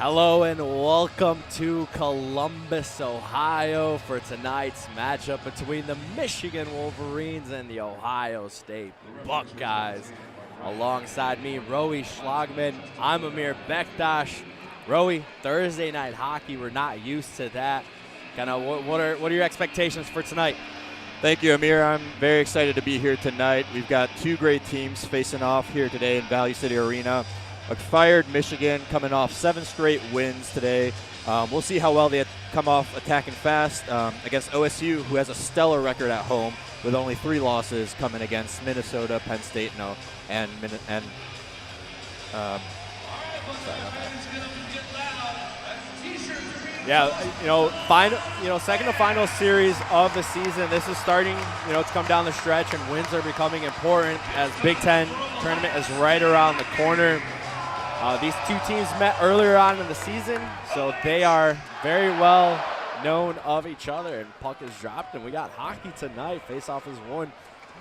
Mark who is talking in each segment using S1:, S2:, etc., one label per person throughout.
S1: Hello and welcome to Columbus, Ohio for tonight's matchup between the Michigan Wolverines and the Ohio State Buckeyes. Alongside me, Roei, Shlagman. I'm Amer, Bektas. Roei, Thursday night hockey, we're not used to that. Kind of what are your expectations for tonight?
S2: Thank you, Amer. I'm very excited to be here tonight. We've got two great teams facing off here today in Valley City Arena. A fired Michigan coming off 7 straight wins today. We'll see how well they come off attacking fast against OSU, who has a stellar record at home with only 3 losses coming against Minnesota, Penn State, and
S1: yeah, second to final series of the season. This is starting, to come down the stretch, and wins are becoming important as Big Ten tournament is right around the corner. These two teams met earlier on in the season, so they are very well known of each other, and puck is dropped, and we got hockey tonight. Face-off is won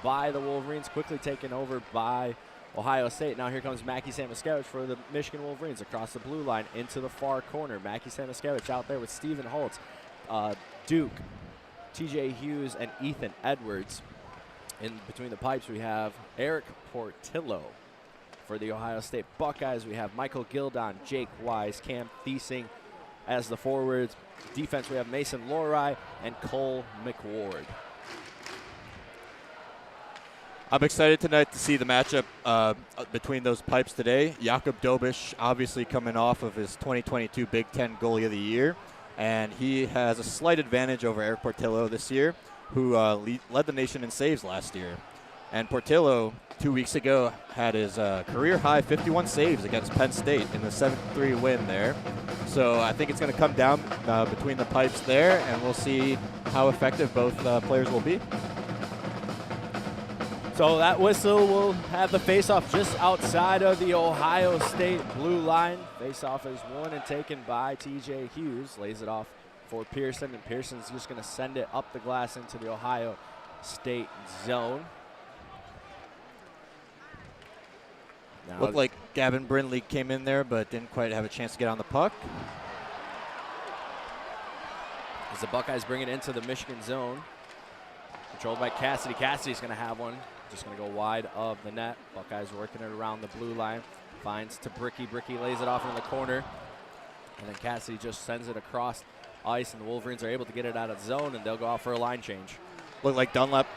S1: by the Wolverines, quickly taken over by Ohio State. Now here comes Mackie Samoskevich for the Michigan Wolverines across the blue line into the far corner. Mackie Samoskevich out there with Stephen Holtz, Duke, TJ Hughes, and Ethan Edwards. In between the pipes, we have Eric Portillo. For the Ohio State Buckeyes, we have Michael Gildon, Jake Wise, Cam Thiesing as the forwards. Defense, we have Mason Roei and Cole McWard.
S2: I'm excited tonight to see the matchup between those pipes today. Jakub Dobish obviously coming off of his 2022 Big Ten Goalie of the Year, and he has a slight advantage over Eric Portillo this year, who led the nation in saves last year. And Portillo, 2 weeks ago, had his career-high 51 saves against Penn State in the 7-3 win there. So I think it's going to come down between the pipes there, and we'll see how effective both players will be.
S1: So that whistle will have the face-off just outside of the Ohio State blue line. Face-off is won and taken by TJ Hughes. Lays it off for Pearson, and Pearson's just going to send it up the glass into the Ohio State zone.
S2: Looked like Gavin Brindley came in there, but didn't quite have a chance to get on the puck.
S1: As the Buckeyes bring it into the Michigan zone. Controlled by Cassidy. Cassidy's going to have one. Just going to go wide of the net. Buckeyes working it around the blue line. Finds to Bricky. Bricky lays it off in the corner. And then Cassidy just sends it across ice, and the Wolverines are able to get it out of zone, and they'll go out for a line change.
S2: Looked like Dunlap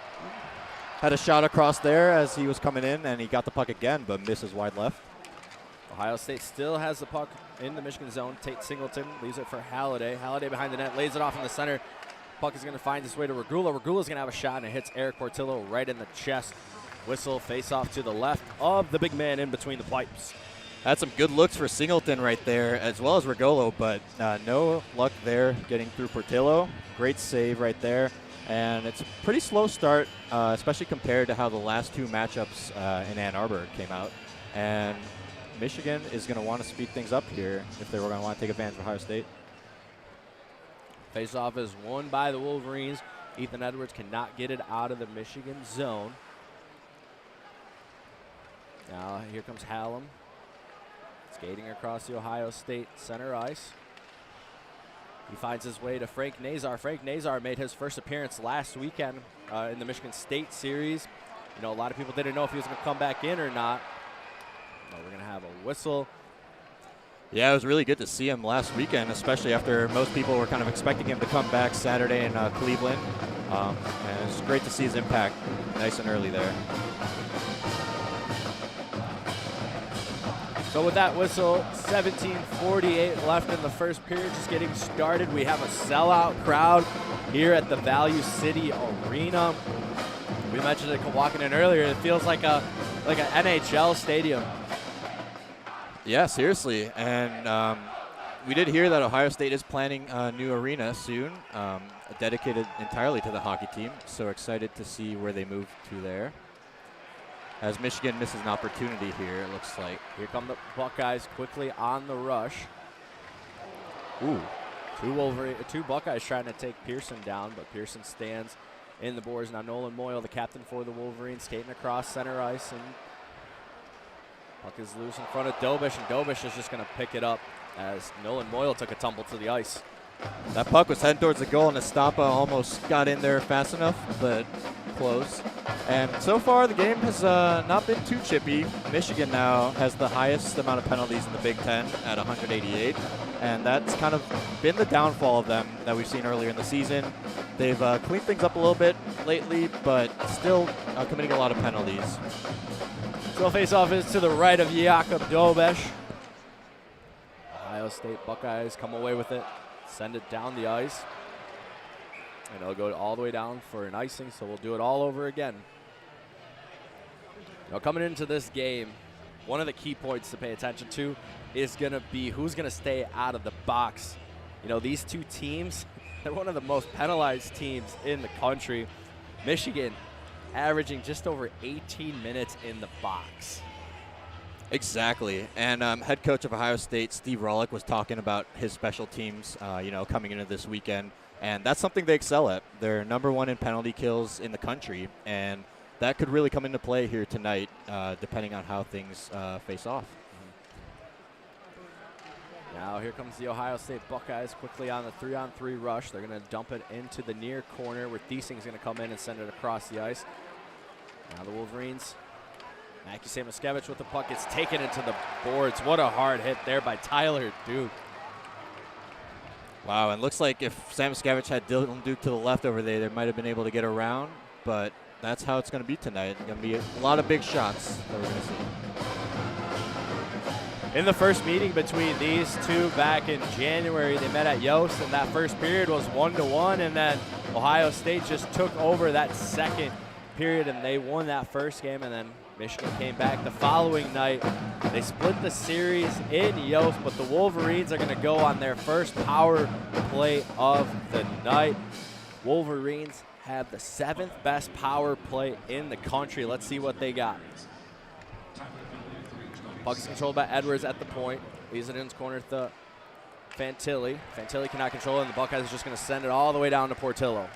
S2: had a shot across there as he was coming in, and he got the puck again, but misses wide left.
S1: Ohio State still has the puck in the Michigan zone. Tate Singleton leaves it for Halliday. Halliday behind the net, lays it off in the center. Puck is going to find its way to Regula. Regula's going to have a shot, and it hits Eric Portillo right in the chest. Whistle, face off to the left of the big man in between the pipes.
S2: Had some good looks for Singleton right there, as well as Regolo, but no luck there getting through Portillo. Great save right there. And it's a pretty slow start, especially compared to how the last 2 matchups in Ann Arbor came out. And Michigan is going to want to speed things up here if they were going to want to take advantage of Ohio State.
S1: Face-off is won by the Wolverines. Ethan Edwards cannot get it out of the Michigan zone. Now here comes Hallam. Skating across the Ohio State center ice. He finds his way to Frank Nazar. Frank Nazar made his first appearance last weekend in the Michigan State series. A lot of people didn't know if he was going to come back in or not. We're going to have a whistle.
S2: Yeah, it was really good to see him last weekend, especially after most people were kind of expecting him to come back Saturday in Cleveland. And it's great to see his impact nice and early there.
S1: So with that whistle, 17:48 left in the first period, just getting started. We have a sellout crowd here at the Value City Arena. We mentioned it walking in earlier. It feels like an NHL stadium.
S2: Yeah, seriously. And we did hear that Ohio State is planning a new arena soon, dedicated entirely to the hockey team. So excited to see where they move to there. As Michigan misses an opportunity here, it looks like.
S1: Here come the Buckeyes quickly on the rush.
S2: Ooh.
S1: Two Buckeyes trying to take Pearson down, but Pearson stands in the boards. Now Nolan Moyle, the captain for the Wolverines, skating across center ice, and puck is loose in front of Dobish, and Dobish is just going to pick it up as Nolan Moyle took a tumble to the ice.
S2: That puck was heading towards the goal, and Estapa almost got in there fast enough, but close. And so far, the game has not been too chippy. Michigan now has the highest amount of penalties in the Big Ten at 188, and that's kind of been the downfall of them that we've seen earlier in the season. They've cleaned things up a little bit lately, but still committing a lot of penalties.
S1: So face-off is to the right of Jakob Dobesh. Ohio State Buckeyes come away with it, send it down the ice. And it'll go all the way down for an icing, so we'll do it all over again. Now coming into this game, one of the key points to pay attention to is going to be who's going to stay out of the box. You know, these two teams, they're one of the most penalized teams in the country. Michigan averaging just over 18 minutes in the box.
S2: Exactly. And head coach of Ohio State, Steve Rollick, was talking about his special teams, coming into this weekend. And that's something they excel at. They're #1 in penalty kills in the country, and that could really come into play here tonight, depending on how things face off.
S1: Now here comes the Ohio State Buckeyes quickly on the 3-on-3 rush. They're going to dump it into the near corner where Thiesing's going to come in and send it across the ice. Now the Wolverines, Mackie Samoskevich with the puck. It's taken into the boards. What a hard hit there by Tyler Duke.
S2: Wow, and looks like if Samoskevich had Dylan Duke to the left over there, they might have been able to get around, but that's how it's going to be tonight. It's going to be a lot of big shots that we're going to see.
S1: In the first meeting between these two back in January, they met at Yost, and that first period was 1-1, and then Ohio State just took over that second period, and they won that first game, and then Michigan came back the following night. They split the series in Yost, but the Wolverines are going to go on their first power play of the night. Wolverines have the 7th best power play in the country. Let's see what they got. Puck is controlled by Edwards at the point. Leaves it in his corner to Fantilli. Fantilli cannot control it, and the Buckeyes are just going to send it all the way down to Portillo.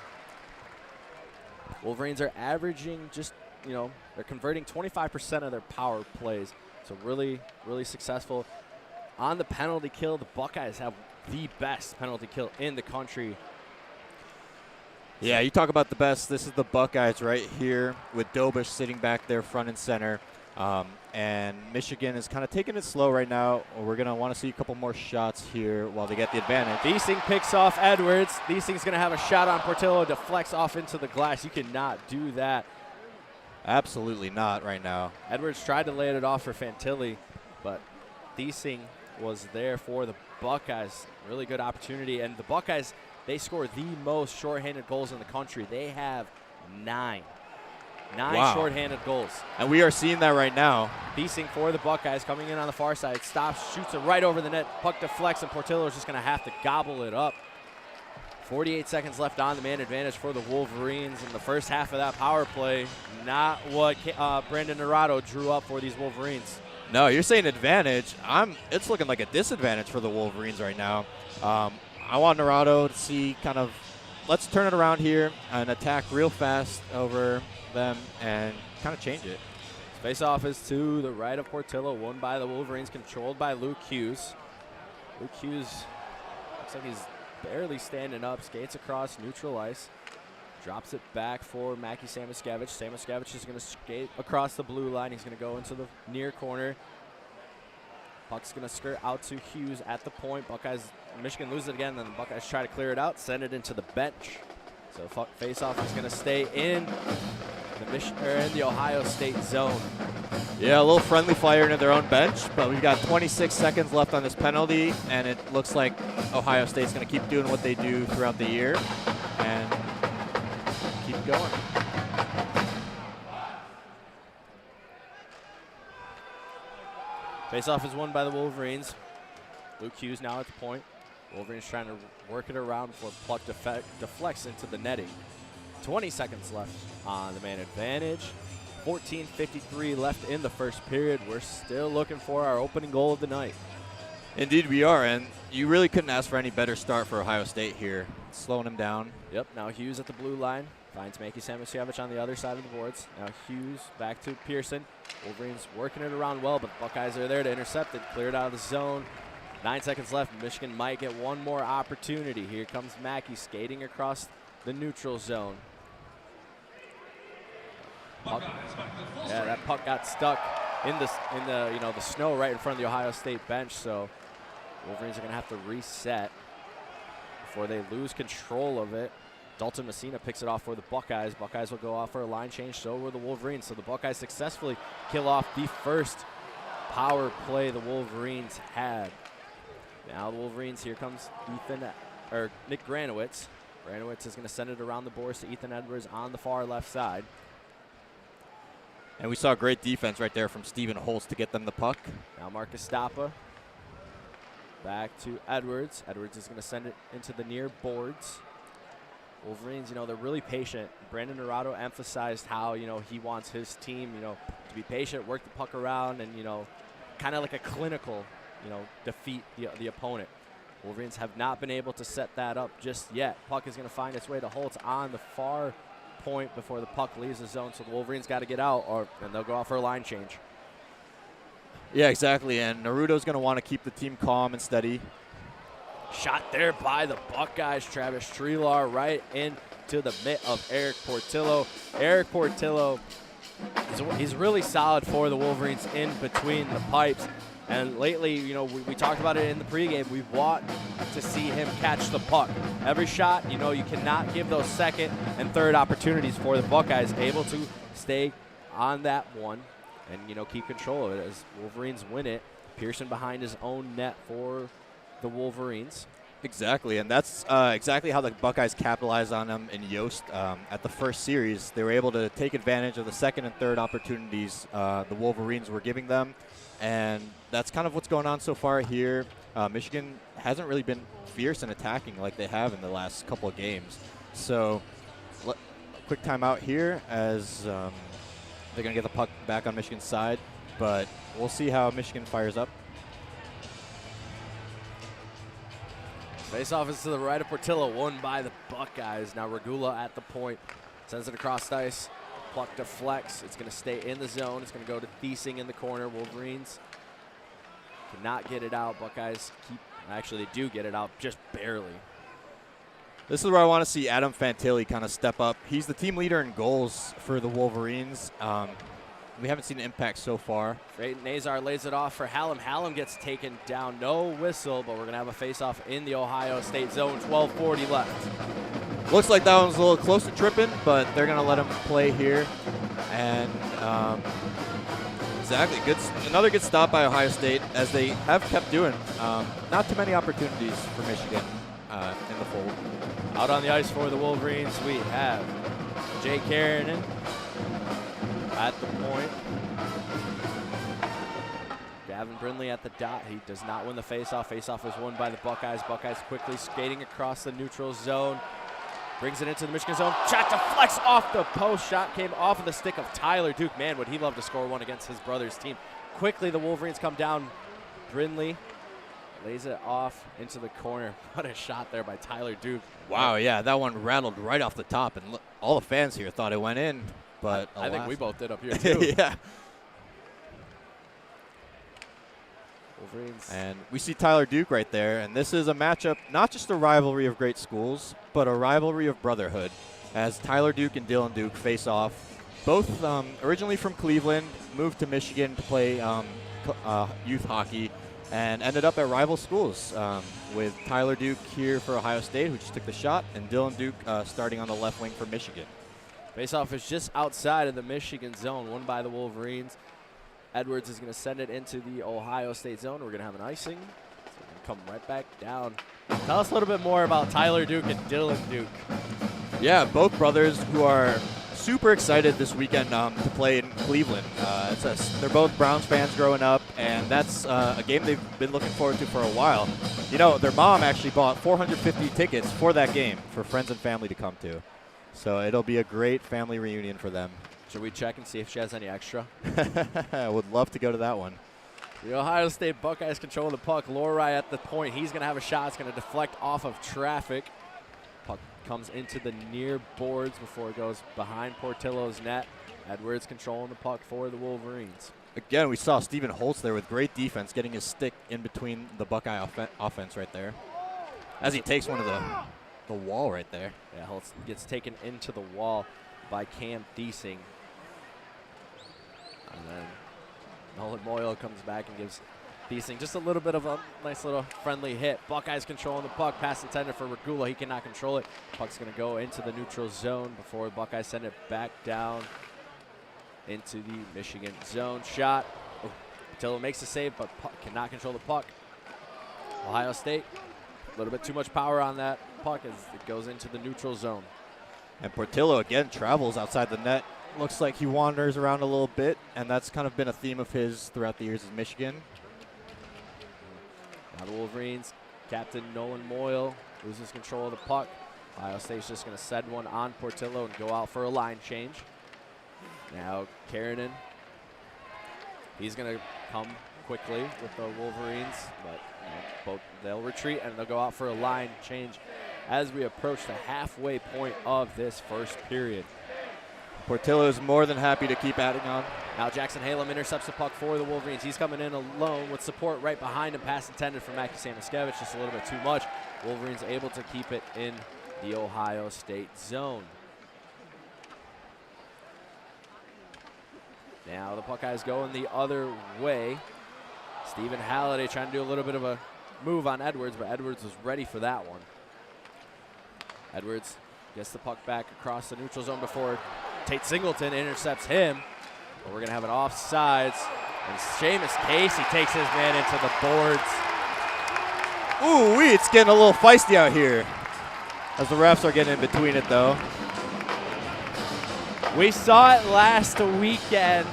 S1: Wolverines are averaging just, they're converting 25% of their power plays. So really, really successful. On the penalty kill, the Buckeyes have the best penalty kill in the country.
S2: Yeah, you talk about the best. This is the Buckeyes right here with Dobish sitting back there front and center. And Michigan is kind of taking it slow right now. We're going to want to see a couple more shots here while they get the advantage.
S1: Thiesing picks off Edwards. Thiesing's going to have a shot on Portillo, deflects off into the glass. You cannot do that.
S2: Absolutely not right now.
S1: Edwards tried to lay it off for Fantilli, but Thiesing was there for the Buckeyes. Really good opportunity. And the Buckeyes, they score the most shorthanded goals in the country. They have 9. 9
S2: wow.
S1: shorthanded goals.
S2: And we are seeing that right now.
S1: Thiesing for the Buckeyes coming in on the far side. Stops, shoots it right over the net. Puck deflects, and Portillo is just going to have to gobble it up. 48 seconds left on the man advantage for the Wolverines in the first half of that power play. Not what Brandon Naranjo drew up for these Wolverines.
S2: No, you're saying advantage. It's looking like a disadvantage for the Wolverines right now. I want Naranjo to see let's turn it around here and attack real fast over them and kind of change it.
S1: Face-off is to the right of Portillo, won by the Wolverines, controlled by Luke Hughes. Luke Hughes looks like he's barely standing up, skates across neutral ice, drops it back for Mackie Samoskevich. Samoskevich is going to skate across the blue line. He's going to go into the near corner. Puck's going to skirt out to Hughes at the point. Michigan loses it again, then the Buckeyes try to clear it out, send it into the bench. So face-off is going to stay in the Ohio State zone.
S2: Yeah, a little friendly fire into their own bench, but we've got 26 seconds left on this penalty, and it looks like Ohio State's going to keep doing what they do throughout the year and keep going.
S1: Face-off is won by the Wolverines. Luke Hughes now at the point. Wolverines trying to work it around before puck deflects into the netting. 20 seconds left on the man advantage. 14:53 left in the first period. We're still looking for our opening goal of the night.
S2: Indeed we are, and you really couldn't ask for any better start for Ohio State here. Slowing them down.
S1: Yep, now Hughes at the blue line. Finds Mackie Samoskevich on the other side of the boards. Now Hughes back to Pearson. Wolverines working it around well, but the Buckeyes are there to intercept it. Cleared out of the zone. 9 seconds left. Michigan might get one more opportunity. Here comes Mackey skating across the neutral zone. Puck. Yeah, that puck got stuck in the the snow right in front of the Ohio State bench. So Wolverines are going to have to reset before they lose control of it. Dalton Messina picks it off for the Buckeyes. Buckeyes will go off for a line change. So will the Wolverines. So the Buckeyes successfully kill off the first power play the Wolverines had. Now the Wolverines, here comes Nick Granowitz. Granowitz is going to send it around the boards to Ethan Edwards on the far left side.
S2: And we saw great defense right there from Stephen Holtz to get them the puck.
S1: Now Marcus Stappa back to Edwards. Edwards is going to send it into the near boards. Wolverines, they're really patient. Brandon Dorado emphasized how, he wants his team, to be patient, work the puck around, and, kind of like a clinical, defeat the opponent. Wolverines have not been able to set that up just yet. Puck is going to find its way to Holtz on the far point before the puck leaves the zone, so the Wolverines got to get out, and they'll go off for a line change.
S2: Yeah, exactly, and Naruto's going to want to keep the team calm and steady.
S1: Shot there by the Buckeyes. Travis Strelar right into the mitt of Eric Portillo. Eric Portillo, he's really solid for the Wolverines in between the pipes. And lately, we talked about it in the pregame. We want to see him catch the puck. Every shot, you cannot give those second and third opportunities for the Buckeyes. Able to stay on that one and, keep control of it as Wolverines win it. Pearson behind his own net for the Wolverines.
S2: Exactly, and that's exactly how the Buckeyes capitalized on them in Yost at the first series. They were able to take advantage of the second and third opportunities the Wolverines were giving them, and that's kind of what's going on so far here. Michigan hasn't really been fierce in attacking like they have in the last couple of games. So, quick timeout here as they're going to get the puck back on Michigan's side, but we'll see how Michigan fires up.
S1: Face-off is to the right of Portillo, won by the Buckeyes. Now Regula at the point, sends it across the ice. Puck deflects. It's going to stay in the zone. It's going to go to Thiesing in the corner. Wolverines cannot get it out. Buckeyes actually they do get it out, just barely.
S2: This is where I want to see Adam Fantilli kind of step up. He's the team leader in goals for the Wolverines. We haven't seen an impact so far.
S1: Nazar lays it off for Hallam. Hallam gets taken down. No whistle, but we're going to have a face-off in the Ohio State zone. 12:40 left.
S2: Looks like that one's a little close to tripping, but they're going to let him play here. And exactly, another good stop by Ohio State, as they have kept doing. Not too many opportunities for Michigan in the fold.
S1: Out on the ice for the Wolverines, we have Jay Karanen at the point. Gavin Brindley at the dot. He does not win the faceoff. Faceoff is won by the Buckeyes. Buckeyes quickly skating across the neutral zone. Brings it into the Michigan zone. Shot deflects off the post. Shot came off of the stick of Tyler Duke. Man, would he love to score one against his brother's team. Quickly, the Wolverines come down. Brindley lays it off into the corner. What a shot there by Tyler Duke.
S2: Wow, yeah, that one rattled right off the top, and all the fans here thought it went in. But
S1: I think we both did up here, too.
S2: Yeah.
S1: Wolverines.
S2: And we see Tyler Duke right there, and this is a matchup, not just a rivalry of great schools, but a rivalry of brotherhood, as Tyler Duke and Dylan Duke face off. Both originally from Cleveland, moved to Michigan to play youth hockey, and ended up at rival schools, with Tyler Duke here for Ohio State, who just took the shot, and Dylan Duke starting on the left wing for Michigan.
S1: Faceoff is just outside of the Michigan zone, won by the Wolverines. Edwards is going to send it into the Ohio State zone. We're going to have an icing. So we're going to come right back down. Tell us a little bit more about Tyler Duke and Dylan Duke.
S2: Yeah, both brothers who are super excited this weekend to play in Cleveland. They're both Browns fans growing up, and that's a game they've been looking forward to for a while. Their mom actually bought 450 tickets for that game for friends and family to come to. So it'll be a great family reunion for them.
S1: Should we check and see if she has any extra?
S2: I would love to go to that one.
S1: The Ohio State Buckeyes control the puck. Roei at the point. He's going to have a shot. It's going to deflect off of traffic. Puck comes into the near boards before it goes behind Portillo's net. Edwards controlling the puck for the Wolverines.
S2: Again, we saw Stephen Holtz there with great defense, getting his stick in between the Buckeye offense right there. As he takes one of the wall right there.
S1: Yeah, Holtz gets taken into the wall by Cam Thiesing. And then Nolan Moyle comes back and gives Thiesing just a little bit of a nice little friendly hit. Buckeyes controlling the puck. Pass intended for Regula. He cannot control it. Puck's going to go into the neutral zone before the Buckeyes send it back down into the Michigan zone. Shot. Patillo makes the save, but cannot control the puck. Ohio State, a little bit too much power on that puck as it goes into the neutral zone.
S2: And Portillo again travels outside the net. Looks like he wanders around a little bit, and that's kind of been a theme of his throughout the years in Michigan.
S1: Now the Wolverines, Captain Nolan Moyle loses control of the puck. Ohio State's just going to send one on Portillo and go out for a line change. Now Karanen, he's going to come quickly with the Wolverines, but both they'll retreat and they'll go out for a line change as we approach the halfway point of this first period.
S2: Portillo is more than happy to keep adding on.
S1: Now Jackson Halem intercepts the puck for the Wolverines. He's coming in alone with support right behind him. Pass intended for Mackie Samuskevich, just a little bit too much. Wolverines able to keep it in the Ohio State zone. Now the Buckeyes going the other way. Stephen Halliday trying to do a little bit of a move on Edwards, but Edwards was ready for that one. Edwards gets the puck back across the neutral zone before Tate Singleton intercepts him. But we're going to have an offsides. And Seamus Casey takes his man into the boards.
S2: Ooh, it's getting a little feisty out here as the refs are getting in between it, though.
S1: We saw it last weekend.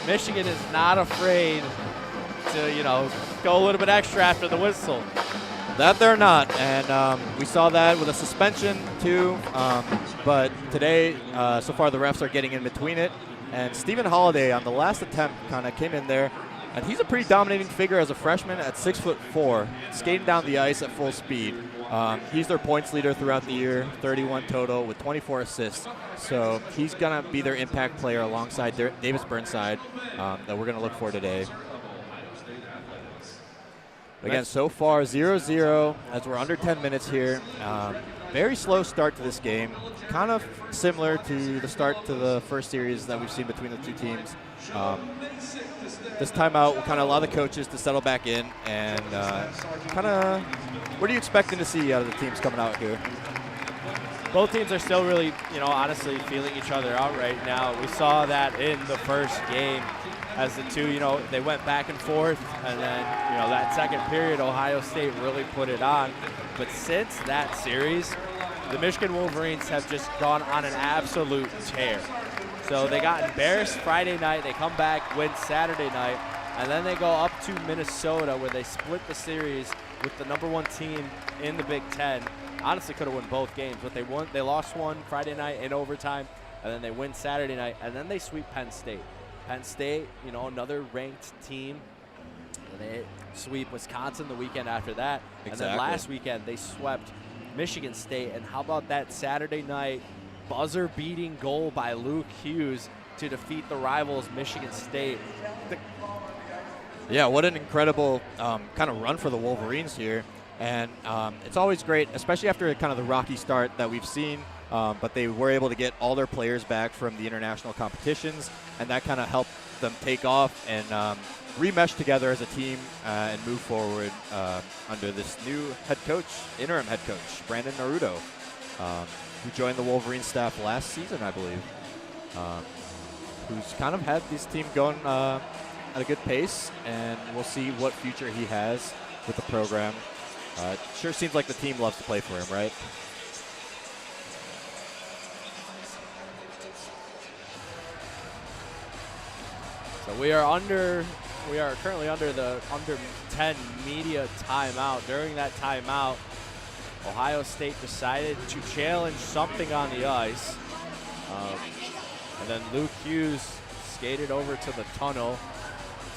S1: Michigan is not afraid to, go a little bit extra after the whistle.
S2: That they're not, and we saw that with a suspension too. But today, so far, the refs are getting in between it. And Stephen Holiday on the last attempt kind of came in there, and he's a pretty dominating figure as a freshman at 6'4", skating down the ice at full speed. He's their points leader throughout the year, 31 total with 24 assists. So he's gonna be their impact player alongside Davis Burnside that we're gonna look for today. Again, so far 0-0 as we're under 10 minutes here. Very slow start to this game, kind of similar to the start to the first series that we've seen between the two teams. This timeout will kind of allow the coaches to settle back in and what are you expecting to see out of the teams coming out here?
S1: Both teams are still really, honestly feeling each other out right now. We saw that in the first game as the two, they went back and forth, and then, that second period, Ohio State really put it on. But since that series, the Michigan Wolverines have just gone on an absolute tear. So they got embarrassed Friday night, they come back, win Saturday night, and then they go up to Minnesota where they split the series with the #1 team in the Big Ten. Honestly could have won both games, but they lost one Friday night in overtime, and then they win Saturday night, and then they sweep Penn State. Penn State, another ranked team. And they sweep Wisconsin the weekend after that.
S2: Exactly.
S1: And then last weekend they swept Michigan State. And how about that Saturday night buzzer-beating goal by Luke Hughes to defeat the rivals Michigan State?
S2: Yeah, what an incredible kind of run for the Wolverines here. And it's always great, especially after kind of the rocky start that we've seen. But they were able to get all their players back from the international competitions, and that kind of helped them take off and remesh together as a team and move forward under this new interim head coach, Brandon Naruto, who joined the Wolverine staff last season, I believe, who's kind of had this team going at a good pace, and we'll see what future he has with the program. It sure seems like the team loves to play for him, right?
S1: So we are currently under the under 10 media timeout. During that timeout, Ohio State decided to challenge something on the ice. And then Luke Hughes skated over to the tunnel.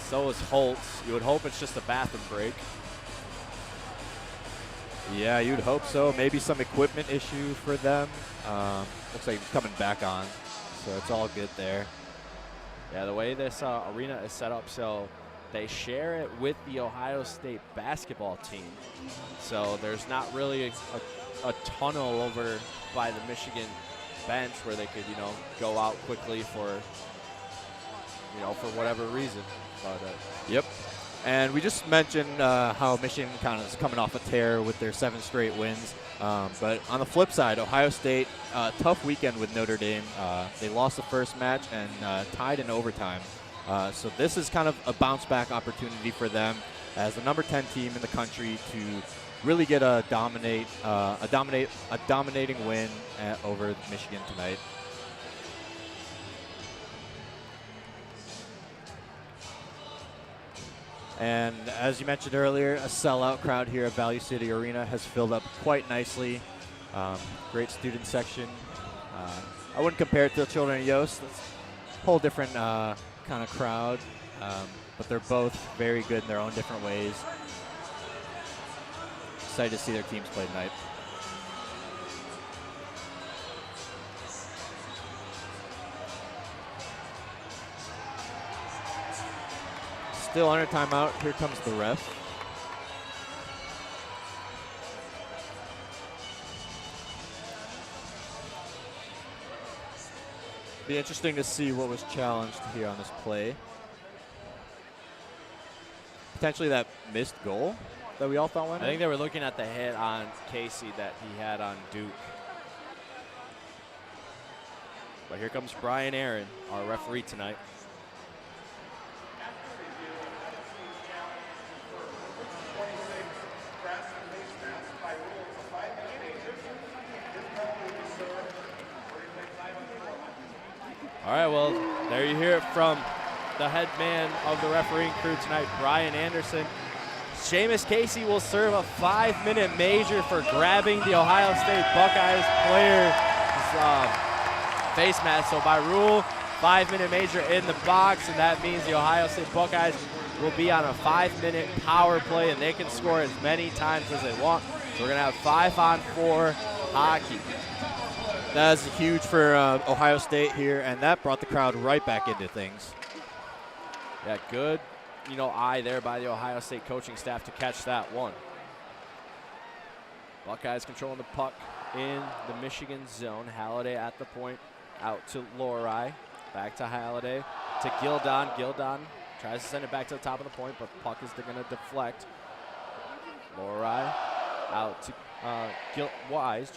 S1: So is Holtz. You would hope it's just a bathroom break.
S2: Yeah, you'd hope so. Maybe some equipment issue for them. Looks like he's coming back on, so it's all good there.
S1: Yeah, the way this arena is set up, so they share it with the Ohio State basketball team. So there's not really a tunnel over by the Michigan bench where they could, go out quickly for, for whatever reason. But,
S2: Yep. And we just mentioned how Michigan kind of is coming off a tear with their 7 straight wins. But on the flip side, Ohio State, tough weekend with Notre Dame. They lost the first match and tied in overtime. So this is kind of a bounce-back opportunity for them as the number 10 team in the country to really get a dominating win over Michigan tonight. And as you mentioned earlier, a sellout crowd here at Value City Arena has filled up quite nicely. Great student section. I wouldn't compare it to the Children of Yost. It's a whole different kind of crowd, but they're both very good in their own different ways. Excited to see their teams play tonight. Still under timeout. Here comes the ref. Be interesting to see what was challenged here on this play. Potentially that missed goal that we all thought went in.
S1: I think they were looking at the hit on Casey that he had on Duke. But here comes Brian Aaron, our referee tonight. All right, well, there you hear it from the head man of the refereeing crew tonight, Brian Anderson. Seamus Casey will serve a 5-minute major for grabbing the Ohio State Buckeyes player's face mask. So by rule, 5-minute major in the box, and that means the Ohio State Buckeyes will be on a 5-minute power play, and they can score as many times as they want. So we're going to have 5-on-4 hockey.
S2: That is huge for Ohio State here, and that brought the crowd right back into things.
S1: Yeah, good, eye there by the Ohio State coaching staff to catch that one. Buckeyes controlling the puck in the Michigan zone. Halliday at the point, out to Roei, back to Halliday, to Gildon. Gildon tries to send it back to the top of the point, but puck is going to deflect. Roei out to Jake Wise,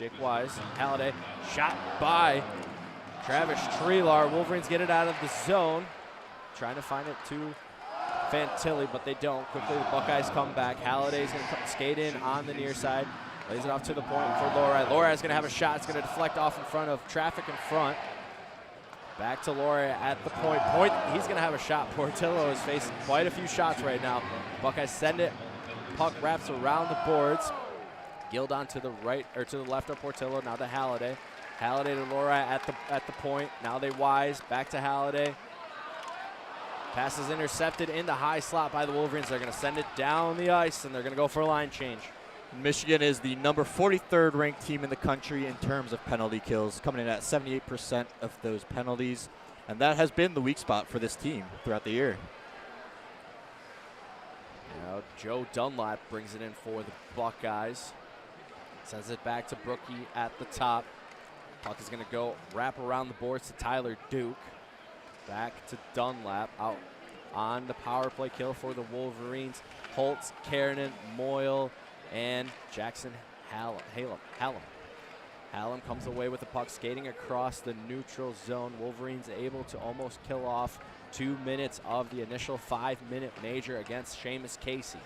S1: Halliday, shot by Travis Treelar. Wolverines get it out of the zone, trying to find it to Fantilli, but they don't. Quickly, the Buckeyes come back. Halliday's going to skate in on the near side, lays it off to the point for Roei. Roei's going to have a shot. It's going to deflect off in front of traffic in front. Back to Roei at the point. He's going to have a shot. Portillo is facing quite a few shots right now. Buckeyes send it. Puck wraps around the boards. Gildon to the right, or to the left of Portillo, now to Halliday. Halliday to Roei at the point. Now they Wise, back to Halliday. Pass is intercepted in the high slot by the Wolverines. They're going to send it down the ice, and they're going to go for a line change.
S2: Michigan is the number 43rd ranked team in the country in terms of penalty kills, coming in at 78% of those penalties, and that has been the weak spot for this team throughout the year.
S1: Now Joe Dunlap brings it in for the Buckeyes. Sends it back to Brookie at the top. Puck is going to go wrap around the boards to Tyler Duke. Back to Dunlap, out on the power play kill for the Wolverines. Holtz, Kiernan, Moyle, and Jackson Hallam. Hallam comes away with the puck, skating across the neutral zone. Wolverines able to almost kill off 2 minutes of the initial 5-minute major against Seamus Casey.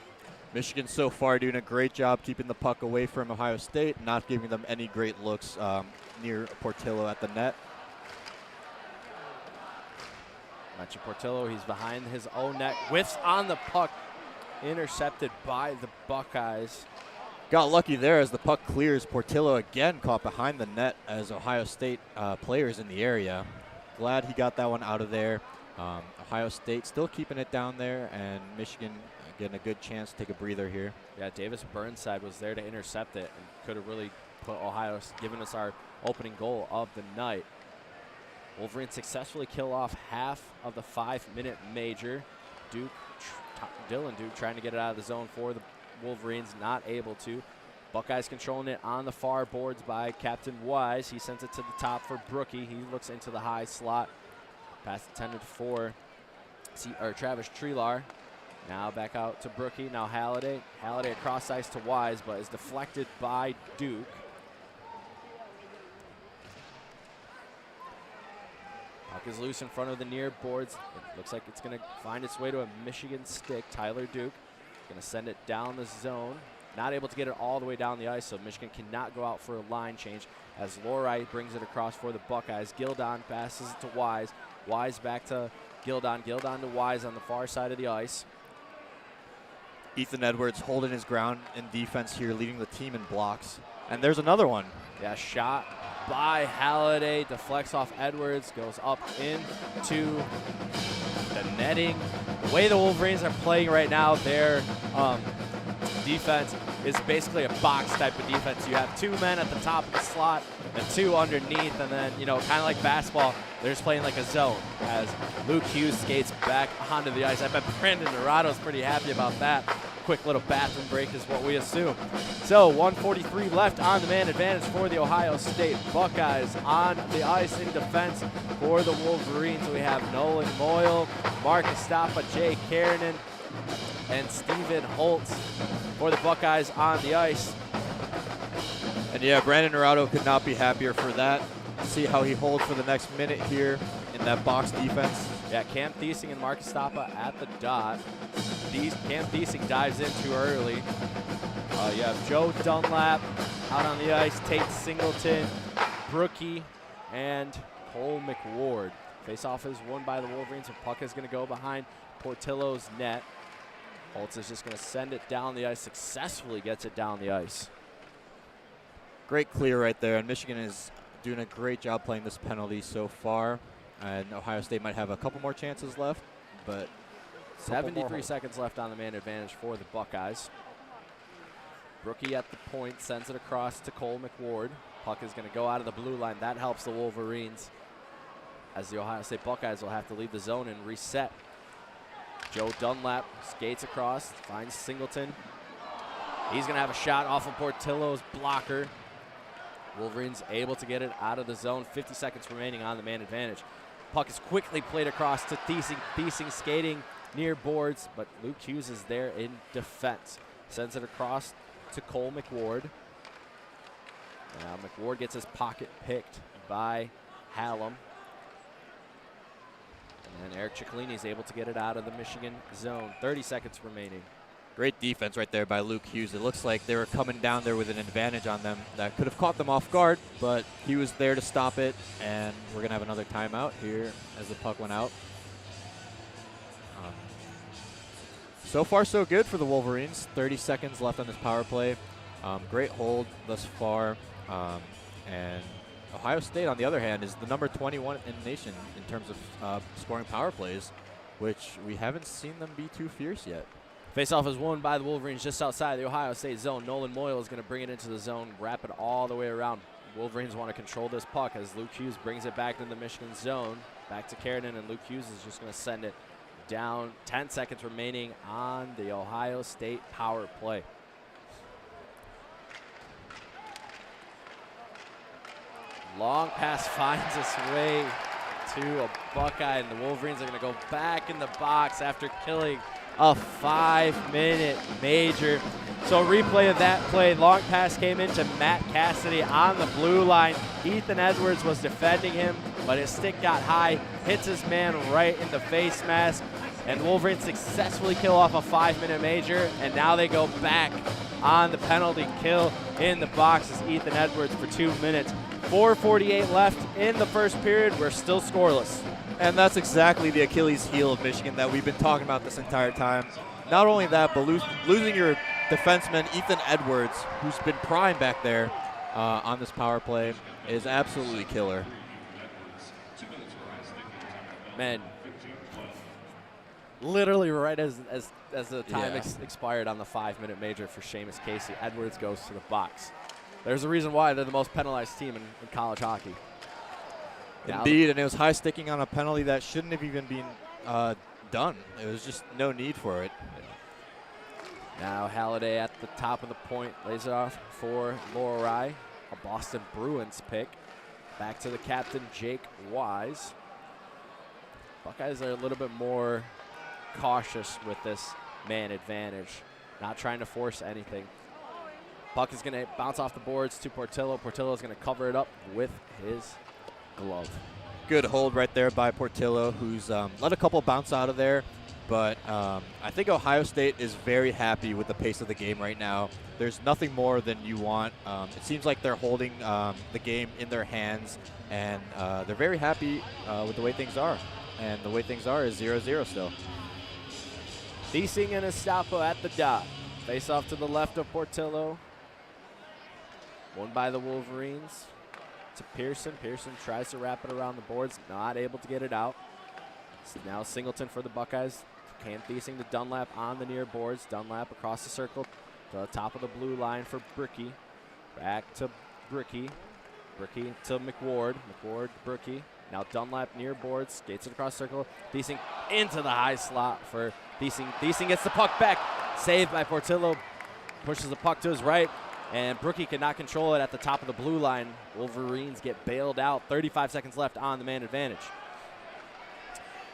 S2: Michigan so far doing a great job keeping the puck away from Ohio State, not giving them any great looks near Portillo at the net.
S1: Mention Portillo, he's behind his own net, whiffs on the puck, intercepted by the Buckeyes.
S2: Got lucky there as the puck clears. Portillo again caught behind the net as Ohio State players in the area. Glad he got that one out of there. Ohio State still keeping it down there, and Michigan getting a good chance to take a breather here.
S1: Yeah, Davis Burnside was there to intercept it and could have really put Ohio, given us our opening goal of the night. Wolverines successfully kill off half of the 5-minute major. Dylan Duke trying to get it out of the zone for the Wolverines, not able to. Buckeyes controlling it on the far boards by Captain Wise. He sends it to the top for Brookie. He looks into the high slot. Pass intended for Travis Trelar. Now back out to Brookie. Now Halliday. Halliday across ice to Wise, but is deflected by Duke. Puck is loose in front of the near boards. It looks like it's going to find its way to a Michigan stick. Tyler Duke going to send it down the zone. Not able to get it all the way down the ice, so Michigan cannot go out for a line change as Roei brings it across for the Buckeyes. Gildon passes it to Wise. Wise back to Gildon. Gildon to Wise on the far side of the ice.
S2: Ethan Edwards holding his ground in defense here, leading the team in blocks. And there's another one.
S1: Yeah, shot by Halliday, deflects off Edwards, goes up into the netting. The way the Wolverines are playing right now, their defense is basically a box type of defense. You have 2 men at the top of the slot and 2 underneath, and then, kind of like basketball, they're just playing like a zone as Luke Hughes skates back onto the ice. I bet Brandon Dorado's pretty happy about that. Quick little bathroom break is what we assume. So 1:43 left on the man advantage for the Ohio State Buckeyes. On the ice in defense for the Wolverines, we have Nolan Moyle, Marcus Stoppa, Jay Kiernan, and Stephen Holtz for the Buckeyes on the ice.
S2: And yeah, Brandon Dorado could not be happier for that. See how he holds for the next minute here in that box defense.
S1: Yeah, Cam Thiesing and Marcus Stoppa at the dot. Cam Thiesing dives in too early. You have Joe Dunlap out on the ice, Tate Singleton, Brookie, and Cole McWard. Face-off is won by the Wolverines, and puck is going to go behind Portillo's net. Holtz is just going to send it down the ice, successfully gets it down the ice.
S2: Great clear right there, and Michigan is doing a great job playing this penalty so far. And Ohio State might have a couple more chances left, but
S1: 73 seconds left on the man advantage for the Buckeyes. Brookie at the point, sends it across to Cole McWard. Puck is going to go out of the blue line. That helps the Wolverines, as the Ohio State Buckeyes will have to leave the zone and reset. Joe Dunlap skates across, finds Singleton. He's going to have a shot off of Portillo's blocker. Wolverines able to get it out of the zone. 50 seconds remaining on the man advantage. Puck is quickly played across to Thiesing. Thiesing skating near boards, but Luke Hughes is there in defense. Sends it across to Cole McWard. Now McWard gets his pocket picked by Hallam. And Eric Ciccolini is able to get it out of the Michigan zone. 30 seconds remaining.
S2: Great defense right there by Luke Hughes. It looks like they were coming down there with an advantage on them that could have caught them off guard, but he was there to stop it, and we're going to have another timeout here as the puck went out. So far, so good for the Wolverines. 30 seconds left on this power play. Great hold thus far. And Ohio State, on the other hand, is the number 21 in the nation in terms of scoring power plays, which we haven't seen them be too fierce yet.
S1: Faceoff is won by the Wolverines just outside the Ohio State zone. Nolan Moyle is going to bring it into the zone, wrap it all the way around. Wolverines want to control this puck as Luke Hughes brings it back into the Michigan zone. Back to Kiernan, and Luke Hughes is just going to send it down. 10 seconds remaining on the Ohio State power play. Long pass finds its way to a Buckeye, and the Wolverines are going to go back in the box after killing a 5-minute major. So replay of that play. Long pass came into Matt Cassidy on the blue line. Ethan Edwards was defending him, but his stick got high, hits his man right in the face mask, and Wolverines successfully kill off a 5-minute major, and now they go back on the penalty kill in the box as Ethan Edwards for 2 minutes. 4:48 left in the first period. We're still scoreless.
S2: And that's exactly the Achilles heel of Michigan that we've been talking about this entire time. Not only that, but losing your defenseman, Ethan Edwards, who's been prime back there on this power play, is absolutely killer.
S1: Man, literally right as the time expired on the 5-minute major for Seamus Casey, Edwards goes to the box. There's a reason why they're the most penalized team in college hockey.
S2: Indeed, and it was high sticking on a penalty that shouldn't have even been done. It was just no need for it.
S1: Now Halliday at the top of the point, lays it off for Roei, a Boston Bruins pick. Back to the captain, Jake Wise. Buckeyes are a little bit more cautious with this man advantage, not trying to force anything. Puck is going to bounce off the boards to Portillo. Portillo is going to cover it up with his glove.
S2: Good hold right there by Portillo, who's let a couple bounce out of there. But I think Ohio State is very happy with the pace of the game right now. There's nothing more than you want. It seems like they're holding the game in their hands, and they're very happy with the way things are. And the way things are is 0-0 still.
S1: Thiesing and Estapa at the dot. Face off to the left of Portillo. Won by the Wolverines. To Pearson. Pearson tries to wrap it around the boards. Not able to get it out. It's now Singleton for the Buckeyes. Cam Thiesing to Dunlap on the near boards. Dunlap across the circle to the top of the blue line for Brickey. Back to Brickey. Brickey to McWard. McWard, Brickey. Now Dunlap near boards. Skates it across the circle. Thiesing into the high slot for Thiesing. Thiesing gets the puck back. Saved by Portillo. Pushes the puck to his right. And Brickey cannot control it at the top of the blue line. Wolverines get bailed out. 35 seconds left on the man advantage.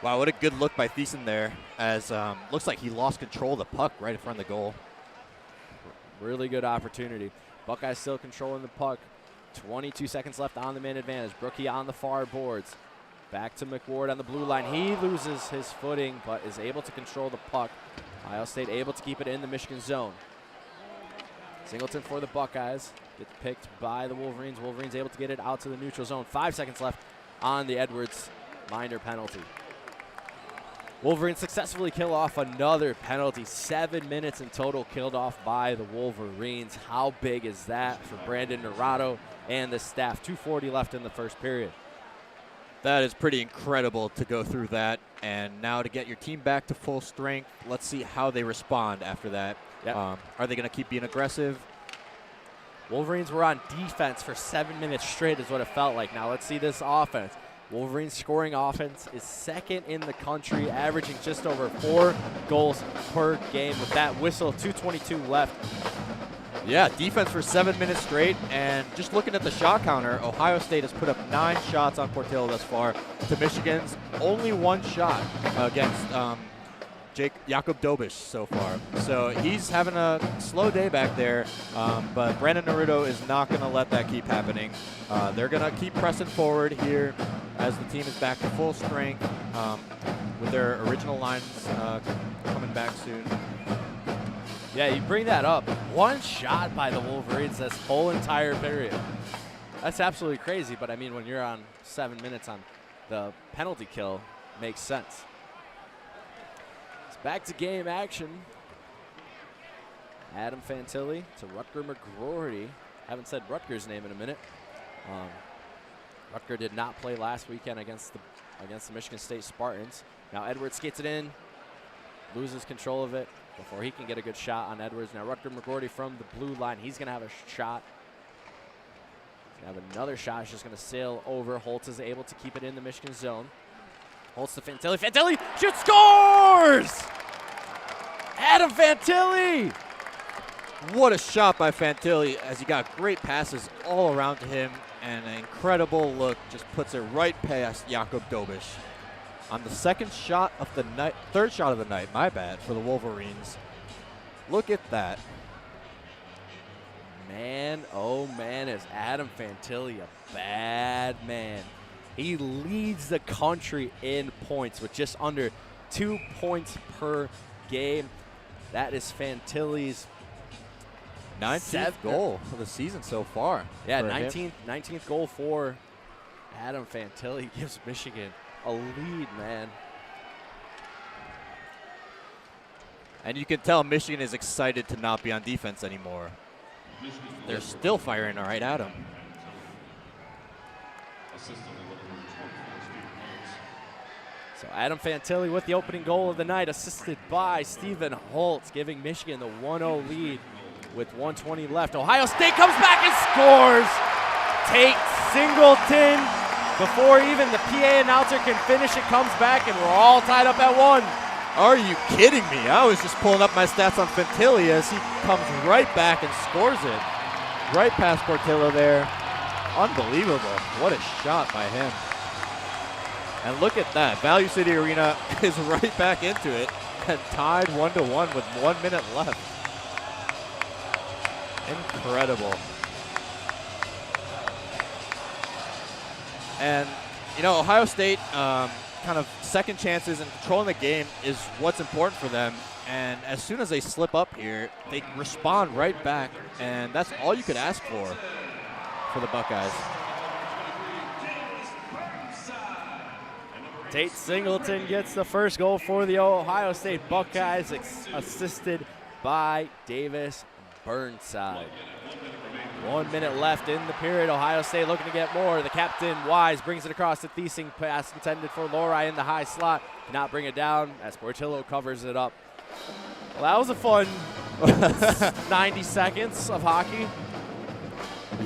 S2: Wow, what a good look by Thiessen there, as looks like he lost control of the puck right in front of the goal.
S1: Really good opportunity. Buckeyes still controlling the puck. 22 seconds left on the man advantage. Brookie on the far boards. Back to McWard on the blue line. He loses his footing, but is able to control the puck. Ohio State able to keep it in the Michigan zone. Singleton for the Buckeyes. Gets picked by the Wolverines. Wolverines able to get it out to the neutral zone. 5 seconds left on the Edwards minor penalty. Wolverines successfully kill off another penalty. 7 minutes in total killed off by the Wolverines. How big is that for Brandon Naranjo and the staff? 2:40 left in the first period.
S2: That is pretty incredible to go through that. And now to get your team back to full strength, let's see how they respond after that.
S1: Yep.
S2: Are they going to keep being aggressive?
S1: Wolverines were on defense for 7 minutes straight is what it felt like. Now let's see this offense. Wolverines scoring offense is second in the country, averaging just over 4 goals per game. With that whistle, 2:22 left.
S2: Yeah, defense for 7 minutes straight. And just looking at the shot counter, Ohio State has put up 9 shots on Portillo thus far to Michigan's only 1 shot against Jakob Dobish so far. So he's having a slow day back there, but Brandon Naranjo is not going to let that keep happening. They're going to keep pressing forward here as the team is back to full strength with their original lines coming back soon.
S1: Yeah, you bring that up. 1 shot by the Wolverines this whole entire period. That's absolutely crazy, but I mean, when you're on 7 minutes on the penalty kill, makes sense. Back to game action. Adam Fantilli to Rutger McGroarty. Haven't said Rutger's name in a minute. Rutger did not play last weekend against the Michigan State Spartans. Now Edwards skates it in, loses control of it before he can get a good shot on Edwards. Now Rutger McGroarty from the blue line. He's going to have a shot. He's going to have another shot. He's just going to sail over. Holtz is able to keep it in the Michigan zone. Holtz to Fantilli. Fantilli shoots, scores! Adam Fantilli!
S2: What a shot by Fantilli, as he got great passes all around to him, and an incredible look just puts it right past Jakob Dobish. On the second shot of the night, third shot of the night, my bad, for the Wolverines. Look at that.
S1: Man, oh man, is Adam Fantilli a bad man. He leads the country in points with just under 2 points per game. That is Fantilli's
S2: 19th goal of the season so far.
S1: Yeah, 19th goal for Adam Fantilli. Gives Michigan a lead, man.
S2: And you can tell Michigan is excited to not be on defense anymore. They're still firing right at him.
S1: So Adam Fantilli with the opening goal of the night, assisted by Stephen Holtz, giving Michigan the 1-0 lead with 1:20 left. Ohio State comes back and scores. Tate Singleton before even the PA announcer can finish, it comes back, and we're all tied up at 1.
S2: Are you kidding me? I was just pulling up my stats on Fantilli as he comes right back and scores it. Right past Portillo there. Unbelievable. What a shot by him. And look at that. Value City Arena is right back into it and tied 1-1 with 1 minute left. Incredible. And, you know, Ohio State kind of second chances and controlling the game is what's important for them. And as soon as they slip up here, they respond right back. And that's all you could ask for the Buckeyes.
S1: Tate Singleton gets the first goal for the Ohio State Buckeyes, assisted by Davis Burnside. 1 minute left in the period. Ohio State looking to get more. The captain, Wise, brings it across to Thiesing. Pass intended for Roei in the high slot. Cannot bring it down as Portillo covers it up. Well, that was a fun 90 seconds of hockey.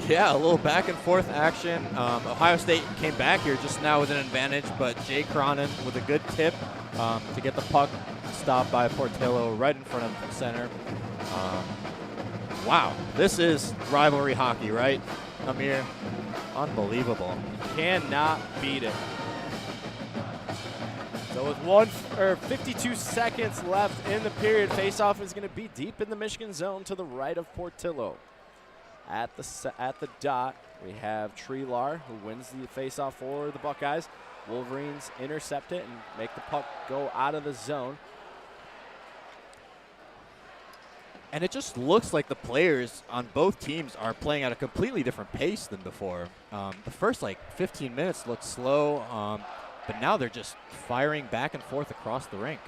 S2: Yeah, a little back and forth action. Ohio State came back here just now with an advantage, but Jay Cronin with a good tip to get the puck stopped by Portillo right in front of the center. Wow, this is rivalry hockey, right, Amer? Unbelievable.
S1: Cannot beat it. So with 52 seconds left in the period, faceoff is going to be deep in the Michigan zone to the right of Portillo. At the dot, we have Treelar, who wins the faceoff for the Buckeyes. Wolverines intercept it and make the puck go out of the zone.
S2: And it just looks like the players on both teams are playing at a completely different pace than before. The first, 15 minutes looked slow, but now they're just firing back and forth across the rink.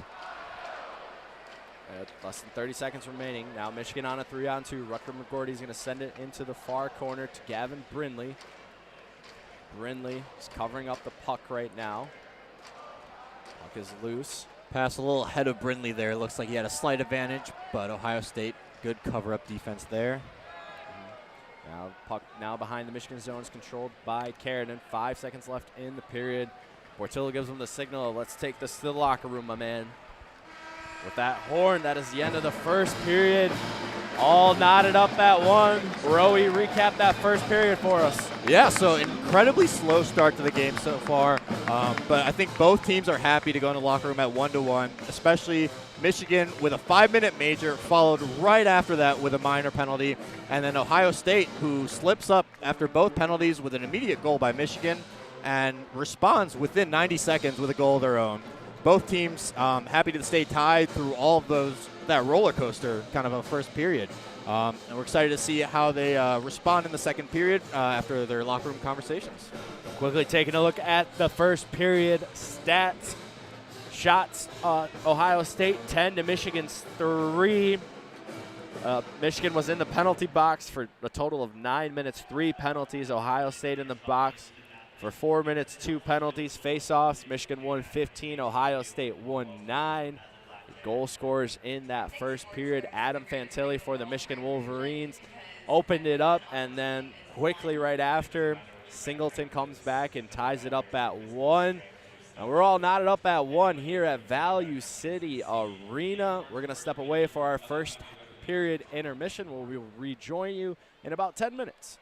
S1: Less than 30 seconds remaining. Now Michigan on a 3-on-2. Rutger McGordy is going to send it into the far corner to Gavin Brindley. Brindley is covering up the puck right now. Puck is loose.
S2: Pass a little ahead of Brindley there. Looks like he had a slight advantage, but Ohio State, good cover-up defense there.
S1: Now puck now behind the Michigan zone is controlled by Carradine. 5 seconds left in the period. Portillo gives him the signal. Let's take this to the locker room, my man. With that horn, that is the end of the first period. All knotted up at 1. Roei, recap that first period for us.
S2: Yeah, so incredibly slow start to the game so far. But I think both teams are happy to go in the locker room at 1-1, especially Michigan with a 5-minute major, followed right after that with a minor penalty. And then Ohio State, who slips up after both penalties with an immediate goal by Michigan and responds within 90 seconds with a goal of their own. Both teams happy to stay tied through all of that roller coaster kind of a first period. And we're excited to see how they respond in the second period after their locker room conversations.
S1: Quickly taking a look at the first period stats. Shots, Ohio State 10 to Michigan's 3. Michigan was in the penalty box for a total of 9 minutes, 3 penalties. Ohio State in the box for 4 minutes, 2 penalties. Face-offs, Michigan won 15, Ohio State won 9. Goal scorers in that first period. Adam Fantilli for the Michigan Wolverines opened it up, and then quickly right after, Singleton comes back and ties it up at 1. And we're all knotted up at 1 here at Value City Arena. We're going to step away for our first period intermission. We'll rejoin you in about 10 minutes.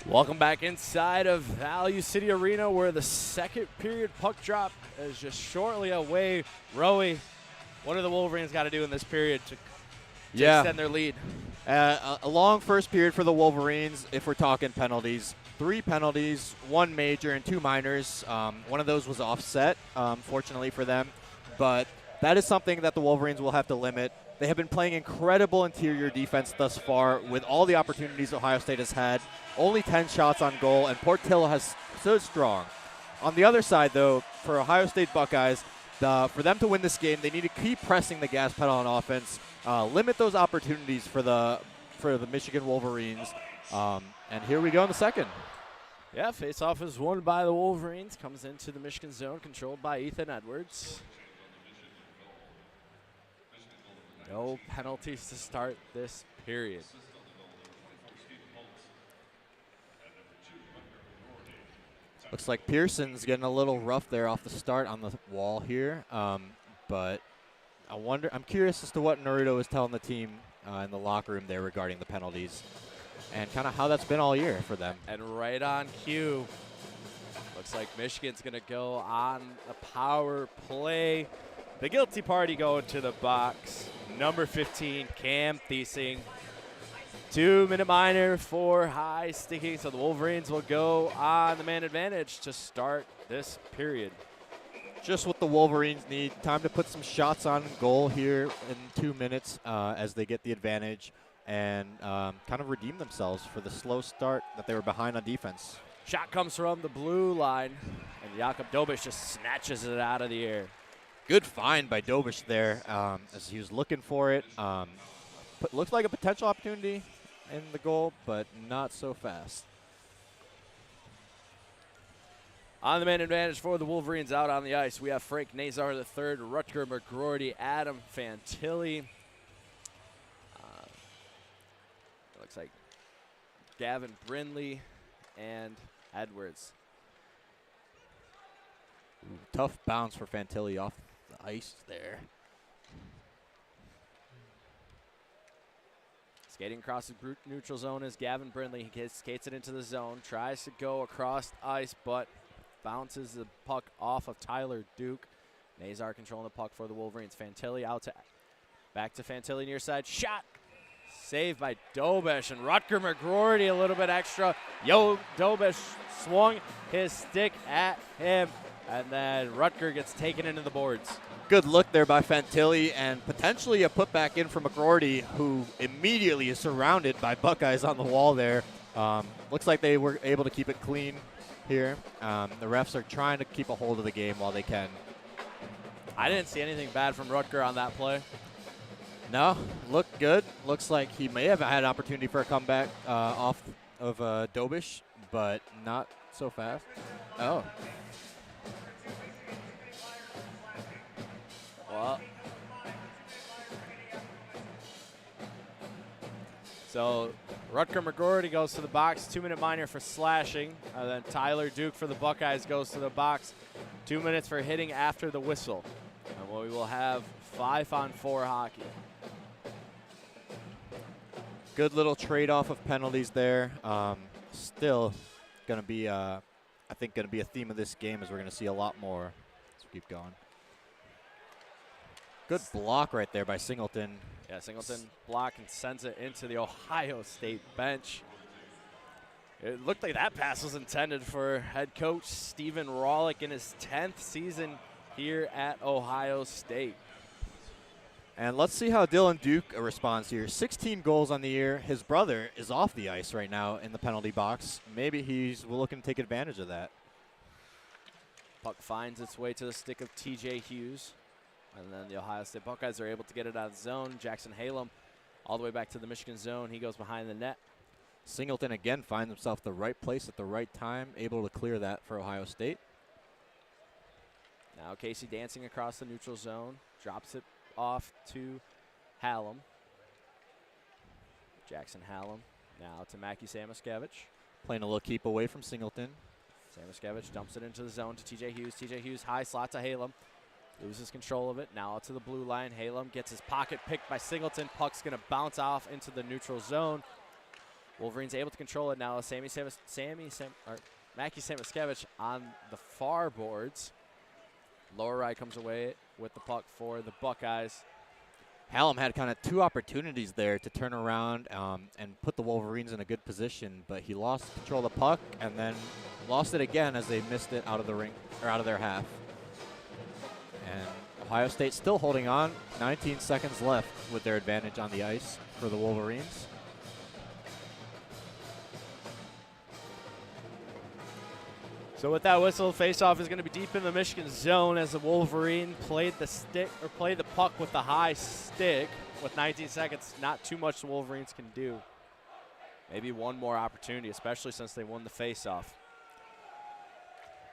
S1: Welcome back inside of Value City Arena, where the second period puck drop is just shortly away. Roei, what do the Wolverines got to do in this period to extend their lead?
S2: A long first period for the Wolverines if we're talking penalties. 3 penalties, 1 major and 2 minors. One of those was offset, fortunately for them. But that is something that the Wolverines will have to limit. They have been playing incredible interior defense thus far with all the opportunities Ohio State has had. Only 10 shots on goal, and Portillo has stood strong. On the other side, though, for Ohio State Buckeyes, for them to win this game, they need to keep pressing the gas pedal on offense, limit those opportunities for the Michigan Wolverines. And here we go in the second.
S1: Yeah, face-off is won by the Wolverines. Comes into the Michigan zone, controlled by Ethan Edwards. No penalties to start this period.
S2: Looks like Pearson's getting a little rough there off the start on the wall here. But I'm curious as to what Naruto is telling the team in the locker room there regarding the penalties and kind of how that's been all year for them.
S1: And right on cue, looks like Michigan's going to go on a power play. The guilty party going to the box. Number 15, Cam Thiesing. 2-minute minor for high sticking, so the Wolverines will go on the man advantage to start this period.
S2: Just what the Wolverines need. Time to put some shots on goal here in 2 minutes as they get the advantage and kind of redeem themselves for the slow start that they were behind on defense.
S1: Shot comes from the blue line, and Jakub Dobiš just snatches it out of the air.
S2: Good find by Dobiš there as he was looking for it. Looks like a potential opportunity in the goal, but not so fast.
S1: On the man advantage for the Wolverines out on the ice, we have Frank Nazar III, Rutger McGroarty, Adam Fantilli. Looks like Gavin Brindley and Edwards.
S2: Ooh, tough bounce for Fantilli off the ice there.
S1: Skating across the neutral zone is Gavin Brindley. He skates it into the zone, tries to go across ice, but bounces the puck off of Tyler Duke. Nazar controlling the puck for the Wolverines. Fantilli back to Fantilli near side. Shot! Saved by Dobiš, and Rutger McGroarty a little bit extra. Dobiš swung his stick at him, and then Rutger gets taken into the boards.
S2: Good look there by Fantilli, and potentially a putback in for McGroarty, who immediately is surrounded by Buckeyes on the wall there. Looks like they were able to keep it clean here. The refs are trying to keep a hold of the game while they can.
S1: I didn't see anything bad from Rutger on that play.
S2: No, looked good. Looks like he may have had an opportunity for a comeback off of Dobiš, but not so fast. Oh.
S1: Well, so Rutger McGroarty goes to the box, 2-minute minor for slashing. And then Tyler Duke for the Buckeyes goes to the box, 2 minutes for hitting after the whistle. And we will have 5-on-4 hockey.
S2: Good little trade-off of penalties there. Still going to be, I think, going to be a theme of this game as we're going to see a lot more as we keep going. Good block right there by Singleton.
S1: Yeah, Singleton block and sends it into the Ohio State bench. It looked like that pass was intended for head coach Stephen Rawlick in his 10th season here at Ohio State.
S2: And let's see how Dylan Duke responds here. 16 goals on the year. His brother is off the ice right now in the penalty box. Maybe he's looking to take advantage of that.
S1: Puck finds its way to the stick of TJ Hughes. And then the Ohio State Buckeyes are able to get it out of the zone. Jackson Halem all the way back to the Michigan zone. He goes behind the net.
S2: Singleton again finds himself the right place at the right time, able to clear that for Ohio State.
S1: Now Casey dancing across the neutral zone. Drops it off to Halem. Jackson Halem now to Mackie Samoskevich.
S2: Playing a little keep away from Singleton.
S1: Samoskevich dumps it into the zone to TJ Hughes. TJ Hughes high slot to Halem. Loses control of it. Now out to the blue line. Halem gets his pocket picked by Singleton. Puck's going to bounce off into the neutral zone. Wolverines able to control it now. Mackie Samuskevich on the far boards. Roei comes away with the puck for the Buckeyes.
S2: Hallam had kind of two opportunities there to turn around and put the Wolverines in a good position, but he lost control of the puck and then lost it again as they missed it out of the ring or out of their half. And Ohio State still holding on. 19 seconds left with their advantage on the ice for the Wolverines.
S1: So with that whistle, faceoff is going to be deep in the Michigan zone as the Wolverine played the puck with the high stick. With 19 seconds, not too much the Wolverines can do. Maybe one more opportunity, especially since they won the faceoff.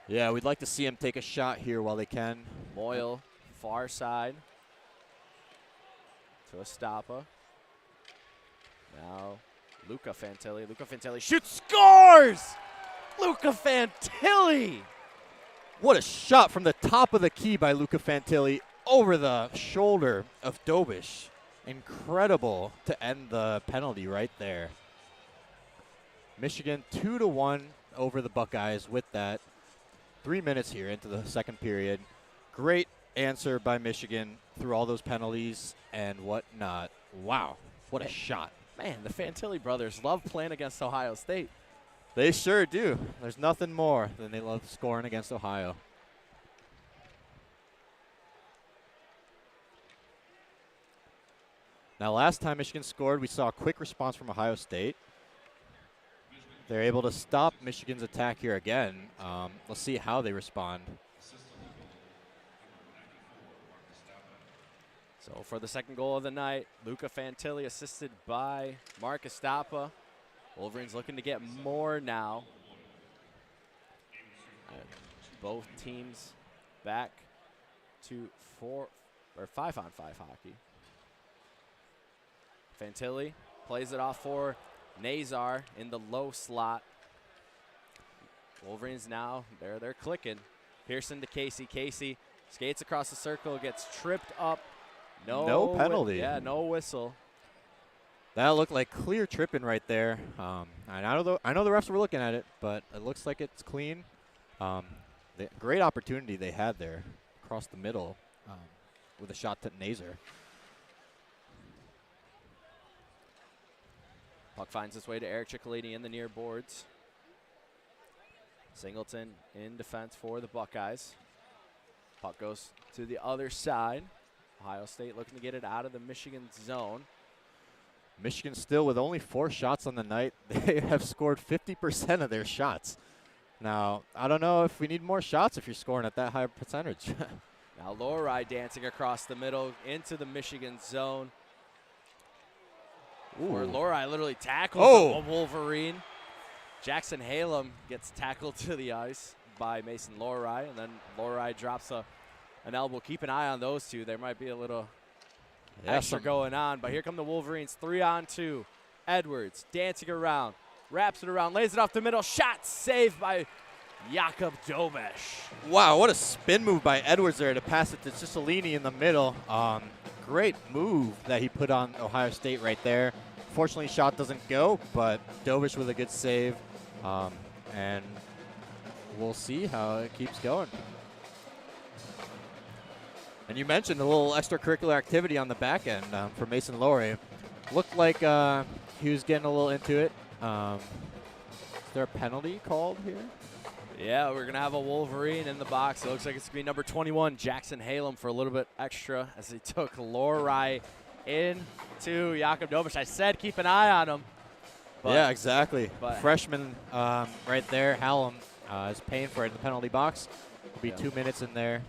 S2: Yeah, we'd like to see him take a shot here while they can.
S1: Moyle, far side to Estapa. Now Luca Fantilli. Luca Fantilli shoots, scores! Luca Fantilli!
S2: What a shot from the top of the key by Luca Fantilli over the shoulder of Dobish. Incredible to end the penalty right there. Michigan 2-1 over the Buckeyes with that. 3 minutes here into the second period. Great answer by Michigan through all those penalties and whatnot. Wow, what a shot.
S1: Man, the Fantilli brothers love playing against Ohio State.
S2: They sure do. There's nothing more than they love scoring against Ohio. Now, last time Michigan scored, we saw a quick response from Ohio State. They're able to stop Michigan's attack here again. Let's see how they respond.
S1: So for the second goal of the night, Luca Fantilli assisted by Mark Estapa. Wolverines looking to get more now. Both teams back to 5-on-5 hockey. Fantilli plays it off for Nazar in the low slot. Wolverines now, they're clicking. Pearson to Casey. Casey skates across the circle, gets tripped up.
S2: No penalty.
S1: No whistle.
S2: That looked like clear tripping right there. I know the refs were looking at it, but it looks like it's clean. Great opportunity they had there across the middle with a shot to Nazar.
S1: Puck finds its way to Eric Ciccolini in the near boards. Singleton in defense for the Buckeyes. Puck goes to the other side. Ohio State looking to get it out of the Michigan zone.
S2: Michigan still with only 4 shots on the night. They have scored 50% of their shots. Now, I don't know if we need more shots if you're scoring at that high percentage.
S1: Now Roei dancing across the middle into the Michigan zone. Where Roei literally tackles a Wolverine. Jackson Halem gets tackled to the ice by Mason Roei, and then Roei drops an elbow. Keep an eye on those two. There might be a little extra going on, but here come the Wolverines, 3-on-2. Edwards dancing around, wraps it around, lays it off the middle. Shot saved by Jakub Dobish.
S2: Wow, what a spin move by Edwards there to pass it to Ciccolini in the middle. Great move that he put on Ohio State right there. Fortunately, shot doesn't go, but Dobish with a good save. And we'll see how it keeps going. And you mentioned a little extracurricular activity on the back end for Mason Roei. Looked like he was getting a little into it. Is there a penalty called here?
S1: Yeah, we're going to have a Wolverine in the box. It looks like it's going to be number 21, Jackson Halem, for a little bit extra as he took Roei into Jakub Dobish. I said keep an eye on him.
S2: Yeah, exactly. Freshman right there, Hallam, is paying for it in the penalty box. Will be 2 minutes in there.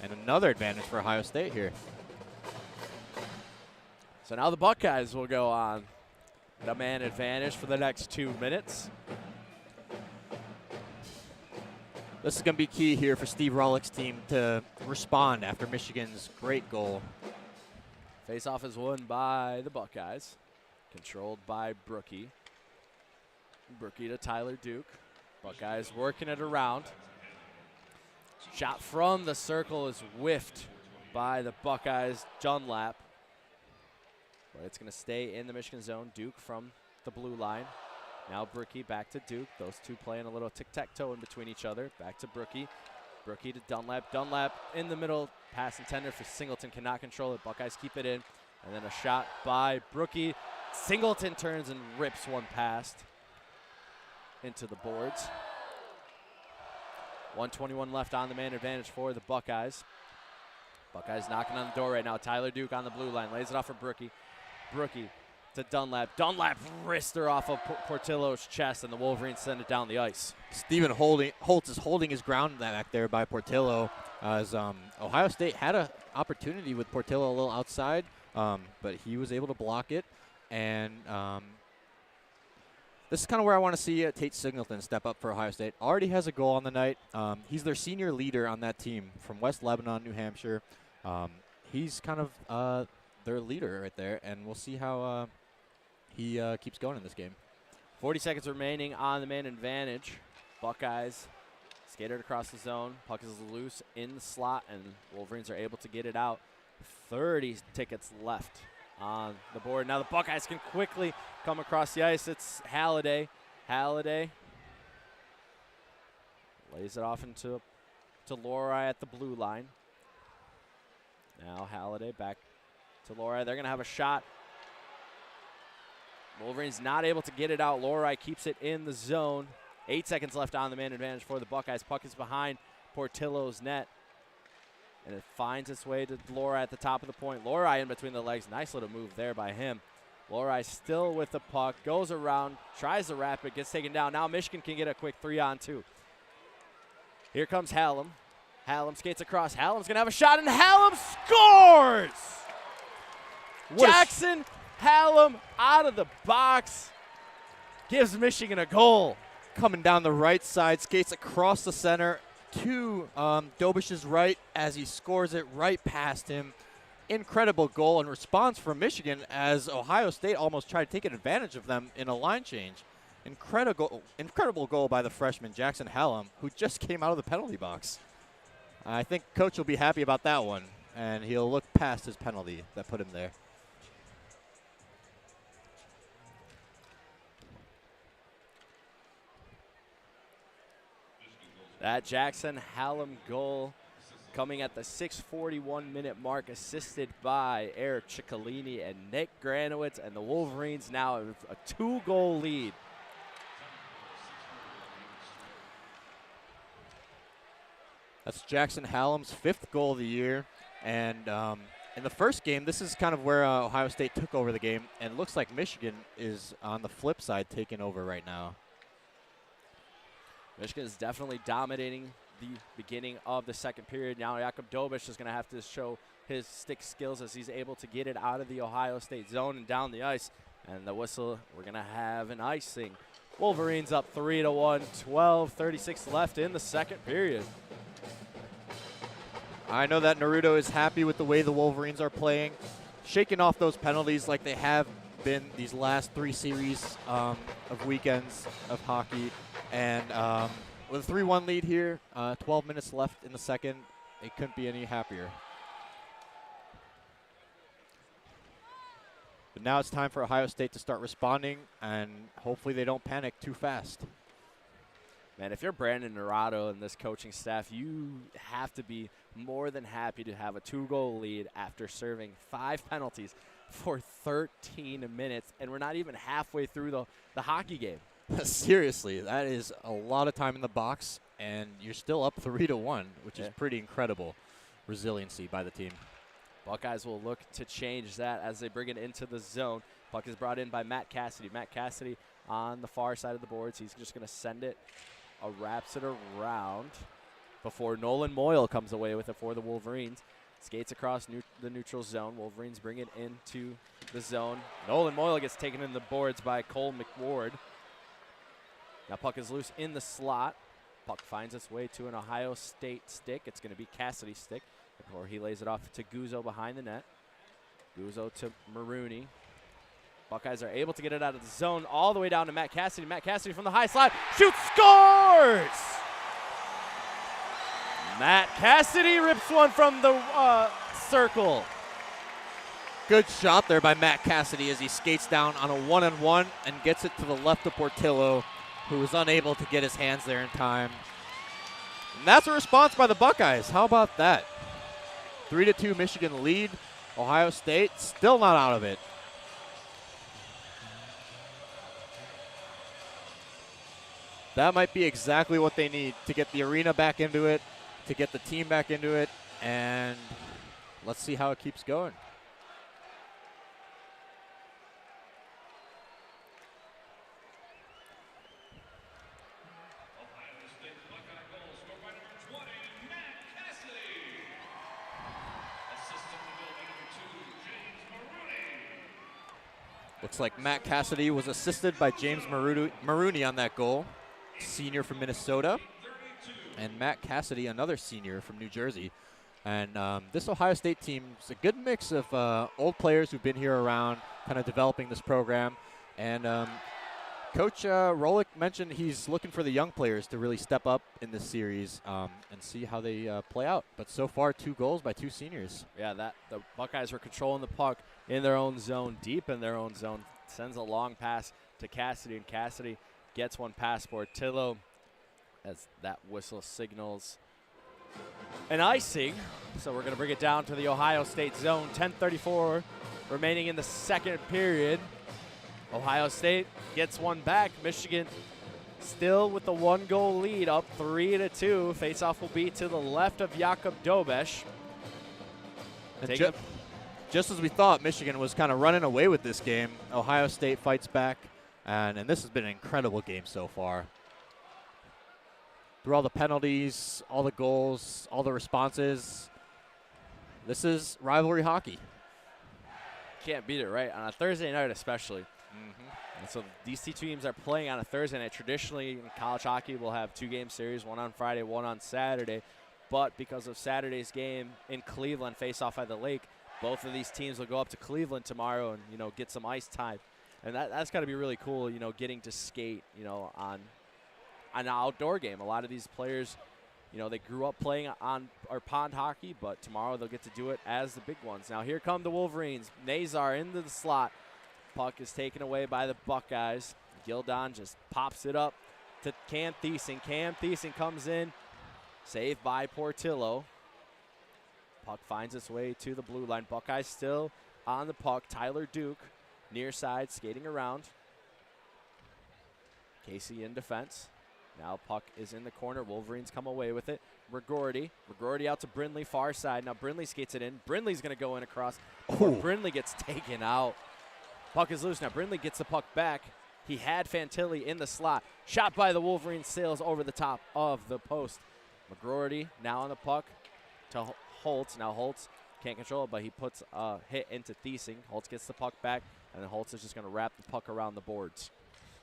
S2: And another advantage for Ohio State here.
S1: So now the Buckeyes will go on the man advantage for the next 2 minutes.
S2: This is going to be key here for Steve Rollick's team to respond after Michigan's great goal.
S1: Face-off is won by the Buckeyes, controlled by Brookie. Brookie to Tyler Duke. Buckeyes working it around. Shot from the circle is whiffed by the Buckeyes' Dunlap. But it's going to stay in the Michigan zone. Duke from the blue line. Now Brookie back to Duke. Those two playing a little tic-tac-toe in between each other. Back to Brookie. Brookie to Dunlap. Dunlap in the middle. Pass intended for Singleton. Cannot control it. Buckeyes keep it in. And then a shot by Brookie. Singleton turns and rips one past into the boards. 1:21 left on the man advantage for the Buckeyes. Buckeyes knocking on the door right now. Tyler Duke on the blue line. Lays it off for Brookie. Brookie to Dunlap. Dunlap wrister off of Portillo's chest, and the Wolverines send it down the ice.
S2: Stephen Holtz is holding his ground back there by Portillo, as Ohio State had an opportunity with Portillo a little outside, but he was able to block it. And this is kind of where I want to see Tate Singleton step up for Ohio State. Already has a goal on the night. He's their senior leader on that team from West Lebanon, New Hampshire. He's kind of their leader right there, and we'll see how he keeps going in this game.
S1: 40 seconds remaining on the man advantage. Buckeyes skated across the zone. Puck is loose in the slot, and Wolverines are able to get it out. 30 tickets left on the board. Now the Buckeyes can quickly come across the ice. It's Halliday. Halliday lays it off into Roei at the blue line. Now Halliday back to Roei. They're going to have a shot. Wolverines not able to get it out. Roei keeps it in the zone. 8 seconds left on the man advantage for the Buckeyes. Puck is behind Portillo's net. And it finds its way to Roei at the top of the point. Roei in between the legs. Nice little move there by him. Roei still with the puck. Goes around. Tries to wrap it. Gets taken down. Now Michigan can get a quick 3-on-2. Here comes Hallam. Hallam skates across. Hallam's going to have a shot, and Hallam scores! Jackson Hallam out of the box gives Michigan a goal.
S2: Coming down the right side, skates across the center to Dobish's right as he scores it right past him. Incredible goal and response from Michigan as Ohio State almost tried to take advantage of them in a line change. Incredible goal by the freshman Jackson Hallam, who just came out of the penalty box. I think coach will be happy about that one, and he'll look past his penalty that put him there.
S1: That Jackson Hallam goal coming at the 6:41-minute mark, assisted by Eric Ciccolini and Nick Granowitz, and the Wolverines now have a 2-goal lead.
S2: That's Jackson Hallam's 5th goal of the year. And in the first game, this is kind of where Ohio State took over the game, and it looks like Michigan is on the flip side taking over right now.
S1: Michigan is definitely dominating the beginning of the second period. Now Jakub Dobish is going to have to show his stick skills as he's able to get it out of the Ohio State zone and down the ice. And the whistle, we're going to have an icing. Wolverines up 3-1, 12:36 left in the second period.
S2: I know that Naruto is happy with the way the Wolverines are playing, shaking off those penalties like they have been these last 3 series of weekends of hockey. And with a 3-1 lead here, 12 minutes left in the second, it couldn't be any happier. But now it's time for Ohio State to start responding, and hopefully they don't panic too fast.
S1: Man, if you're Brandon Naruto and this coaching staff, you have to be more than happy to have a 2-goal lead after serving 5 penalties for 13 minutes, and we're not even halfway through the hockey game.
S2: Seriously, that is a lot of time in the box, and you're still up 3-1, which is pretty incredible resiliency by the team.
S1: Buckeyes will look to change that as they bring it into the zone. Puck is brought in by Matt Cassidy. Matt Cassidy on the far side of the boards. He's just going to send it, wraps it around before Nolan Moyle comes away with it for the Wolverines. Skates across the neutral zone. Wolverines bring it into the zone. Nolan Moyle gets taken in the boards by Cole McWard. Now puck is loose in the slot. Puck finds its way to an Ohio State stick. It's going to be Cassidy's stick before he lays it off to Guzzo behind the net. Guzzo to Marooney. Buckeyes are able to get it out of the zone all the way down to Matt Cassidy. Matt Cassidy from the high slot. Shoots, scores! Matt Cassidy rips one from the circle.
S2: Good shot there by Matt Cassidy as he skates down on a one-on-one and gets it to the left of Portillo, who was unable to get his hands there in time. And that's a response by the Buckeyes. How about that? 3-2 Michigan lead. Ohio State still not out of it. That might be exactly what they need to get the arena back into it, to get the team back into it, and let's see how it keeps going. Looks like Matt Cassidy was assisted by James Maroney on that goal, senior from Minnesota, and Matt Cassidy, another senior from New Jersey. And this Ohio State team is a good mix of old players who've been here around, kind of developing this program. And Coach Roei mentioned he's looking for the young players to really step up in this series and see how they play out. But so far, 2 goals by 2 seniors.
S1: Yeah, the Buckeyes were controlling the puck in their own zone, deep in their own zone. Sends a long pass to Cassidy, and Cassidy gets one past Portillo as that whistle signals an icing. So we're going to bring it down to the Ohio State zone. 10:34 remaining in the second period. Ohio State gets one back. Michigan still with the 1-goal lead, up 3-2. Faceoff will be to the left of Jakub Dobesh.
S2: Just as we thought, Michigan was kind of running away with this game. Ohio State fights back, and this has been an incredible game so far. Through all the penalties, all the goals, all the responses, this is rivalry hockey.
S1: Can't beat it, right? On a Thursday night especially. And so these 2 teams are playing on a Thursday night. Traditionally, in college hockey, we'll have 2-game series, one on Friday, one on Saturday. But because of Saturday's game in Cleveland, face-off at the lake, both of these teams will go up to Cleveland tomorrow and, get some ice time. And that's got to be really cool, getting to skate, on an outdoor game. A lot of these players, they grew up playing on our pond hockey, but tomorrow they'll get to do it as the big ones. Now here come the Wolverines. Nazar into the slot. Puck is taken away by the Buckeyes. Gildon just pops it up to Cam Thiesing. Cam Thiesing comes in, saved by Portillo. Puck finds its way to the blue line. Buckeyes still on the puck. Tyler Duke, near side, skating around. Casey in defense. Now puck is in the corner. Wolverines come away with it. Rigordy out to Brindley, far side. Now Brindley skates it in. Brindley's going to go in across. Brindley gets taken out. Puck is loose now. Brindley gets the puck back. He had Fantilli in the slot. Shot by the Wolverines, sails over the top of the post. McGroarty now on the puck to Holtz. Now Holtz can't control it, but he puts a hit into Thiesing. Holtz gets the puck back, and then Holtz is just going to wrap the puck around the boards.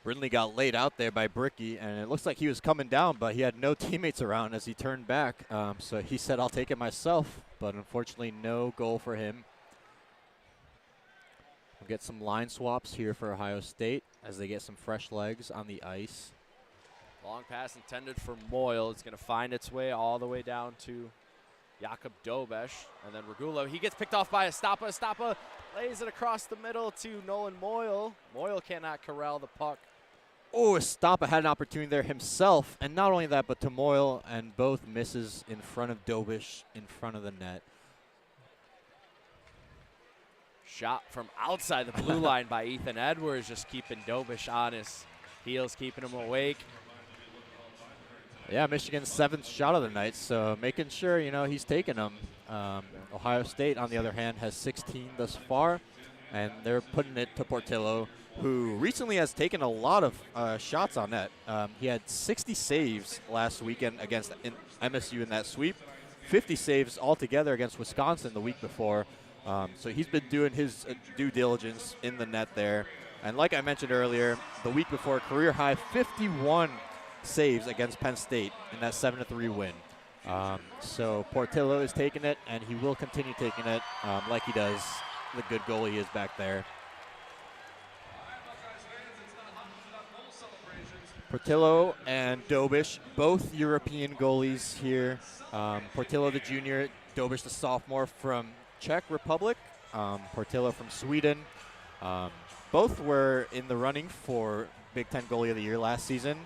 S2: Brindley got laid out there by Bricky, and it looks like he was coming down, but he had no teammates around as he turned back. So he said, I'll take it myself, but unfortunately no goal for him. We'll get some line swaps here for Ohio State as they get some fresh legs on the ice.
S1: Long pass intended for Moyle. It's going to find its way all the way down to Jakub Dobesh. And then Regula, he gets picked off by Estapa. Estapa lays it across the middle to Nolan Moyle. Moyle cannot corral the puck.
S2: Oh, Estapa had an opportunity there himself. And not only that, but to Moyle, and both misses in front of Dobesh, in front of the net.
S1: Shot from outside the blue line by Ethan Edwards, just keeping Dobesh on his heels, keeping him awake.
S2: Yeah, Michigan's 7th shot of the night, so making sure, he's taking them. Ohio State, on the other hand, has 16 thus far, and they're putting it to Portillo, who recently has taken a lot of shots on net. He had 60 saves last weekend against MSU in that sweep, 50 saves altogether against Wisconsin the week before. So he's been doing his due diligence in the net there. And like I mentioned earlier, the week before, career high 51 saves against Penn State in that 7-3 win. So Portillo is taking it, and he will continue taking it like he does. The good goalie is back there. Portillo and Dobesh, both European goalies here. Portillo the junior, Dobesh the sophomore from Czech Republic. Portillo from Sweden. Both were in the running for Big Ten Goalie of the Year last season.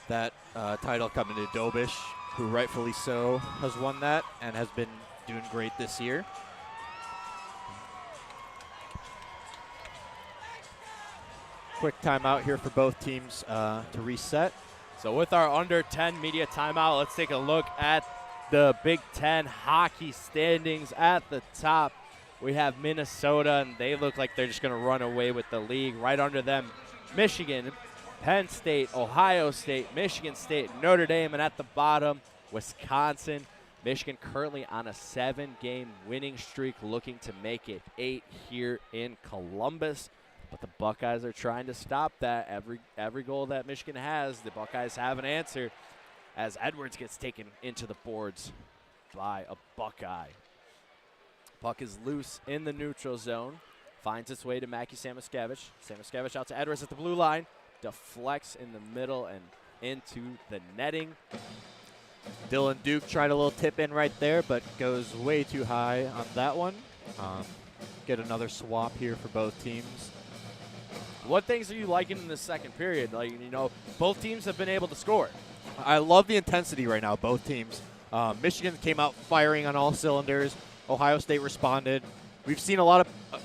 S2: That title coming to Dobish, who rightfully so has won that and has been doing great this year. Quick timeout here for both teams to reset.
S1: So with our under 10 media timeout, let's take a look at the Big Ten hockey standings. At the top, we have Minnesota, and they look like they're just going to run away with the league. Right under them, Michigan, Penn State, Ohio State, Michigan State, Notre Dame, and at the bottom, Wisconsin. Michigan currently on a 7-game winning streak, looking to make it 8 here in Columbus. But the Buckeyes are trying to stop that. Every goal that Michigan has, the Buckeyes have an answer as Edwards gets taken into the boards by a Buckeye. Puck is loose in the neutral zone. Finds its way to Mackie Samoskevich. Samoskevich out to Edwards at the blue line. Deflects in the middle and into the netting.
S2: Dylan Duke tried a little tip in right there, but goes way too high on that one. Get another swap here for both teams.
S1: What things are you liking in the second period? Like, you know, both teams have been able to score.
S2: I love the intensity right now, both teams. Michigan came out firing on all cylinders. Ohio State responded. We've seen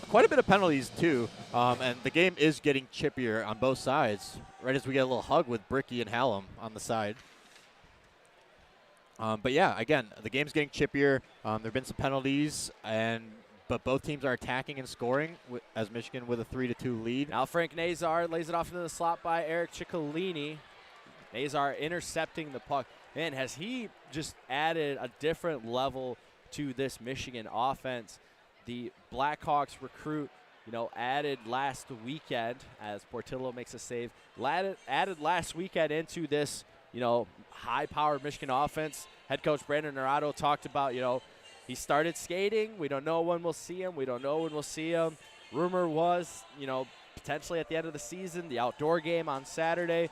S2: quite a bit of penalties too, and the game is getting chippier on both sides. Right as we get a little hug with Bricky and Hallam on the side. But yeah, again, the game's getting chippier. There've been some penalties, but both teams are attacking and scoring as Michigan with a 3-2 lead.
S1: Now Frank Nazar lays it off into the slot by Eric Ciccolini. Nazar intercepting the puck. Man, has he just added a different level to this Michigan offense? The Blackhawks recruit, added last weekend as Portillo makes a save. Added last weekend into this, high-powered Michigan offense. Head coach Brandon Naranjo talked about, he started skating. We don't know when we'll see him. Rumor was, potentially at the end of the season, the outdoor game on Saturday.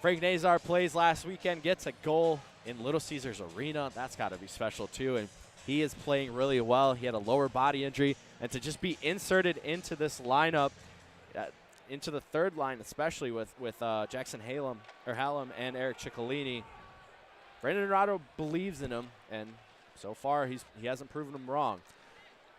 S1: Frank Nazar plays last weekend, gets a goal in Little Caesars Arena. That's got to be special, too. And he is playing really well. He had a lower body injury. And to just be inserted into this lineup, into the third line, especially with Jackson Hallam and Eric Ciccolini, Brandon Naranjo believes in him, and so far he hasn't proven him wrong.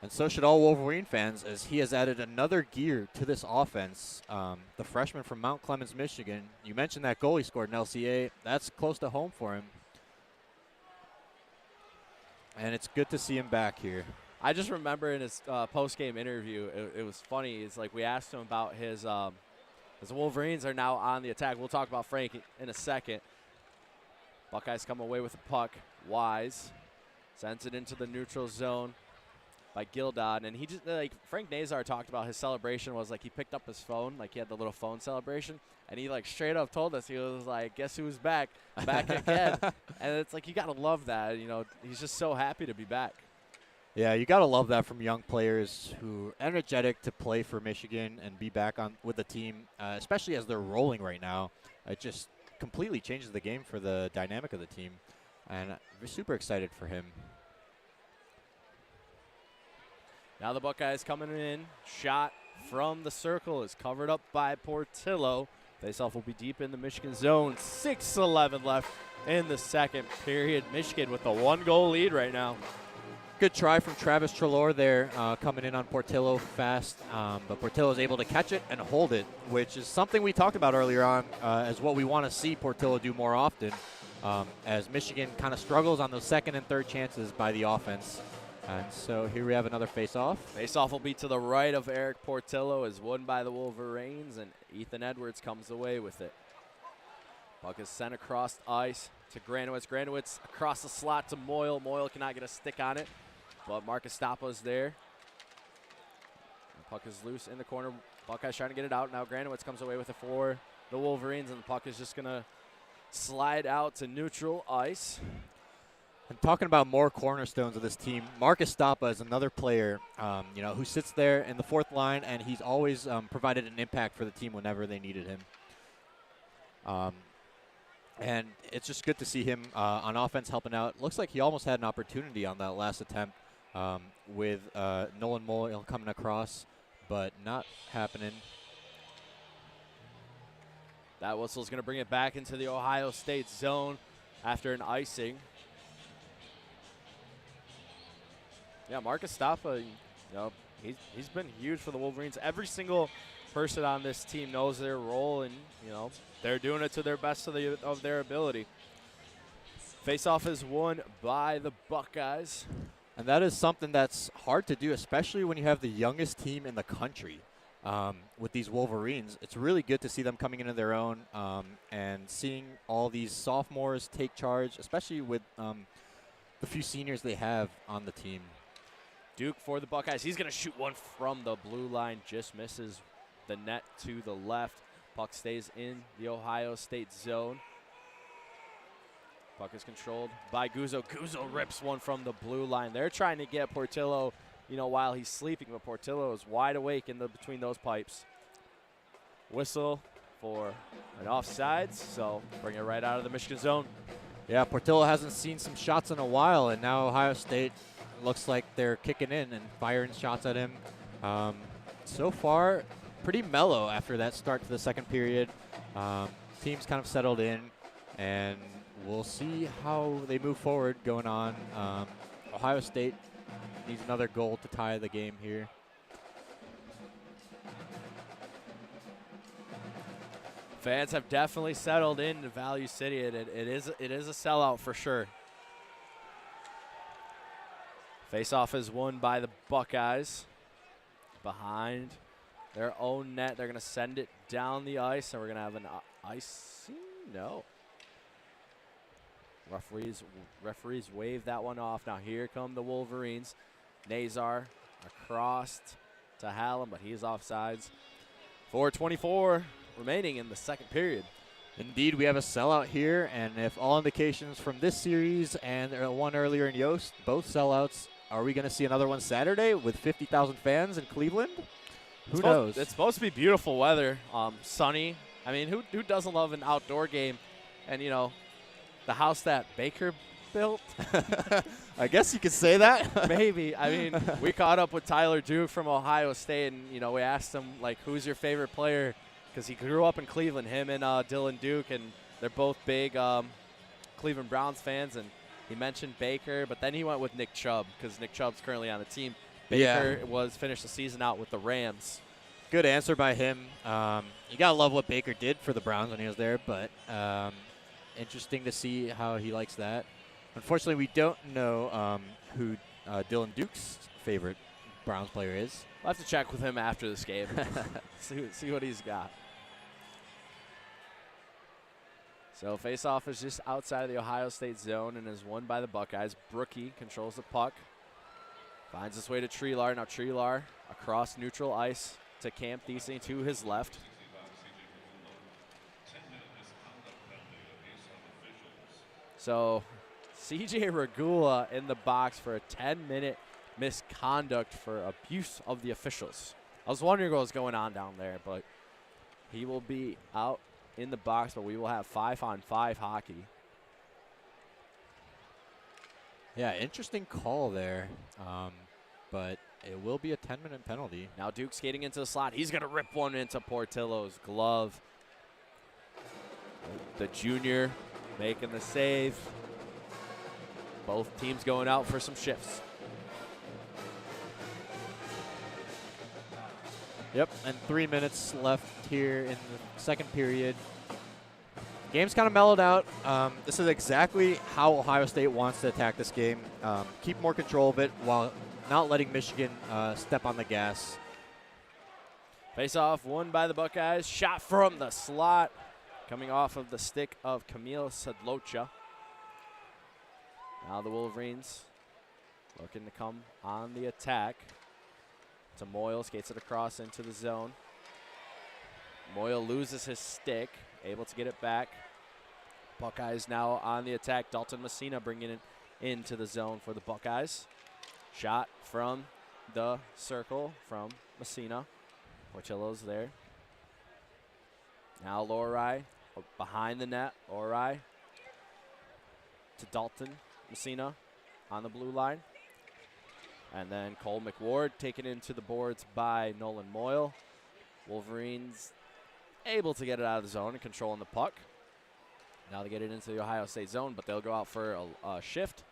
S2: And so should all Wolverine fans, as he has added another gear to this offense. The freshman from Mount Clemens, Michigan. You mentioned that goal he scored in LCA. That's close to home for him. And it's good to see him back here.
S1: I just remember in his post-game interview, it was funny. It's like we asked him about his Wolverines are now on the attack. We'll talk about Frank in a second. Buckeyes come away with the puck. Wise sends it into the neutral zone by Gildon. And he just, Frank Nazar talked about his celebration was like he picked up his phone, like he had the little phone celebration. And he straight up told us, he was like, guess who's back? Back again. And it's like, you got to love that. He's just so happy to be back.
S2: Yeah, you got to love that from young players who are energetic to play for Michigan and be back on with the team, especially as they're rolling right now. It just completely changes the game for the dynamic of the team. And we're super excited for him.
S1: Now the Buckeyes coming in. Shot from the circle is covered up by Portillo. Faceoff will be deep in the Michigan zone. 6:11 left in the second period. Michigan with a 1-goal lead right now.
S2: Good try from Travis Treloar there, coming in on Portillo fast. But Portillo is able to catch it and hold it, which is something we talked about earlier on as what we want to see Portillo do more often, as Michigan kind of struggles on those second and third chances by the offense. And so here we have another face-off.
S1: Face-off will be to the right of Eric Portillo, is won by the Wolverines, and Ethan Edwards comes away with it. Puck is sent across ice to Granowitz. Granowitz across the slot to Moyle. Moyle cannot get a stick on it, but Marcus Stapa's there. The puck is loose in the corner. Buckeyes trying to get it out. Now Granowitz comes away with it for the Wolverines, and the puck is just going to slide out to neutral ice.
S2: And talking about more cornerstones of this team, Marcus Stapa is another player, who sits there in the fourth line, and he's always provided an impact for the team whenever they needed him. And it's just good to see him on offense helping out. Looks like he almost had an opportunity on that last attempt with Nolan Moyle coming across, but not happening.
S1: That whistle's going to bring it back into the Ohio State zone after an icing. Yeah, Marcus Staffa, you know, he's been huge for the Wolverines. Every single person on this team knows their role, and you know they're doing it to their best of their ability. Face-off is won by the Buckeyes.
S2: And that is something that's hard to do, especially when you have the youngest team in the country with these Wolverines. It's really good to see them coming into their own and seeing all these sophomores take charge, especially with the few seniors they have on the team.
S1: Duke for the Buckeyes. He's going to shoot one from the blue line. Just misses the net to the left. Puck stays in the Ohio State zone. Puck is controlled by Guzzo. Guzzo rips one from the blue line. They're trying to get Portillo, you know, while he's sleeping, but Portillo is wide awake in between those pipes. Whistle for an offsides, so bring it right out of the Michigan zone.
S2: Yeah, Portillo hasn't seen some shots in a while, and now Ohio State looks like they're kicking in and firing shots at him. So far, pretty mellow after that start to the second period. Team's kind of settled in, and we'll see how they move forward going on. Ohio State needs another goal to tie the game here.
S1: Fans have definitely settled into Value City, and it is a sellout for sure. Face-off is won by the Buckeyes. Behind their own net, they're going to send it down the ice, and we're going to have an icing? No. Referees wave that one off. Now here come the Wolverines. Nazar across to Hallam, but he's offsides. 4:24 remaining in the second period.
S2: Indeed, we have a sellout here, and if all indications from this series and one earlier in Yost, both sellouts, are we going to see another one Saturday with 50,000 fans in Cleveland? Who knows?
S1: It's supposed to be beautiful weather, sunny. I mean, who doesn't love an outdoor game? And, you know, the house that Baker built?
S2: I guess you could say that.
S1: Maybe. I mean, we caught up with Tyler Duke from Ohio State, and, you know, we asked him, like, who's your favorite player? Because he grew up in Cleveland, him and Dylan Duke, and they're both big Cleveland Browns fans, and he mentioned Baker, but then he went with Nick Chubb because Nick Chubb's currently on the team. Baker finished the season out with the Rams.
S2: Good answer by him. You got to love what Baker did for the Browns when he was there, but interesting to see how he likes that. Unfortunately, we don't know who Dylan Duke's favorite Browns player is.
S1: We'll have to check with him after this game. see what he's got. So face-off is just outside of the Ohio State zone and is won by the Buckeyes. Brookie controls the puck. Finds his way to Treelar. Now Treelar across neutral ice to Camp Thiesing to his left. So CJ Regula in the box for a 10-minute misconduct for abuse of the officials. I was wondering what was going on down there, but he will be out in the box, but we will have 5-on-5 hockey.
S2: Yeah, interesting call there, but it will be a 10-minute penalty.
S1: Now Duke skating into the slot. He's going to rip one into Portillo's glove. The junior making the save. Both teams going out for some shifts.
S2: Yep, and 3 minutes left here in the second period. Game's kind of mellowed out. This is exactly how Ohio State wants to attack this game. Keep more control of it while not letting Michigan step on the gas.
S1: Face-off won by the Buckeyes. Shot from the slot. Coming off of the stick of Camille Sedlocha. Now the Wolverines looking to come on the attack. To Moyle, skates it across into the zone. Moyle loses his stick, able to get it back. Buckeyes now on the attack. Dalton Messina bringing it into the zone for the Buckeyes. Shot from the circle from Messina. Portillo's there. Now Roei behind the net. Roei to Dalton Messina on the blue line. And then Cole McWard taken into the boards by Nolan Moyle. Wolverines able to get it out of the zone and controlling the puck. Now they get it into the Ohio State zone, but they'll go out for a shift.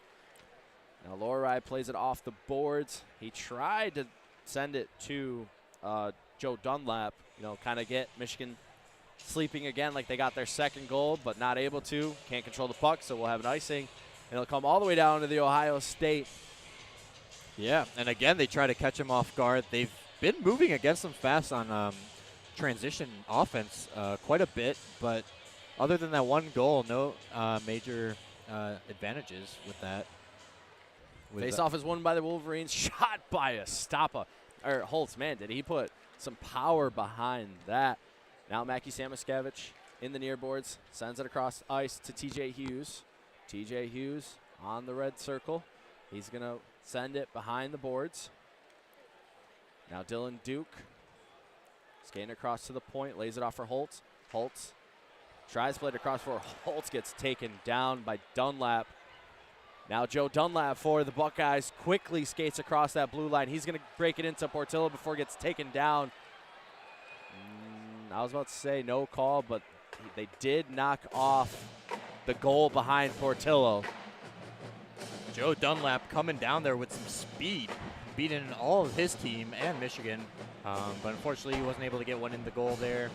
S1: Now Roei plays it off the boards. He tried to send it to Joe Dunlap, kind of get Michigan sleeping again like they got their second goal, but not able to. Can't control the puck, so we'll have an icing. And it'll come all the way down to the Ohio State.
S2: Yeah, and again, they try to catch him off guard. They've been moving against him fast on transition offense quite a bit, but other than that one goal, no major advantages with that.
S1: Face-off is won by the Wolverines. Shot by Estapa. Or Holtz, man, did he put some power behind that. Now Mackie Samoskevich in the near boards. Sends it across ice to TJ Hughes. TJ Hughes on the red circle. He's going to send it behind the boards. Now Dylan Duke skating across to the point. Lays it off for Holtz. Holtz tries to play it across for Holtz. Gets taken down by Dunlap. Now Joe Dunlap for the Buckeyes quickly skates across that blue line. He's going to break it into Portillo before it gets taken down. I was about to say no call, but they did knock off the goal behind Portillo.
S2: Joe Dunlap coming down there with some speed, beating all of his team and Michigan. But unfortunately, he wasn't able to get one in the goal there.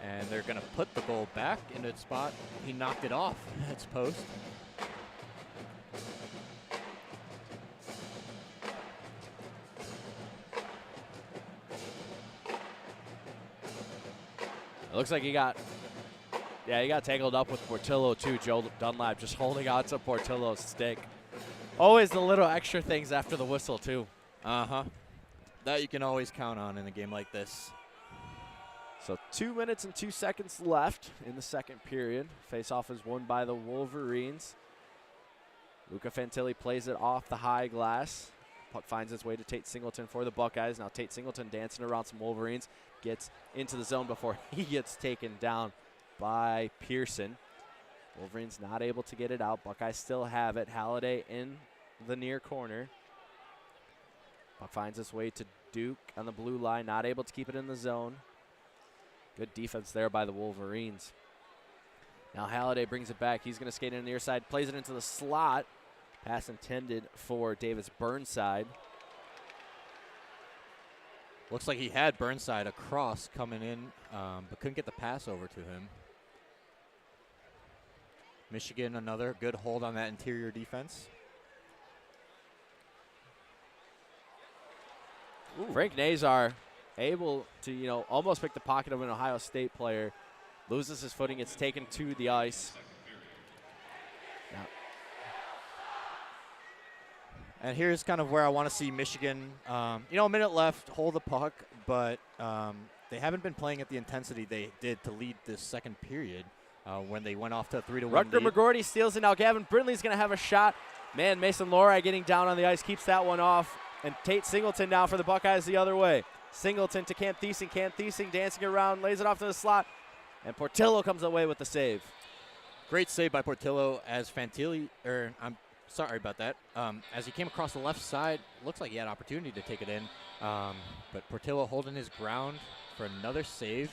S2: And they're going to put the goal back into its spot. He knocked it off its post.
S1: It looks like he got tangled up with Portillo too. Joe Dunlap just holding on to Portillo's stick. Always the little extra things after the whistle too.
S2: That you can always count on in a game like this.
S1: So 2 minutes and 2 seconds left in the second period. Face-off is won by the Wolverines. Luca Fantilli plays it off the high glass. Puck finds its way to Tate Singleton for the Buckeyes. Now Tate Singleton dancing around some Wolverines. Gets into the zone before he gets taken down by Pearson. Wolverines not able to get it out. Buckeyes still have it. Halliday in the near corner. Puck finds its way to Duke on the blue line. Not able to keep it in the zone. Good defense there by the Wolverines. Now Halliday brings it back. He's going to skate in the near side. Plays it into the slot. Pass intended for Davis Burnside.
S2: Looks like he had Burnside across coming in, but couldn't get the pass over to him. Michigan, another good hold on that interior defense.
S1: Ooh. Frank Nazar able to, almost pick the pocket of an Ohio State player. Loses his footing. It's taken to the ice. Now,
S2: and here's kind of where I want to see Michigan, a minute left, hold the puck, but they haven't been playing at the intensity they did to lead this second period when they went off to a 3-1
S1: Rutger
S2: lead.
S1: McGorty steals it now. Gavin Brindley's going to have a shot. Man, Mason Roei getting down on the ice, keeps that one off. And Tate Singleton now for the Buckeyes the other way. Singleton to Camp Thiesing. Camp Thiesing dancing around, lays it off to the slot. And Portillo comes away with the save.
S2: Great save by Portillo as Fantilli, I'm sorry about that. As he came across the left side, looks like he had opportunity to take it in. But Portillo holding his ground for another save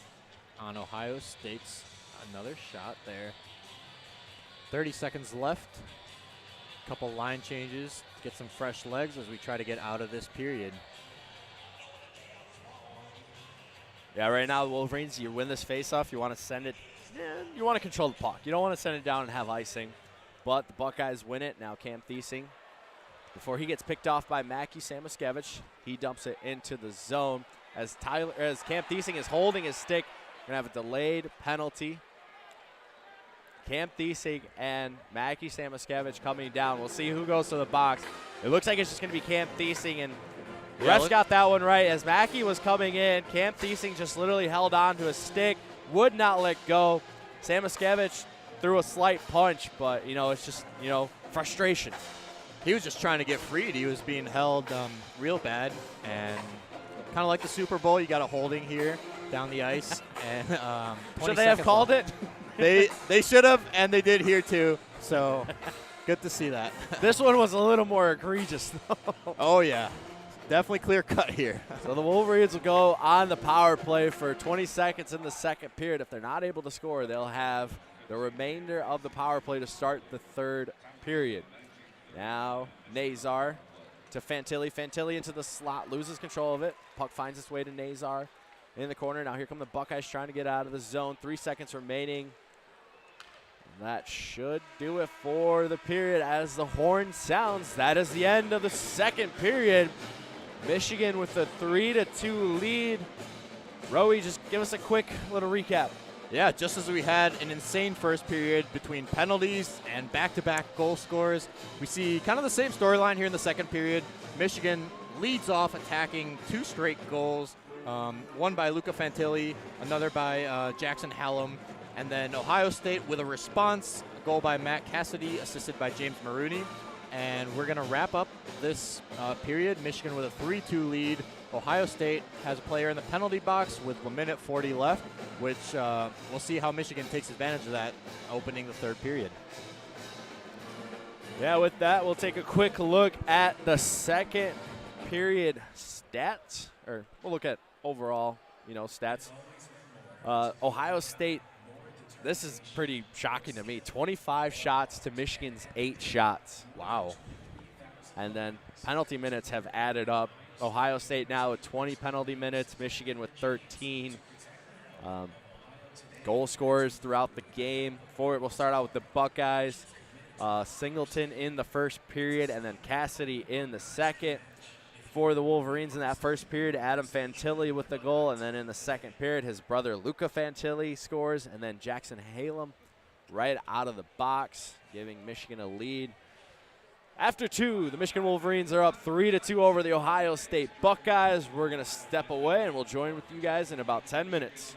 S2: on Ohio State's another shot there. 30 seconds left. Couple line changes, get some fresh legs as we try to get out of this period.
S1: Yeah, right now, the Wolverines, you win this faceoff, you want to send it, you want to control the puck. You don't want to send it down and have icing. But the Buckeyes win it. Now Cam Thiesing, before he gets picked off by Mackie Samoskevich, he dumps it into the zone. As Cam Thiesing is holding his stick, we're going to have a delayed penalty. Cam Thiesing and Mackie Samoskevich coming down. We'll see who goes to the box. It looks like it's just going to be Cam Thiesing, and refs got that one right. As Mackie was coming in, Cam Thiesing just literally held on to his stick, would not let go. Samoskevich threw a slight punch, but, it's just, frustration.
S2: He was just trying to get freed. He was being held real bad, and kind of like the Super Bowl, you got a holding here down the ice. And
S1: should they have called it?
S2: They should have, and they did here too. So Good to see that.
S1: This one was a little more egregious, though.
S2: Oh, yeah. Definitely clear cut here.
S1: So the Wolverines will go on the power play for 20 seconds in the second period. If they're not able to score, they'll have the remainder of the power play to start the third period. Now Nazar to Fantilli. Fantilli into the slot, loses control of it. Puck finds its way to Nazar in the corner. Now here come the Buckeyes trying to get out of the zone. 3 seconds remaining. That should do it for the period as the horn sounds. That is the end of the second period. Michigan with a 3-2 lead. Roei, just give us a quick little recap.
S2: Yeah, just as we had an insane first period between penalties and back-to-back goal scores, we see kind of the same storyline here in the second period. Michigan leads off attacking 2 straight goals, one by Luca Fantilli, another by Jackson Hallam, and then Ohio State with a response, a goal by Matt Cassidy, assisted by James Maroney. And we're going to wrap up this period. Michigan with a 3-2 lead. Ohio State has a player in the penalty box with 1:40 left, which we'll see how Michigan takes advantage of that opening the third period.
S1: Yeah, with that, we'll take a quick look at the second period stats, or we'll look at overall, stats. Ohio State, this is pretty shocking to me. 25 shots to Michigan's 8 shots.
S2: Wow.
S1: And then penalty minutes have added up. Ohio State now with 20 penalty minutes, Michigan with 13. Goal scorers throughout the game. For it, we'll start out with the Buckeyes. Singleton in the first period, and then Cassidy in the second. For the Wolverines in that first period, Adam Fantilli with the goal, and then in the second period, his brother Luca Fantilli scores, and then Jackson Hallam right out of the box, giving Michigan a lead. After 2, the Michigan Wolverines are up 3-2 over the Ohio State Buckeyes. We're going to step away, and we'll join with you guys in about 10 minutes.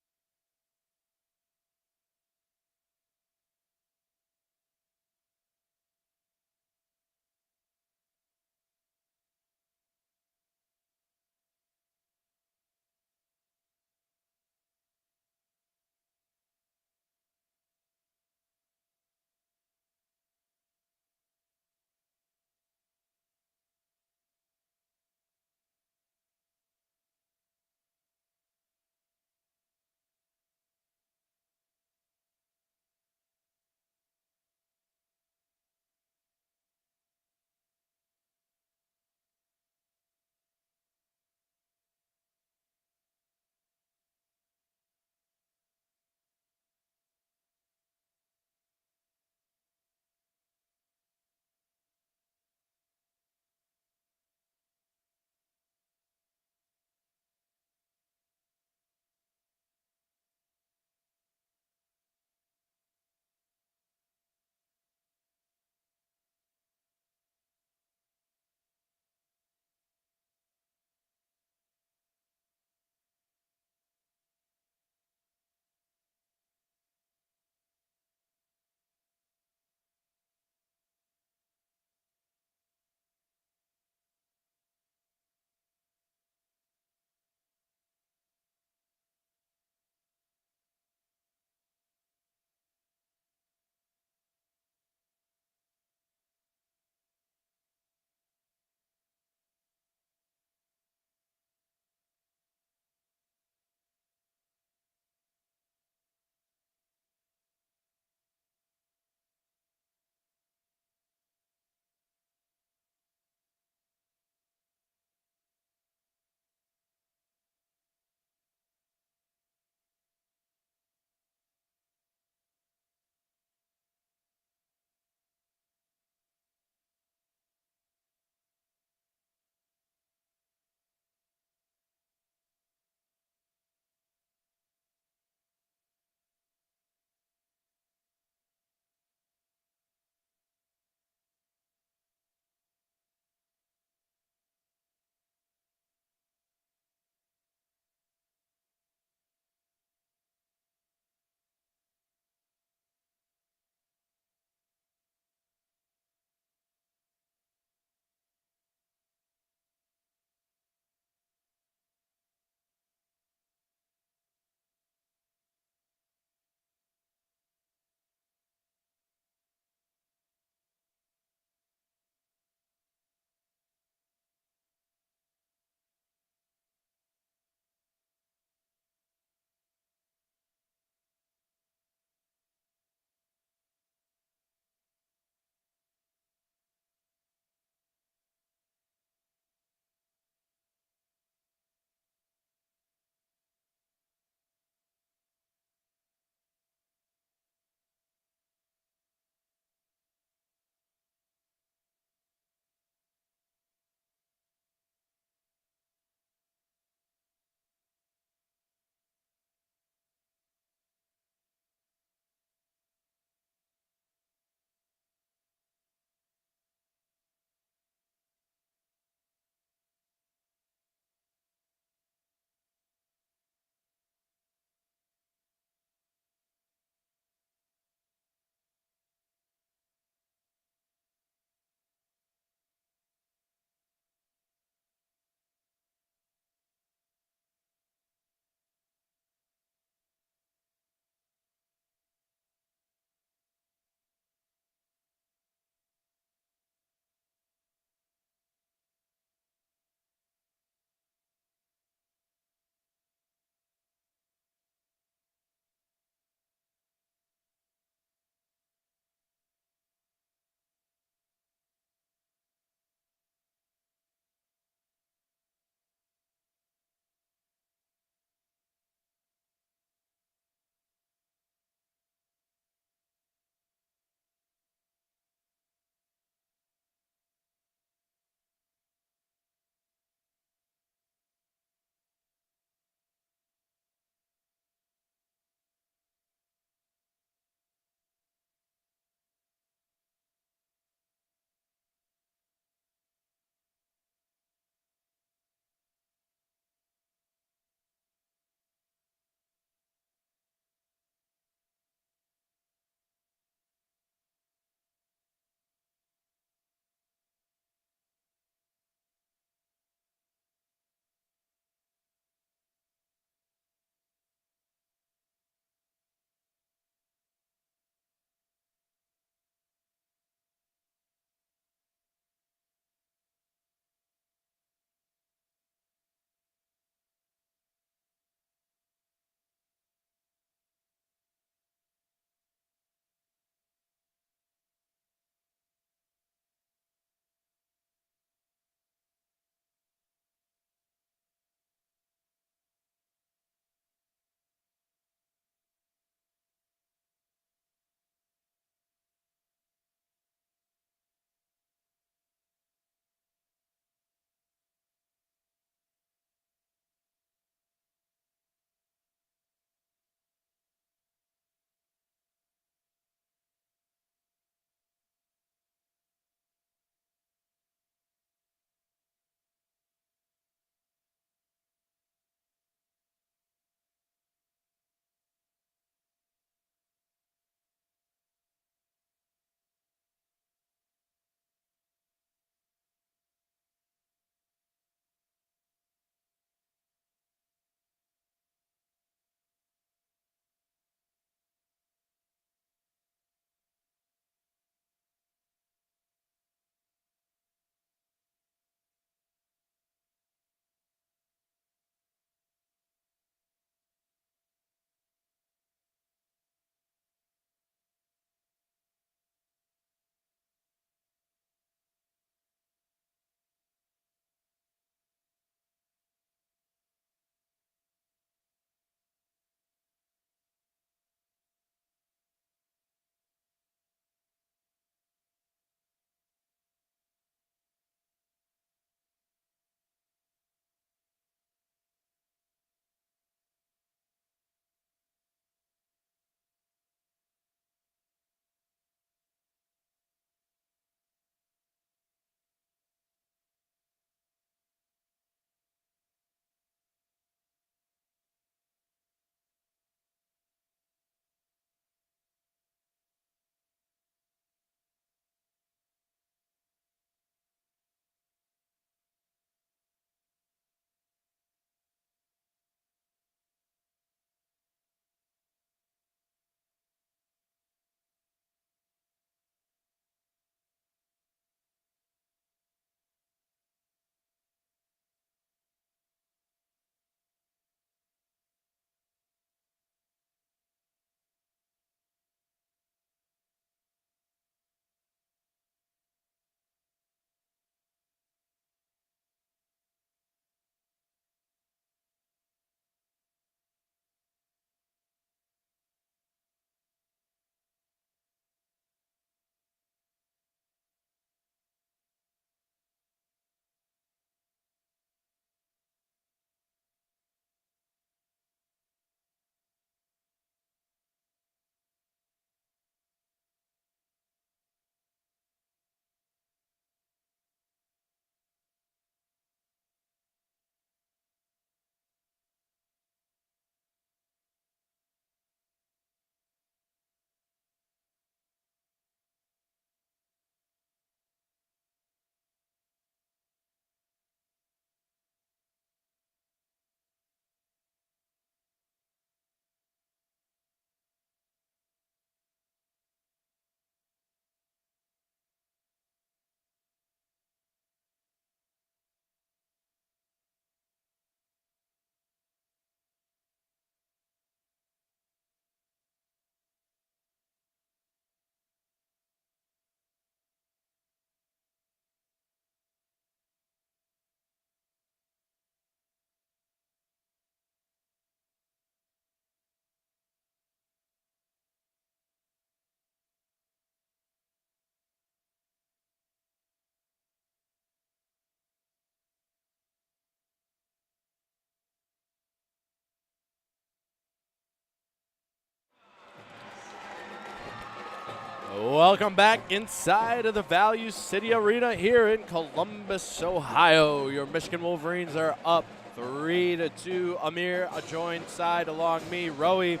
S1: Welcome back inside of the Value City Arena here in Columbus, Ohio. Your Michigan Wolverines are up 3-2. Amer, a joined side along me, Roei.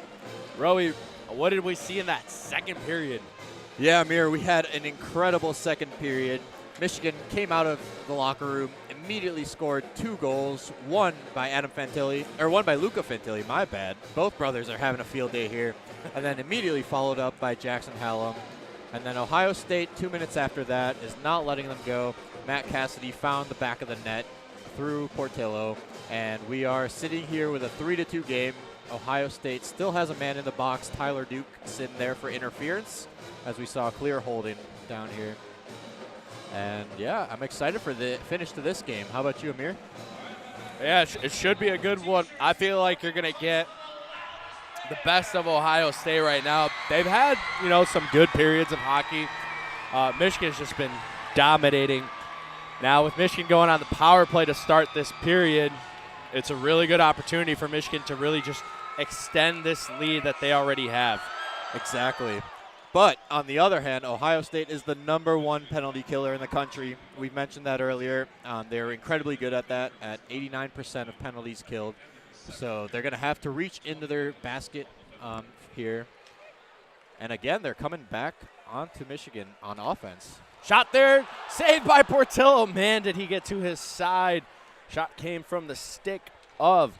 S1: Roei, what did we see in that second period?
S2: Yeah, Amer, we had an incredible second period. Michigan came out of the locker room, immediately scored 2 goals, one by Luca Fantilli, my bad. Both brothers are having a field day here. And then immediately followed up by Jackson Hallam. And then Ohio State, 2 minutes after that, is not letting them go. Matt Cassidy found the back of the net through Portillo. And we are sitting here with a 3-2 game. Ohio State still has a man in the box, Tyler Duke, sitting there for interference, as we saw clear holding down here. And yeah, I'm excited for the finish to this game. How about you, Amer?
S1: Yeah, it should be a good one. I feel like you're going to get the best of Ohio State right now. They've had, some good periods of hockey. Michigan's just been dominating. Now with Michigan going on the power play to start this period, it's a really good opportunity for Michigan to really just extend this lead that they already have.
S2: Exactly. But on the other hand, Ohio State is the #1 penalty killer in the country. We mentioned that earlier. They're incredibly good at that, at 89% of penalties killed. So they're going to have to reach into their basket here. And again, they're coming back onto Michigan on offense.
S1: Shot there, saved by Portillo. Man, did he get to his side. Shot came from the stick of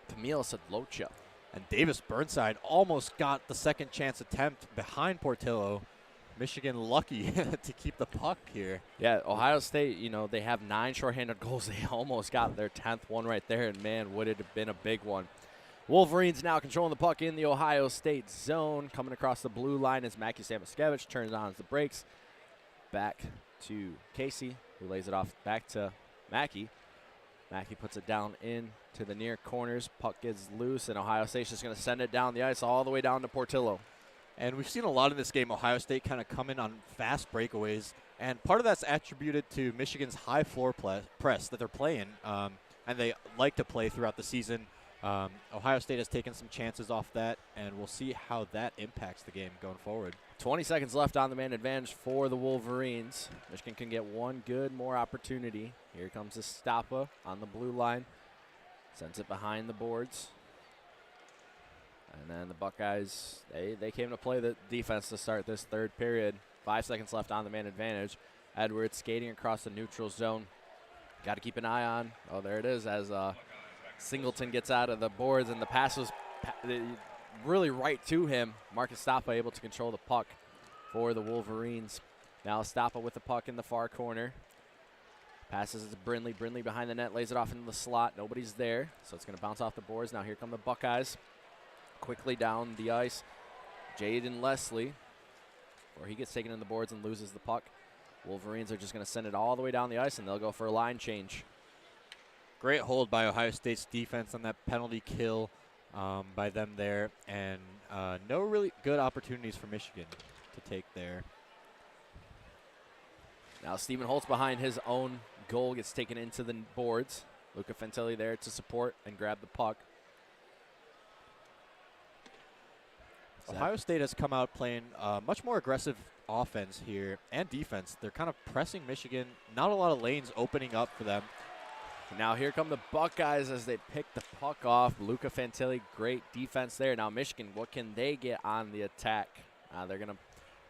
S1: Camille Sedlocha.
S2: And Davis Burnside almost got the second chance attempt behind Portillo. Michigan lucky to keep the puck here.
S1: Yeah, Ohio State, they have 9 shorthanded goals. They almost got their 10th one right there, and man, would it have been a big one. Wolverines now controlling the puck in the Ohio State zone. Coming across the blue line is Mackie Samoskevich, turns on the brakes. Back to Casey, who lays it off back to Mackie. Mackie puts it down in to the near corners. Puck gets loose, and Ohio State's just going to send it down the ice all the way down to Portillo.
S2: And we've seen a lot in this game, Ohio State kind of come in on fast breakaways. And part of that's attributed to Michigan's high floor press that they're playing, and they like to play throughout the season. Ohio State has taken some chances off that, and we'll see how that impacts the game going forward.
S1: 20 seconds left on the man advantage for the Wolverines. Michigan can get one good more opportunity. Here comes Estapa on the blue line. Sends it behind the boards. And then the Buckeyes, they came to play the defense to start this third period. 5 seconds left on the man advantage. Edwards skating across the neutral zone. Got to keep an eye on. Oh, there it is as Singleton gets out of the boards, and the pass was really right to him. Marcus Estapa able to control the puck for the Wolverines. Now Estapa with the puck in the far corner. Passes it to Brindley. Brindley behind the net, lays it off into the slot. Nobody's there, so it's going to bounce off the boards. Now here come the Buckeyes. Quickly down the ice, Jaden Leslie, or he gets taken in the boards and loses the puck. Wolverines are just going to send it all the way down the ice, and they'll go for a line change.
S2: Great hold by Ohio State's defense on that penalty kill by them there, and no really good opportunities for Michigan to take there.
S1: Now Stephen Holtz behind his own goal gets taken into the boards. Luca Fantilli there to support and grab the puck.
S2: Ohio State has come out playing much more aggressive offense here and defense. They're kind of pressing Michigan. Not a lot of lanes opening up for them.
S1: Now here come the Buckeyes as they pick the puck off. Luca Fantilli, great defense there. Now Michigan, what can they get on the attack? They're going to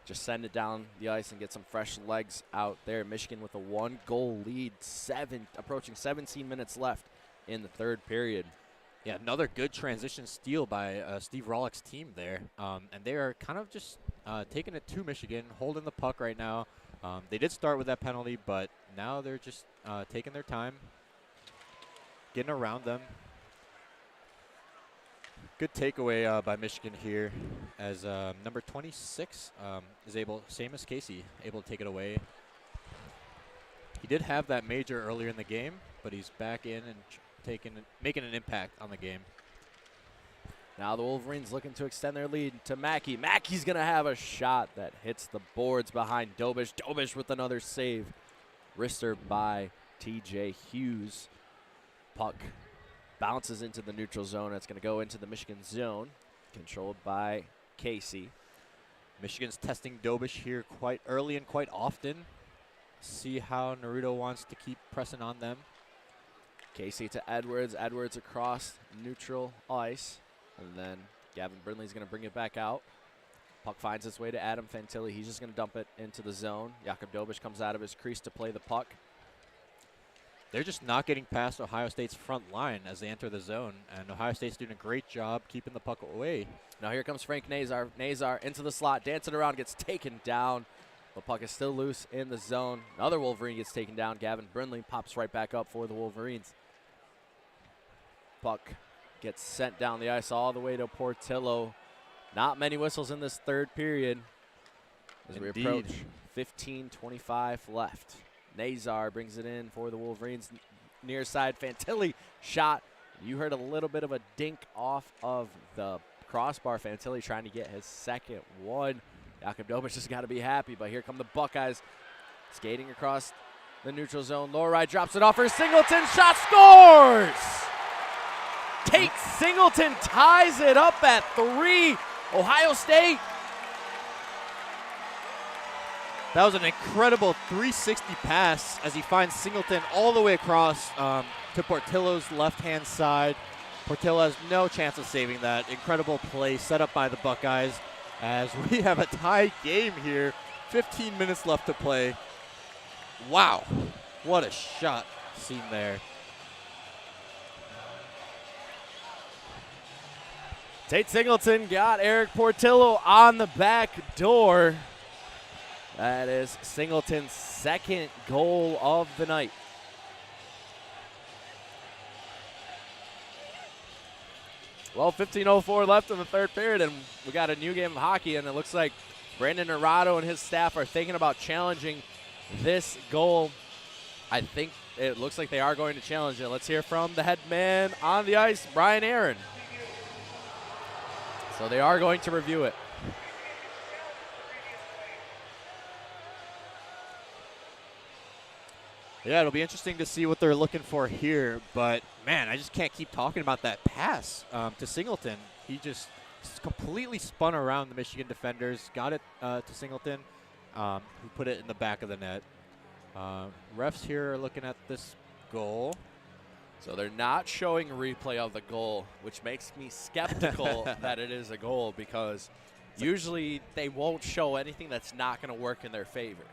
S1: just send it down the ice and get some fresh legs out there. Michigan with a 1-goal lead, approaching 17 minutes left in the third period.
S2: Yeah, another good transition steal by Steve Rollick's team there. And they are kind of just taking it to Michigan, holding the puck right now. They did start with that penalty, but now they're just taking their time, getting around them. Good takeaway by Michigan here as number 26 is able, same as Casey, able to take it away. He did have that major earlier in the game, but he's back in and making an impact on the game.
S1: Now the Wolverines looking to extend their lead to Mackie. Mackie's going to have a shot that hits the boards behind Dobish. Dobish with another save. Wrister by TJ Hughes. Puck bounces into the neutral zone. It's going to go into the Michigan zone, controlled by Casey.
S2: Michigan's testing Dobish here quite early and quite often. See how Naruto wants to keep pressing on them.
S1: Casey to Edwards. Edwards across neutral ice. And then Gavin Brindley's going to bring it back out. Puck finds its way to Adam Fantilli. He's just going to dump it into the zone. Jakob Dobish comes out of his crease to play the puck.
S2: They're just not getting past Ohio State's front line as they enter the zone. And Ohio State's doing a great job keeping the puck away.
S1: Now here comes Frank Nazar. Nazar into the slot, dancing around, gets taken down. The puck is still loose in the zone. Another Wolverine gets taken down. Gavin Brindley pops right back up for the Wolverines. Puck gets sent down the ice all the way to Portillo. Not many whistles in this third period as we approach 15:25 left. Nazar brings it in for the Wolverines. Near side, Fantilli shot. You heard a little bit of a dink off of the crossbar. Fantilli trying to get his second one. Jakob Dobish has got to be happy, but here come the Buckeyes skating across the neutral zone. Roei drops it off for Singleton. Shot, scores! Tate Singleton ties it up at 3. Ohio State.
S2: That was an incredible 360 pass as he finds Singleton all the way across to Portillo's left-hand side. Portillo has no chance of saving that. Incredible play set up by the Buckeyes as we have a tie game here. 15 minutes left to play. Wow, what a shot seen there.
S1: Tate Singleton got Eric Portillo on the back door. That is Singleton's second goal of the night. Well, 15:04 left in the third period, and we got a new game of hockey, and it looks like Brandon Naruto and his staff are thinking about challenging this goal. I think it looks like they are going to challenge it. Let's hear from the head man on the ice, Brian Aaron. So they are going to review it.
S2: Yeah, it'll be interesting to see what they're looking for here. But, man, I just can't keep talking about that pass to Singleton. He just completely spun around the Michigan defenders, got it to Singleton, who put it in the back of the net. Refs here are looking at this goal.
S1: So they're not showing a replay of the goal, which makes me skeptical that it is a goal because usually they won't show anything that's not going to work in their favor.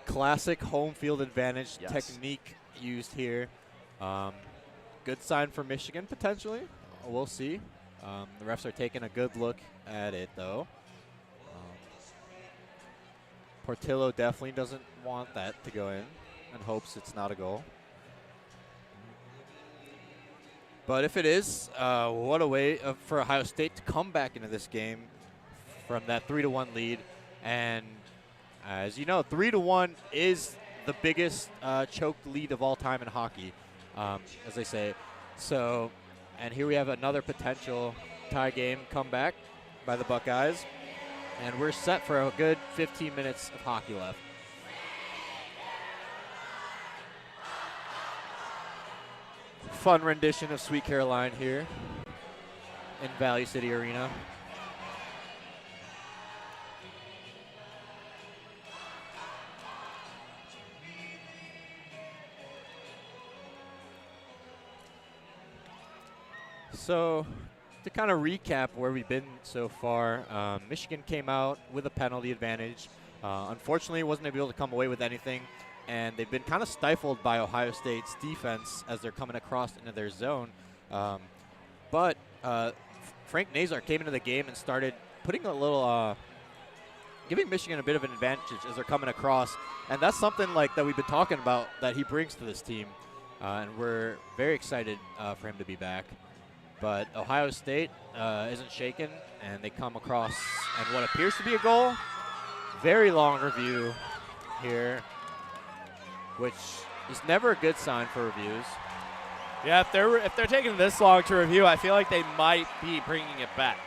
S2: Classic home field advantage technique used here. Good sign for Michigan, potentially. We'll see. The refs are taking a good look at it, though. Portillo definitely doesn't want that to go in and hopes it's not a goal. But if it is, what a way for Ohio State to come back into this game from that 3-1 lead. And as you know, 3-1 is the biggest choked lead of all time in hockey, as they say. So, and here we have another potential tie game comeback by the Buckeyes. And we're set for a good 15 minutes of hockey left. Fun rendition of Sweet Caroline here in Valley City Arena. So, to kind of recap where we've been so far, Michigan came out with a penalty advantage. Unfortunately, wasn't able to come away with anything, and they've been kind of stifled by Ohio State's defense as they're coming across into their zone. But Frank Nazar came into the game and started putting a little, giving Michigan a bit of an advantage as they're coming across, and that's something like that we've been talking about that he brings to this team, and we're very excited for him to be back. But Ohio State isn't shaken, and they come across and what appears to be a goal. Very long review here, which is never a good sign for reviews.
S1: Yeah, if they're taking this long to review, I feel like they might be bringing it back.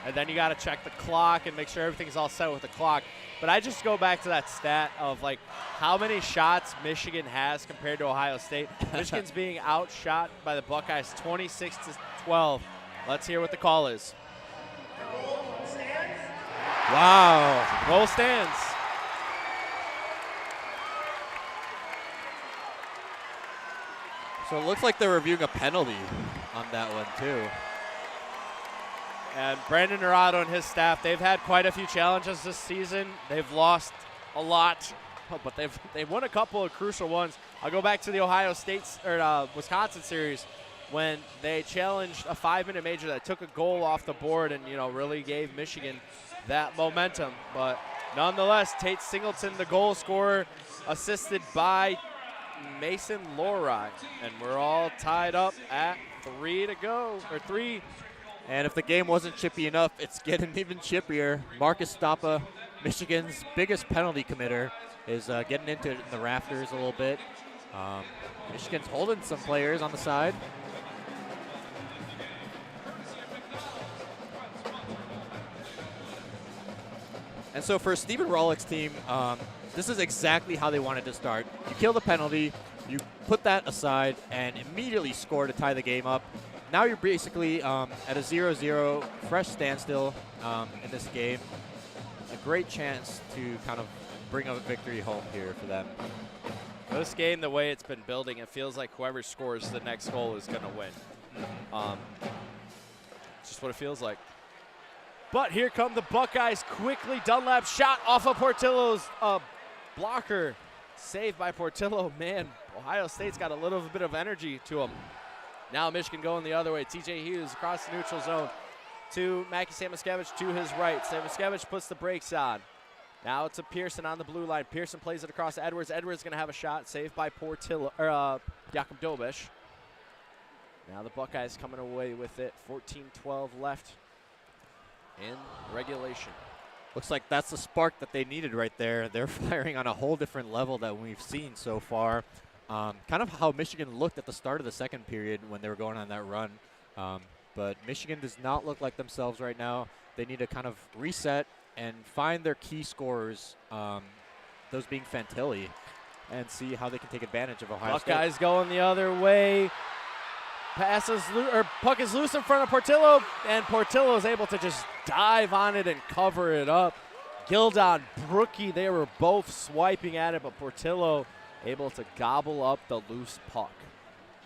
S1: And then you got to check the clock and make sure everything's all set with the clock. But I just go back to that stat of, like, how many shots Michigan has compared to Ohio State. Michigan's being outshot by the Buckeyes 26-12. Let's hear what the call is.
S2: Wow.
S1: Goal stands.
S2: So it looks like they're reviewing a penalty on that one, too.
S1: And Brandon Nerado and his staff, they've had quite a few challenges this season. They've lost a lot, but they've won a couple of crucial ones. I'll go back to the Ohio State or Wisconsin series when they challenged a 5-minute major that took a goal off the board and really gave Michigan that momentum. But nonetheless, Tate Singleton, the goal scorer, assisted by Mason Lorine, and we're all tied up at 3 to go, or 3.
S2: And if the game wasn't chippy enough, it's getting even chippier. Marcus Stoppa, Michigan's biggest penalty committer, is getting into it in the rafters a little bit. Michigan's holding some players on the side. And so for Stephen Rawlick's team, this is exactly how they wanted to start. You kill the penalty, you put that aside, and immediately score to tie the game up. Now you're basically at a 0-0 fresh standstill in this game. A great chance to kind of bring a victory home here for them.
S1: This game, the way it's been building, it feels like whoever scores the next goal is going to win. It's just what it feels like. But here come the Buckeyes quickly. Dunlap shot off of Portillo's blocker. Saved by Portillo. Man, Ohio State's got a little bit of energy to them. Now Michigan going the other way. TJ Hughes across the neutral zone to Mackie Samoskevich to his right. Samoskevich puts the brakes on. Now it's a Pearson on the blue line. Pearson plays it across to Edwards. Edwards going to have a shot saved by Portillo, or Jakob Dobish. Now the Buckeyes coming away with it. 14-12 left in regulation.
S2: Looks like that's the spark that they needed right there. They're firing on a whole different level that we've seen so far. Kind of how Michigan looked at the start of the second period when they were going on that run. But Michigan does not look like themselves right now. They need to kind of reset and find their key scorers, those being Fantilli, and see how they can take advantage of Ohio State.
S1: Buckeyes going the other way. Puck is loose in front of Portillo, and Portillo is able to just dive on it and cover it up. Gildon, Brookie, they were both swiping at it, but Portillo able to gobble up the loose puck.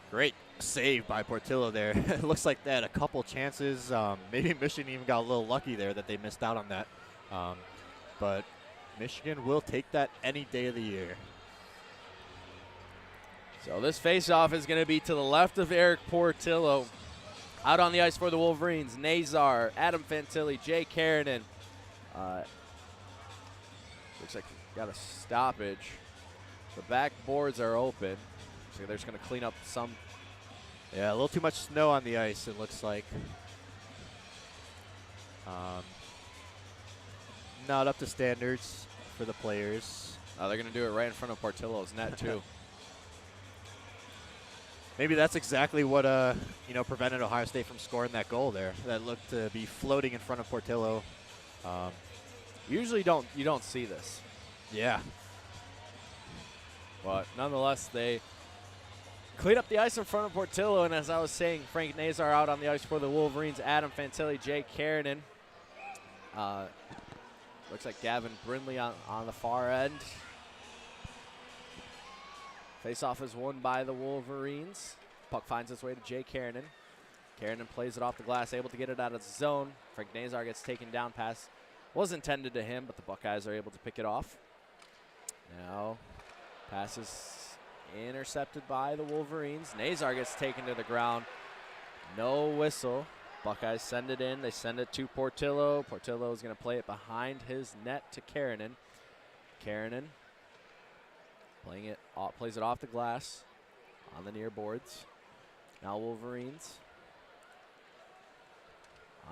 S2: Great save by Portillo there. It looks like they had a couple chances. Maybe Michigan even got a little lucky there that they missed out on that. But Michigan will take that any day of the year.
S1: So this faceoff is going to be to the left of Eric Portillo. Out on the ice for the Wolverines, Nazar, Adam Fantilli, Jay Karanen. Looks like got a stoppage. The back boards are open. So they're just going to clean up some.
S2: Yeah, a little too much snow on the ice, it looks like. Not up to standards for the players.
S1: They're going to do it right in front of Portillo's net, too.
S2: Maybe that's exactly what prevented Ohio State from scoring that goal there. That looked to be floating in front of Portillo.
S1: Usually you don't see this.
S2: Yeah.
S1: But nonetheless, they clean up the ice in front of Portillo. And as I was saying, Frank Nazar out on the ice for the Wolverines. Adam Fantilli, Jay Karanen. Looks like Gavin Brindley on the far end. Face-off is won by the Wolverines. Puck finds its way to Jay Karanen. Karanen plays it off the glass, able to get it out of the zone. Frank Nazar gets taken down. Pass was intended to him, but the Buckeyes are able to pick it off. Now, pass is intercepted by the Wolverines. Nazar gets taken to the ground. No whistle. Buckeyes send it in. They send it to Portillo. Portillo is going to play it behind his net to Karanen. Karanen plays it off the glass on the near boards. Now Wolverines.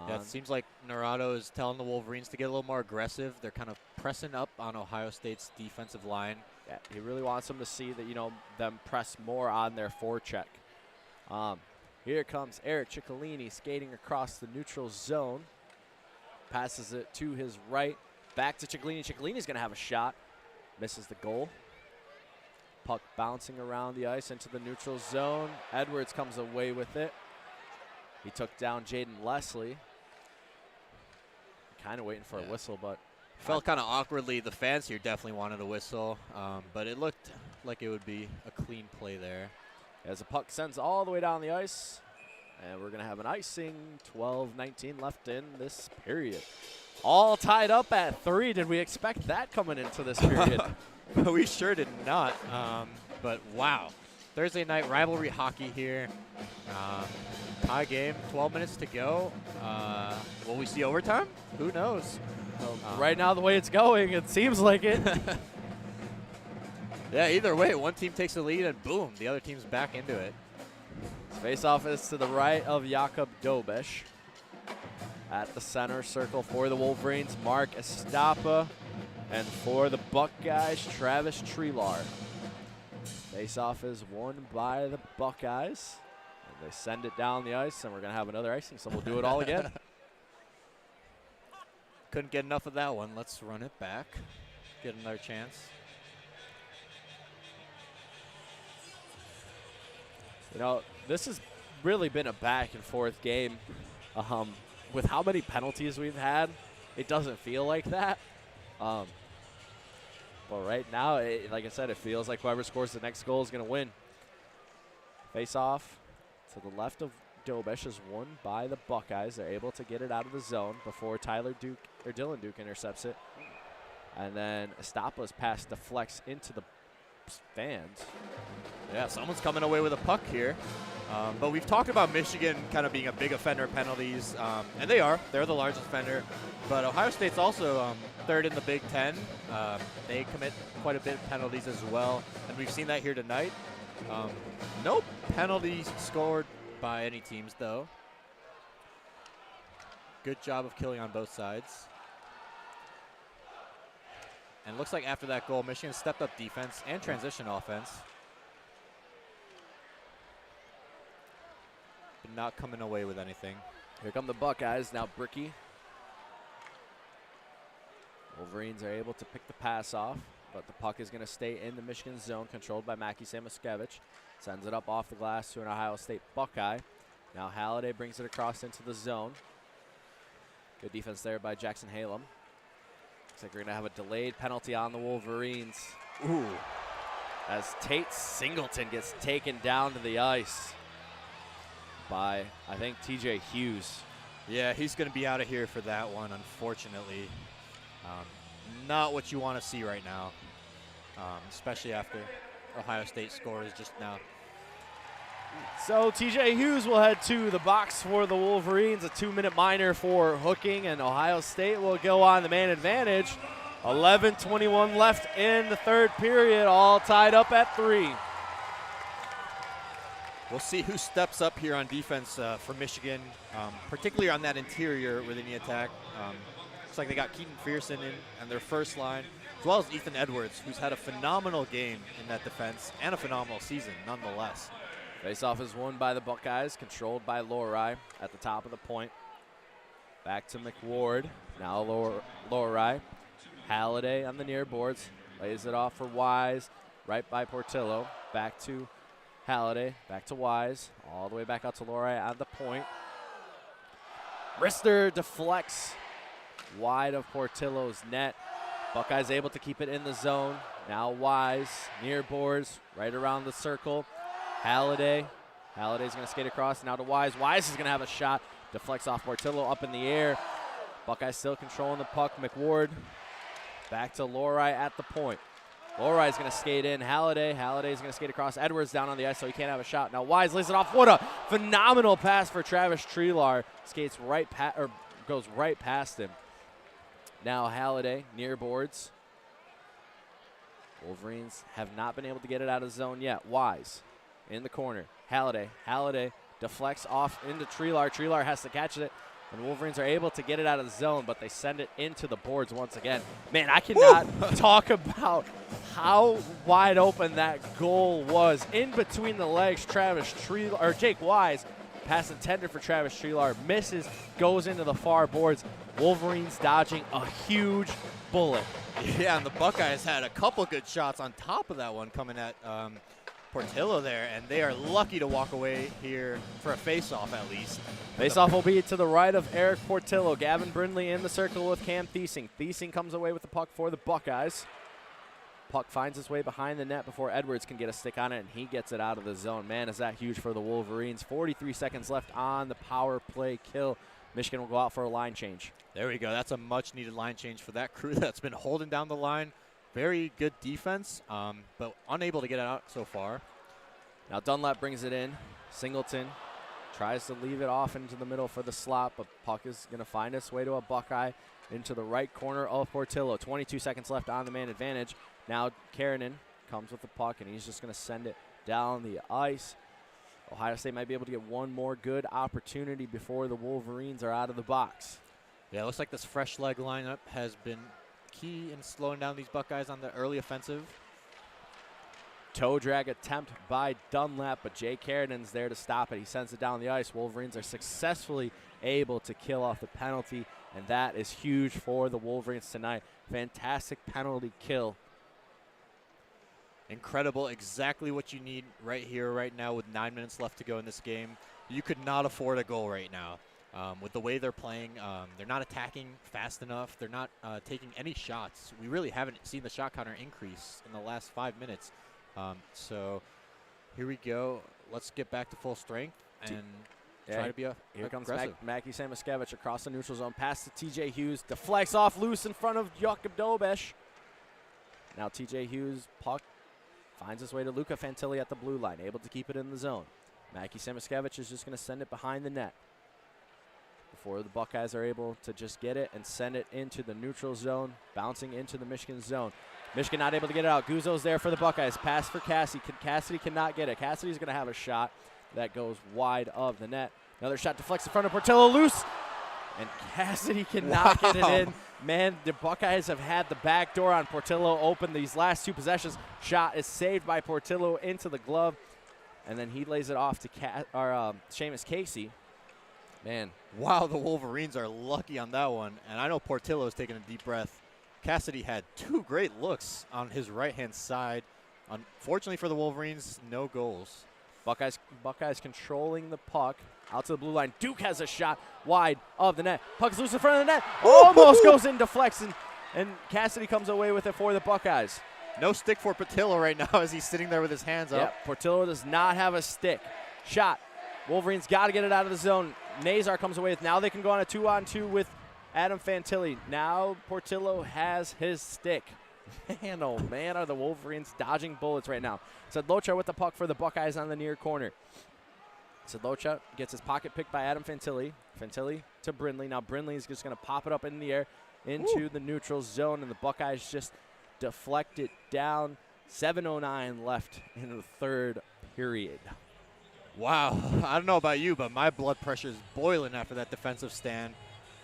S2: Yeah, it seems like Nerado is telling the Wolverines to get a little more aggressive. They're kind of pressing up on Ohio State's defensive line.
S1: Yeah, he really wants them to see that, them press more on their forecheck. Here comes Eric Ciccolini skating across the neutral zone. Passes it to his right. Back to Ciccolini. Ciccolini's going to have a shot. Misses the goal. Puck bouncing around the ice into the neutral zone. Edwards comes away with it. He took down Jaden Leslie. kind of waiting for a whistle, but
S2: felt kind of awkwardly. The fans here definitely wanted a whistle, but it looked like it would be a clean play there.
S1: As the puck sends all the way down the ice, and we're going to have an icing. 12-19 left in this period. All tied up at 3. Did we expect that coming into this period?
S2: We sure did not. But wow, Thursday night rivalry hockey here. Tie game, 12 minutes to go. Will we see overtime? Who knows?
S1: Right now, the way it's going, it seems like it.
S2: Yeah, either way, one team takes the lead and boom, the other team's back into it.
S1: Face-off is to the right of Jakub Dobish. At the center circle for the Wolverines, Mark Estapa. And for the Buckeyes, Travis Trelar. Face-off is won by the Buckeyes. And they send it down the ice, and we're going to have another icing, so we'll do it all again.
S2: Couldn't get enough of that one. Let's run it back. Get another chance.
S1: You know, this has really been a back-and-forth game. With how many penalties we've had, it doesn't feel like that. But right now, like I said, it feels like whoever scores the next goal is going to win. Face-off to the left of Dobish is won by the Buckeyes. They're able to get it out of the zone before Dylan Duke intercepts it. And then Estapa's pass deflects into the fans.
S2: Yeah, someone's coming away with a puck here. But we've talked about Michigan kind of being a big offender of penalties, and they are. They're the largest offender. But Ohio State's also third in the Big Ten. They commit quite a bit of penalties as well, and we've seen that here tonight. No penalties scored by any teams, though. Good job of killing on both sides. And it looks like after that goal, Michigan stepped up defense and transition offense. But not coming away with anything.
S1: Here come the Buckeyes. Now Bricky. Wolverines are able to pick the pass off, but the puck is going to stay in the Michigan zone, controlled by Mackie Samoskevich. Sends it up off the glass to an Ohio State Buckeye. Now Halliday brings it across into the zone. Good defense there by Jackson Halem. Looks like we're going to have a delayed penalty on the Wolverines.
S2: Ooh.
S1: As Tate Singleton gets taken down to the ice by, I think, TJ Hughes.
S2: Yeah, he's going to be out of here for that one, unfortunately. Not what you want to see right now, especially after Ohio State scores just now.
S1: So TJ Hughes will head to the box for the Wolverines. A 2-minute minor for hooking, and Ohio State will go on the man advantage. 11:21 left in the third period, all tied up at 3.
S2: We'll see who steps up here on defense for Michigan, particularly on that interior within the attack. Looks like they got Keaton Fearson in their first line, as well as Ethan Edwards, who's had a phenomenal game in that defense and a phenomenal season nonetheless.
S1: Faceoff is won by the Buckeyes, controlled by Roei at the top of the point. Back to McWard. Now Roei. Halliday on the near boards. Lays it off for Wise. Right by Portillo. Back to Halliday. Back to Wise. All the way back out to Roei at the point. Rister deflects wide of Portillo's net. Buckeyes able to keep it in the zone. Now Wise. Near boards. Right around the circle. Halliday. Halliday's going to skate across now to Wise. Wise is going to have a shot. Deflects off Portillo up in the air. Buckeyes still controlling the puck. McWard back to Roei at the point. Roei's going to skate in. Halliday's going to skate across. Edwards down on the ice, so he can't have a shot. Now Wise lays it off. What a phenomenal pass for Travis Trelar. Skates right goes right past him. Now Halliday near boards. Wolverines have not been able to get it out of the zone yet. Wise in the corner. Halliday deflects off into Trelar. Trelar has to catch it, and Wolverines are able to get it out of the zone, but they send it into the boards once again. Man, I cannot talk about how wide open that goal was. In between the legs, Jake Wise, pass intended for Travis Trelar, misses, goes into the far boards. Wolverines dodging a huge bullet.
S2: Yeah, and the Buckeyes had a couple good shots on top of that one coming at Portillo there, and they are lucky to walk away here for a face-off at least.
S1: Face-off will be to the right of Eric Portillo. Gavin Brindley in the circle with Cam Thiesing. Thiesing comes away with the puck for the Buckeyes. Puck finds its way behind the net before Edwards can get a stick on it, and he gets it out of the zone. Man, is that huge for the Wolverines. 43 seconds left on the power play kill. Michigan will go out for a line change.
S2: There we go. That's a much-needed line change for that crew that's been holding down the line. Very good defense, but unable to get it out so far.
S1: Now Dunlap brings it in. Singleton tries to leave it off into the middle for the slot, but puck is going to find its way to a Buckeye into the right corner of Portillo. 22 seconds left on the man advantage. Now Karanen comes with the puck, and he's just going to send it down the ice. Ohio State might be able to get one more good opportunity before the Wolverines are out of the box.
S2: Yeah, it looks like this fresh leg lineup has been key in slowing down these Buckeyes on the early offensive.
S1: Toe drag attempt by Dunlap, but Jay Karanen's there to stop it. He sends it down the ice. Wolverines are successfully able to kill off the penalty, and that is huge for the Wolverines tonight. Fantastic penalty kill.
S2: Incredible, exactly what you need right here, right now, with 9 minutes left to go in this game. You could not afford a goal right now. With the way they're playing, they're not attacking fast enough. They're not taking any shots. We really haven't seen the shot counter increase in the last 5 minutes. So here we go. Let's get back to full strength and try to be
S1: Here comes
S2: aggressive.
S1: Mackie Samoskevich across the neutral zone. Pass to TJ Hughes. Deflects off loose in front of Jakob Dobesh. Now TJ Hughes, puck finds his way to Luca Fantilli at the blue line, able to keep it in the zone. Mackie Samoskevich is just going to send it behind the net before the Buckeyes are able to just get it and send it into the neutral zone, bouncing into the Michigan zone. Michigan not able to get it out. Guzzo's there for the Buckeyes. Pass for Cassidy. Cassidy cannot get it. Cassidy's going to have a shot that goes wide of the net. Another shot deflects in front of Portillo, loose. And Cassidy cannot get it in. Man, the Buckeyes have had the back door on Portillo open these last two possessions. Shot is saved by Portillo into the glove. And then he lays it off to Seamus Casey. Man.
S2: Wow, the Wolverines are lucky on that one. And I know Portillo's taking a deep breath. Cassidy had two great looks on his right-hand side. Unfortunately for the Wolverines, no goals.
S1: Buckeyes controlling the puck out to the blue line. Duke has a shot wide of the net. Puck's loose in front of the net. Almost goes in, deflects, and Cassidy comes away with it for the Buckeyes.
S2: No stick for Portillo right now as he's sitting there with his hands up.
S1: Portillo does not have a stick. Shot. Wolverines got to get it out of the zone. Nazar comes away with. Now they can go on a 2-on-2 with Adam Fantilli. Now Portillo has his stick. Man, oh man, are the Wolverines dodging bullets right now. Sedlocha with the puck for the Buckeyes on the near corner. Sedlocha gets his pocket picked by Adam Fantilli. Fantilli to Brindley. Now Brindley is just going to pop it up in the air into the neutral zone, and the Buckeyes just deflect it down. 7:09 left in the third period.
S2: Wow, I don't know about you, but my blood pressure is boiling after that defensive stand.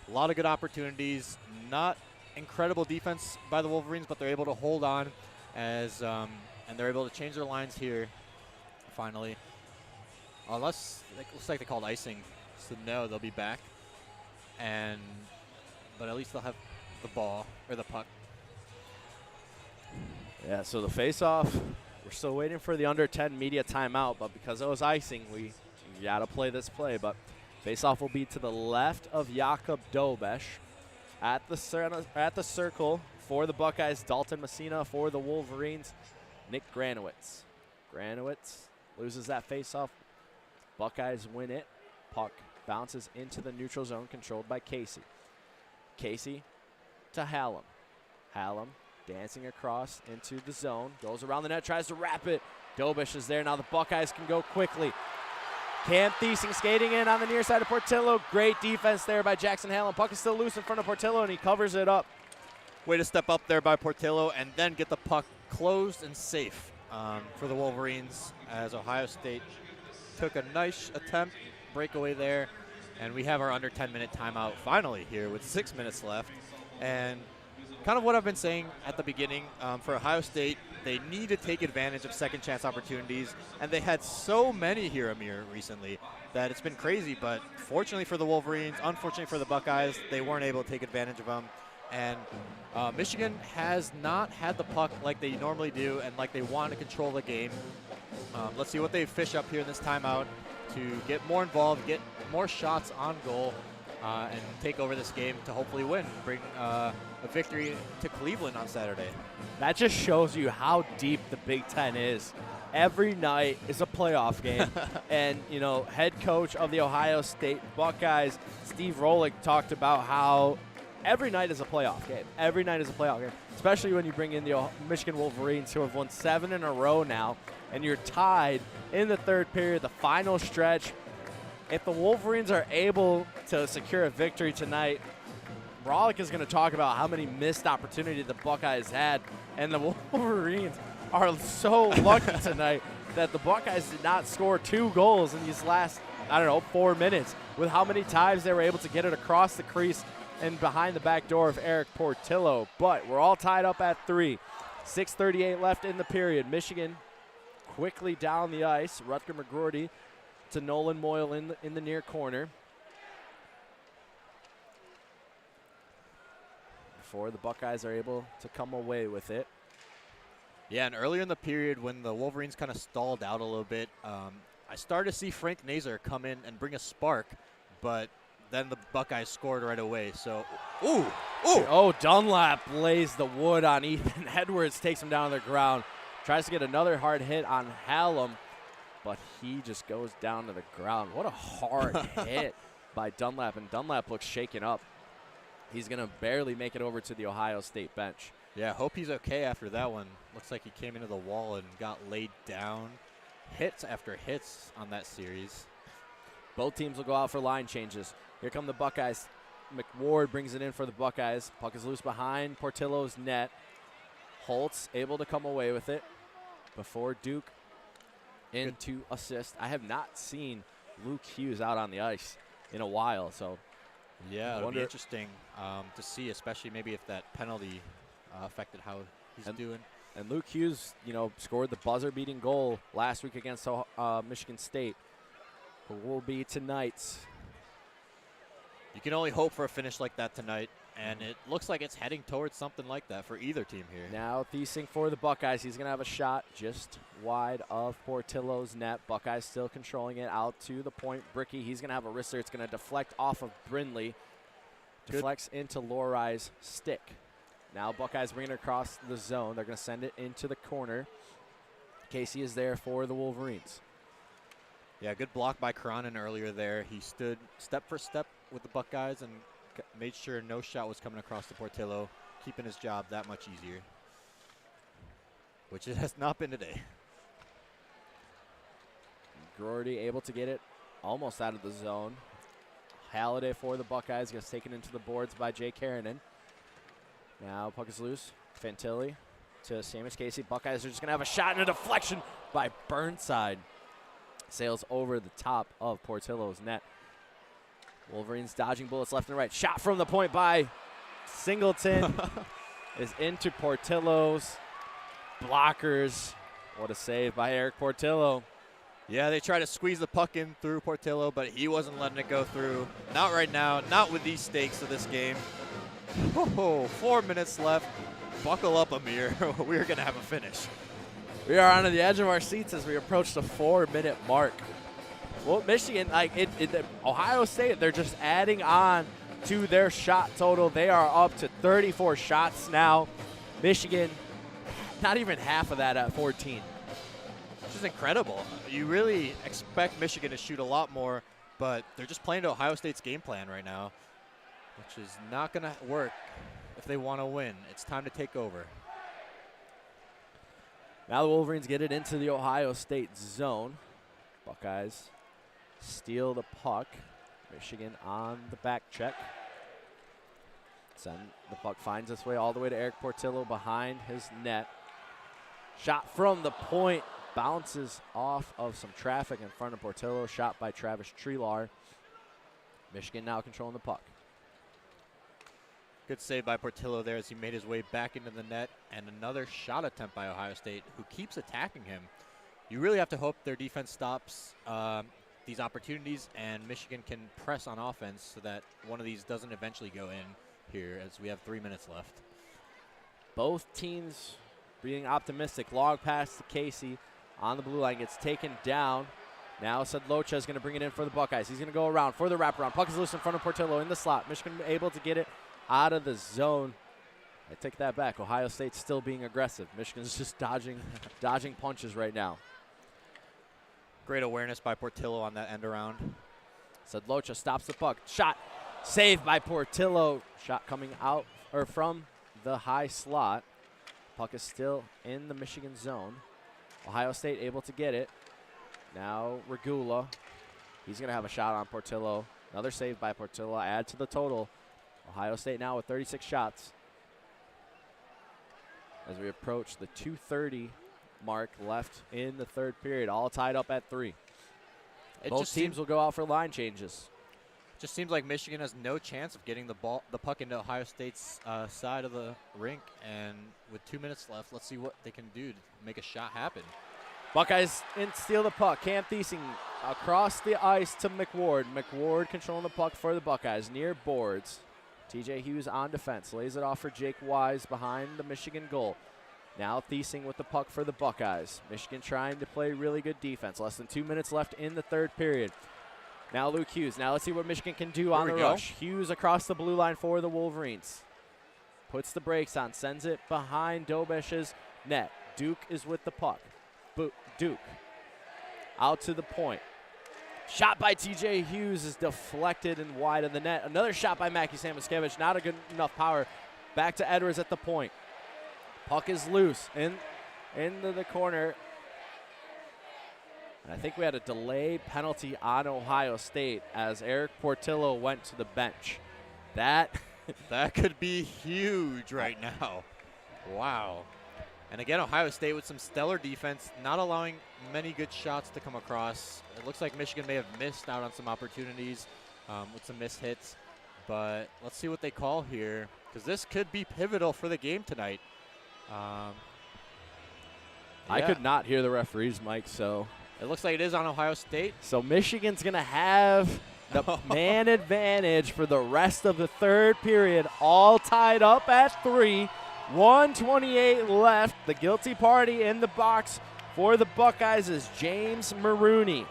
S2: A lot of good opportunities. Not incredible defense by the Wolverines, but they're able to hold on as and they're able to change their lines here finally. Unless it looks like they called icing, so no, they'll be back. But at least they'll have the ball or the puck.
S1: Yeah, so the face-off, we're still waiting for the under 10 media timeout, but because it was icing, we got to play this play. But face-off will be to the left of Jakob Dobesh. At the circle for the Buckeyes, Dalton Messina. For the Wolverines, Nick Granowitz. Granowitz loses that face-off. Buckeyes win it. Puck bounces into the neutral zone, controlled by Casey. Casey to Hallam. Hallam dancing across into the zone. Goes around the net, tries to wrap it. Dobish is there. Now the Buckeyes can go quickly. Cam Thiesing skating in on the near side of Portillo. Great defense there by Jackson Hallam. Puck is still loose in front of Portillo, and he covers it up.
S2: Way to step up there by Portillo and then get the puck closed and safe for the Wolverines as Ohio State took a nice attempt, breakaway there, and we have our under 10-minute timeout finally here with 6 minutes left. And kind of what I've been saying at the beginning, for Ohio State, they need to take advantage of second chance opportunities, and they had so many here, Amer, recently that it's been crazy. But fortunately for the Wolverines, unfortunately for the Buckeyes, they weren't able to take advantage of them. And Michigan has not had the puck like they normally do and like they want to control the game. Let's see what they fish up here in this timeout to get more involved, get more shots on goal, and take over this game to hopefully win, bring a victory to Cleveland on Saturday.
S1: That just shows you how deep the Big Ten is. Every night is a playoff game. And, you know, head coach of the Ohio State Buckeyes, Steve Roei, talked about how every night is a playoff game. Every night is a playoff game, especially when you bring in the Michigan Wolverines, who have won 7 in a row now, and you're tied in the third period, the final stretch. If the Wolverines are able to secure a victory tonight, Roei is going to talk about how many missed opportunities the Buckeyes had, and the Wolverines are so lucky tonight that the Buckeyes did not score 2 goals in these last, 4 minutes, with how many times they were able to get it across the crease and behind the back door of Eric Portillo. But we're all tied up at 3. 6:38 left in the period. Michigan quickly down the ice. Rutger McGroarty to Nolan Moyle in the near corner. Before the Buckeyes are able to come away with it.
S2: Yeah, and earlier in the period when the Wolverines kind of stalled out a little bit, I started to see Frank Nazar come in and bring a spark, but then the Buckeyes scored right away. So,
S1: Dunlap lays the wood on Ethan Edwards, takes him down to the ground. Tries to get another hard hit on Hallam, but he just goes down to the ground. What a hard hit by Dunlap, and Dunlap looks shaken up. He's going to barely make it over to the Ohio State bench.
S2: Yeah, hope he's okay after that one. Looks like he came into the wall and got laid down. Hits after hits on that series.
S1: Both teams will go out for line changes. Here come the Buckeyes. McWard brings it in for the Buckeyes. Puck is loose behind Portillo's net. Holtz able to come away with it before Duke in to assist. I have not seen Luke Hughes out on the ice in a while, so
S2: yeah, it'll be interesting to see, especially maybe if that penalty affected how he's doing.
S1: And Luke Hughes, scored the buzzer-beating goal last week against Michigan State, who will be tonight's.
S2: You can only hope for a finish like that tonight, and it looks like it's heading towards something like that for either team here.
S1: Now Thiesing for the Buckeyes. He's going to have a shot just wide of Portillo's net. Buckeyes still controlling it out to the point. Bricky, he's going to have a wrister. It's going to deflect off of Brindley. Deflects into Lorai's stick. Now Buckeyes bring it across the zone. They're going to send it into the corner. Casey is there for the Wolverines.
S2: Yeah, good block by Karanen earlier there. He stood step for step with the Buckeyes and made sure no shot was coming across to Portillo, keeping his job that much easier, which it has not been today.
S1: Grordy able to get it almost out of the zone. Halliday for the Buckeyes gets taken into the boards by Jay Karanen. Now puck is loose. Fantilli to Samus Casey. Buckeyes are just going to have a shot and a deflection by Burnside. Sails over the top of Portillo's net. Wolverines dodging bullets left and right. Shot from the point by Singleton is into Portillo's blockers. What a save by Eric Portillo.
S2: Yeah, they try to squeeze the puck in through Portillo, but he wasn't letting it go through. Not right now, not with these stakes of this game. 4 minutes left. Buckle up, Amer. We're going to have a finish.
S1: We are on the edge of our seats as we approach the 4-minute mark. Well, Michigan, Ohio State, they're just adding on to their shot total. They are up to 34 shots now. Michigan, not even half of that at 14.
S2: Which is incredible. You really expect Michigan to shoot a lot more, but they're just playing to Ohio State's game plan right now, which is not going to work if they want to win. It's time to take over.
S1: Now the Wolverines get it into the Ohio State zone. Buckeyes steal the puck. Michigan on the back check. The puck finds its way all the way to Eric Portillo behind his net. Shot from the point. Bounces off of some traffic in front of Portillo. Shot by Travis Trelar. Michigan now controlling the puck.
S2: Good save by Portillo there as he made his way back into the net. And another shot attempt by Ohio State, who keeps attacking him. You really have to hope their defense stops these opportunities and Michigan can press on offense so that one of these doesn't eventually go in here as we have 3 minutes left.
S1: Both teams being optimistic. Long pass to Casey. on the blue line, gets taken down. Now Sedlocha is going to bring it in for the Buckeyes. He's going to go around for the wraparound. Puck is loose in front of Portillo in the slot. Michigan able to get it out of the zone. I take that back. Ohio State's still being aggressive. Michigan's just dodging punches right now.
S2: Great awareness by Portillo on that end around.
S1: Sedlocha stops the puck. Shot saved by Portillo. Shot coming out or from the high slot. Puck is still in the Michigan zone. Ohio State able to get it. Now Regula. He's going to have a shot on Portillo. Another save by Portillo. Add to the total. Ohio State now with 36 shots. As we approach the 2:30 mark left in the third period, all tied up at 3. Both teams will go out for line changes.
S2: Just seems like Michigan has no chance of getting the puck into Ohio State's side of the rink, and with 2 minutes left, let's see what they can do to make a shot happen.
S1: Buckeyes steal the puck. Cam Thiesing across the ice to McWard. McWard controlling the puck for the Buckeyes near boards. TJ Hughes on defense, lays it off for Jake Wise behind the Michigan goal. Now Thiesing with the puck for the Buckeyes. Michigan trying to play really good defense. Less than 2 minutes left in the third period. Now Luke Hughes. Now let's see what Michigan can do on the rush. Hughes across the blue line for the Wolverines. Puts the brakes on, sends it behind Dobesh's net. Duke is with the puck. Duke out to the point. Shot by TJ Hughes is deflected and wide of the net. Another shot by Mackie Samoskevich. Not a good enough power. Back to Edwards at the point. Puck is loose into the corner. And I think we had a delay penalty on Ohio State as Eric Portillo went to the bench. That
S2: could be huge right now. Wow. And again, Ohio State with some stellar defense, not allowing many good shots to come across. It looks like Michigan may have missed out on some opportunities with some missed hits. But let's see what they call here, because this could be pivotal for the game tonight.
S1: I could not hear the referees, Mike, so.
S2: It looks like it is on Ohio State.
S1: So Michigan's going to have the man advantage for the rest of the third period, all tied up at 3. 1:28 left. The guilty party in the box for the Buckeyes is James Maroney.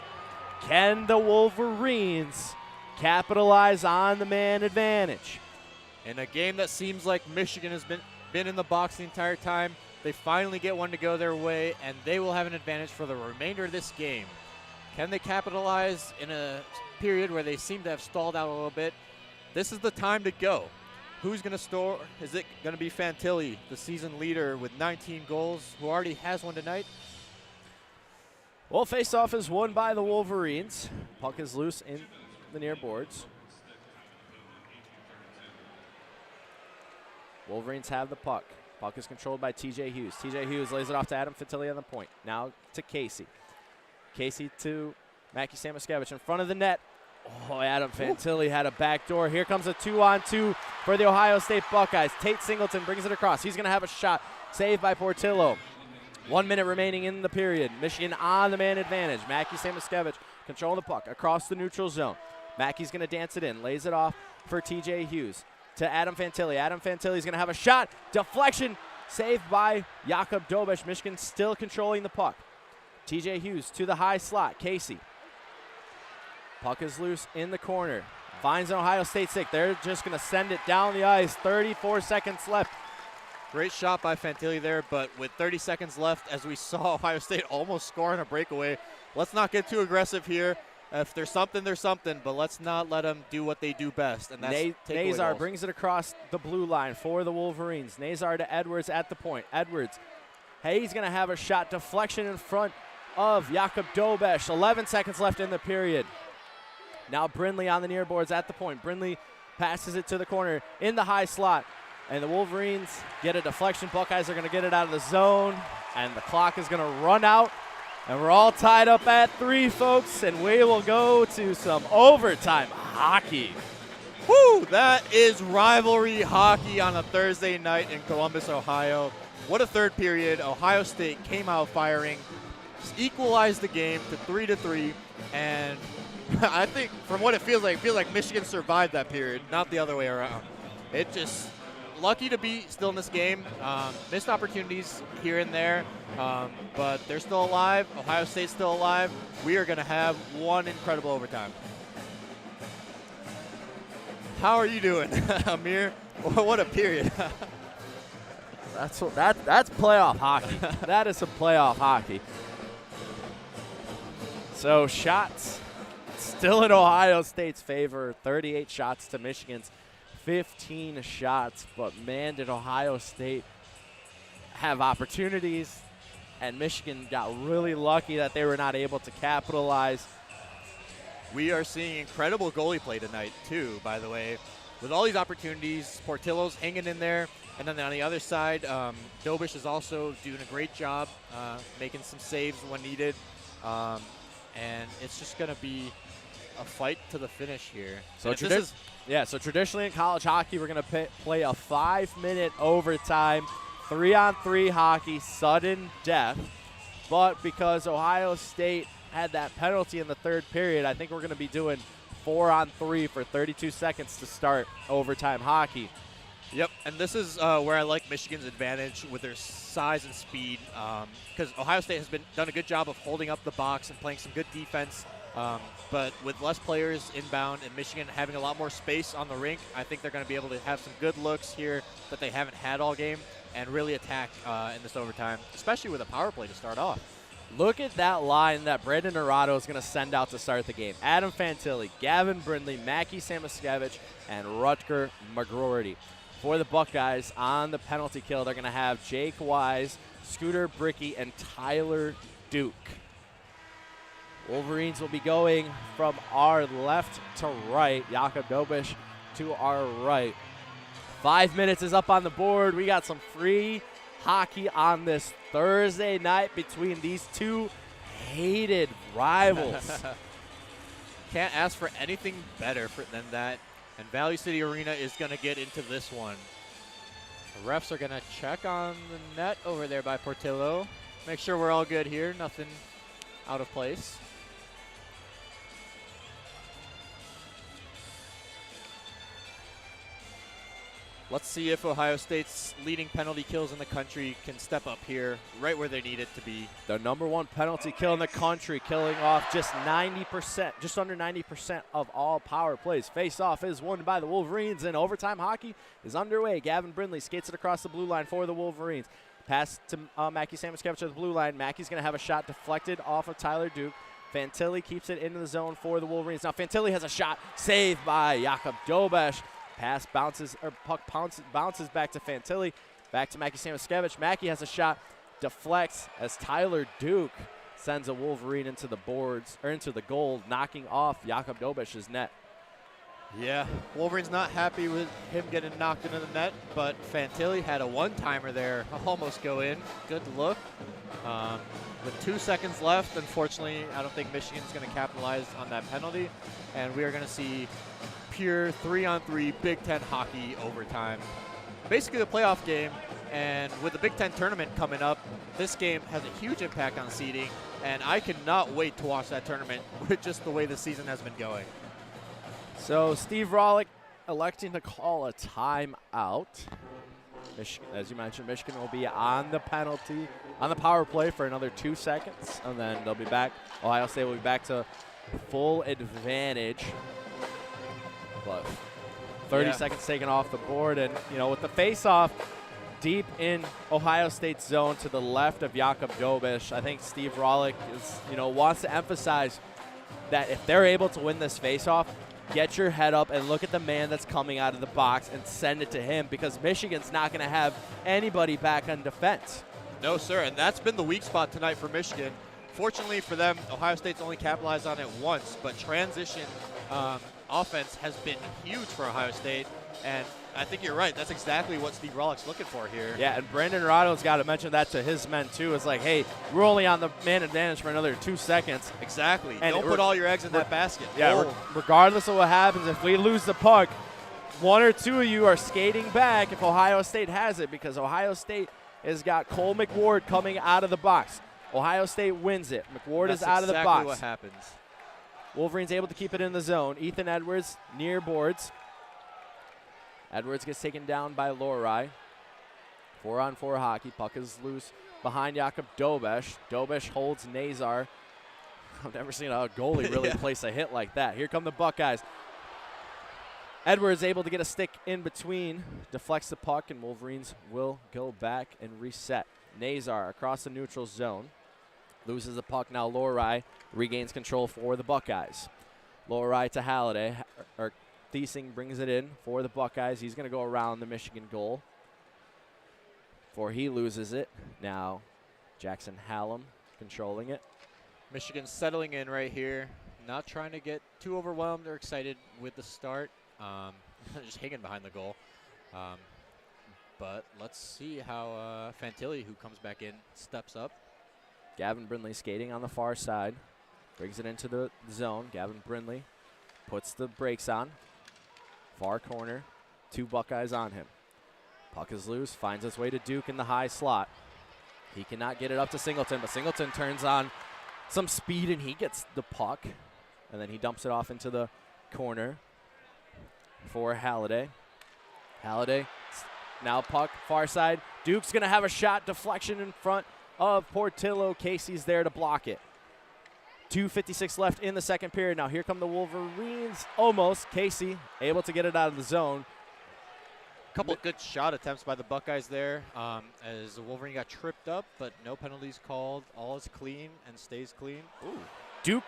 S1: Can the Wolverines capitalize on the man advantage?
S2: In a game that seems like Michigan has been in the box the entire time, they finally get one to go their way, and they will have an advantage for the remainder of this game. Can they capitalize in a period where they seem to have stalled out a little bit? This is the time to go. Who's going to score? Is it going to be Fantilli, the season leader with 19 goals, who already has one tonight?
S1: Well, face-off is won by the Wolverines. Puck is loose in the near boards. Wolverines have the puck. Puck is controlled by TJ Hughes. TJ Hughes lays it off to Adam Fantilli on the point. Now to Casey. Casey to Mackie Samoskevich in front of the net. Oh, Adam Fantilli had a back door. Here comes a 2-on-2 for the Ohio State Buckeyes. Tate Singleton brings it across. He's going to have a shot. Saved by Portillo. 1 minute remaining in the period. Michigan on the man advantage. Mackie Samoskevich controlling the puck across the neutral zone. Mackie's going to dance it in. Lays it off for TJ Hughes to Adam Fantilli. Adam Fantilli's going to have a shot. Deflection. Saved by Jakob Dobesh. Michigan still controlling the puck. TJ Hughes to the high slot. Casey. Puck is loose in the corner. Finds an Ohio State stick. They're just going to send it down the ice. 34 seconds left.
S2: Great shot by Fantilli there, but with 30 seconds left, as we saw Ohio State almost score on a breakaway, let's not get too aggressive here. If there's something, there's something, but let's not let them do what they do best, and that's
S1: Nazar brings it across the blue line for the Wolverines. Nazar to Edwards at the point. Edwards, he's going to have a shot. Deflection in front of Jakob Dobesh. 11 seconds left in the period. Now Brindley on the near boards at the point. Brindley passes it to the corner in the high slot. And the Wolverines get a deflection. Buckeyes are going to get it out of the zone. And the clock is going to run out. And we're all tied up at 3, folks. And we will go to some overtime hockey.
S2: Woo! That is rivalry hockey on a Thursday night in Columbus, Ohio. What a third period. Ohio State came out firing, equalized the game to 3-3. And I think from what it feels like Michigan survived that period, not the other way around. lucky to be still in this game. Missed opportunities here and there, but they're still alive. Ohio State's still alive. We are going to have one incredible overtime. How are you doing, Amer? What a period.
S1: That's playoff hockey. That is some playoff hockey. So shots still in Ohio State's favor. 38 shots to Michigan's 15 shots. But man, did Ohio State have opportunities, and Michigan got really lucky that they were not able to capitalize.
S2: We are seeing incredible goalie play tonight, too, by the way. With all these opportunities, Portillo's hanging in there. And then on the other side, Dobish is also doing a great job making some saves when needed. And it's just going to be a fight to the finish here.
S1: So so traditionally in college hockey, we're going to play a 5-minute overtime, 3-on-3 hockey, sudden death. But because Ohio State had that penalty in the third period, I think we're going to be doing 4-on-3 for 32 seconds to start overtime hockey.
S2: Yep, and this is where I like Michigan's advantage with their size and speed, because Ohio State has done a good job of holding up the box and playing some good defense. But with less players inbound and Michigan having a lot more space on the rink, I think they're going to be able to have some good looks here that they haven't had all game and really attack in this overtime, especially with a power play to start off.
S1: Look at that line that Brandon Naurato is going to send out to start the game. Adam Fantilli, Gavin Brindley, Mackie Samoskevich, and Rutger McGroarty. For the Buckeyes on the penalty kill, they're going to have Jake Wise, Scooter Bricky, and Tyler Duke. Wolverines will be going from our left to right. Jakob Dobish to our right. 5 minutes is up on the board. We got some free hockey on this Thursday night between these two hated rivals.
S2: Can't ask for anything better than that. And Valley City Arena is going to get into this one. The refs are going to check on the net over there by Portillo. Make sure we're all good here. Nothing out of place. Let's see if Ohio State's leading penalty kills in the country can step up here right where they need it to be.
S1: The #1 penalty kill in the country, killing off just 90%, just under 90% of all power plays. Face-off is won by the Wolverines, and overtime hockey is underway. Gavin Brindley skates it across the blue line for the Wolverines. Pass to Mackie Samoskevich at the blue line. Mackie's going to have a shot deflected off of Tyler Duke. Fantilli keeps it into the zone for the Wolverines. Now Fantilli has a shot saved by Jakob Dobish. Pass bounces, or puck bounces back to Fantilli, back to Mackie Samoskevich. Mackie has a shot, deflects as Tyler Duke sends a Wolverine into the boards, or into the goal, knocking off Jakob Dobish's net.
S2: Yeah, Wolverine's not happy with him getting knocked into the net, but Fantilli had a one-timer there, almost go in. Good look. With 2 seconds left, unfortunately, I don't think Michigan's going to capitalize on that penalty, and we are going to see pure 3-on-3 Big Ten hockey overtime. Basically the playoff game, and with the Big Ten tournament coming up, this game has a huge impact on seeding, and I cannot wait to watch that tournament with just the way the season has been going.
S1: So Steve Rollick electing to call a timeout. As you mentioned, Michigan will be on the power play for another 2 seconds, and then they'll be back. Ohio State will be back to full advantage. But 30 seconds taken off the board, and with the face-off deep in Ohio State's zone to the left of Jakob Dobish, I think Steve Rollick wants to emphasize that if they're able to win this face-off, get your head up and look at the man that's coming out of the box and send it to him, because Michigan's not going to have anybody back on defense.
S2: No, sir, and that's been the weak spot tonight for Michigan. Fortunately for them, Ohio State's only capitalized on it once, but transition offense has been huge for Ohio State, and I think you're right. That's exactly what Steve Rollick's looking for here.
S1: Yeah, and Brandon Narato's got to mention that to his men, too. It's like, hey, we're only on the man advantage for another 2 seconds.
S2: Exactly.
S1: And
S2: don't put all your eggs in that basket.
S1: Yeah, regardless of what happens, if we lose the puck, 1 or 2 of you are skating back if Ohio State has it, because Ohio State has got Cole McWard coming out of the box. Ohio State wins it. McWard is out of the box.
S2: That's exactly what happens.
S1: Wolverines able to keep it in the zone. Ethan Edwards near boards. Edwards gets taken down by Roei. 4-on-4 hockey. Puck is loose behind Jakub Dobesh. Dobesh holds Nazar. I've never seen a goalie really place a hit like that. Here come the Buckeyes. Edwards able to get a stick in between, deflects the puck, and Wolverines will go back and reset. Nazar across the neutral zone. Loses the puck. Now Roei regains control for the Buckeyes. Roei to Halliday. Thiesing brings it in for the Buckeyes. He's going to go around the Michigan goal before he loses it. Now Jackson Hallam controlling it.
S2: Michigan settling in right here. Not trying to get too overwhelmed or excited with the start. Just hanging behind the goal. But let's see how Fantilli, who comes back in, steps up.
S1: Gavin Brindley skating on the far side. Brings it into the zone. Gavin Brindley puts the brakes on. Far corner. 2 Buckeyes on him. Puck is loose. Finds its way to Duke in the high slot. He cannot get it up to Singleton, but Singleton turns on some speed and he gets the puck. And then he dumps it off into the corner for Halliday. Halliday, now puck, far side. Duke's going to have a shot, deflection in front of Portillo. Casey's there to block it. 2:56 left in the second period. Now here come the Wolverines. Almost. Casey able to get it out of the zone.
S2: A couple of good shot attempts by the Buckeyes there as the Wolverine got tripped up, but no penalties called. All is clean and stays clean.
S1: Ooh. Duke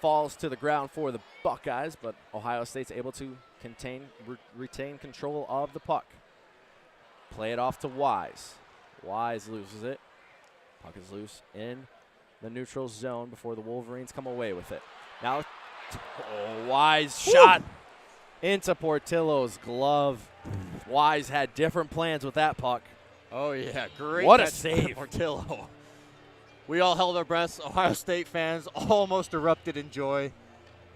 S1: falls to the ground for the Buckeyes, but Ohio State's able to retain control of the puck. Play it off to Wise. Wise loses it. Puck is loose in the neutral zone before the Wolverines come away with it. Now, Wise shot into Portillo's glove. Wise had different plans with that puck.
S2: Oh, yeah. Great.
S1: What a save.
S2: Portillo. We all held our breaths. Ohio State fans almost erupted in joy.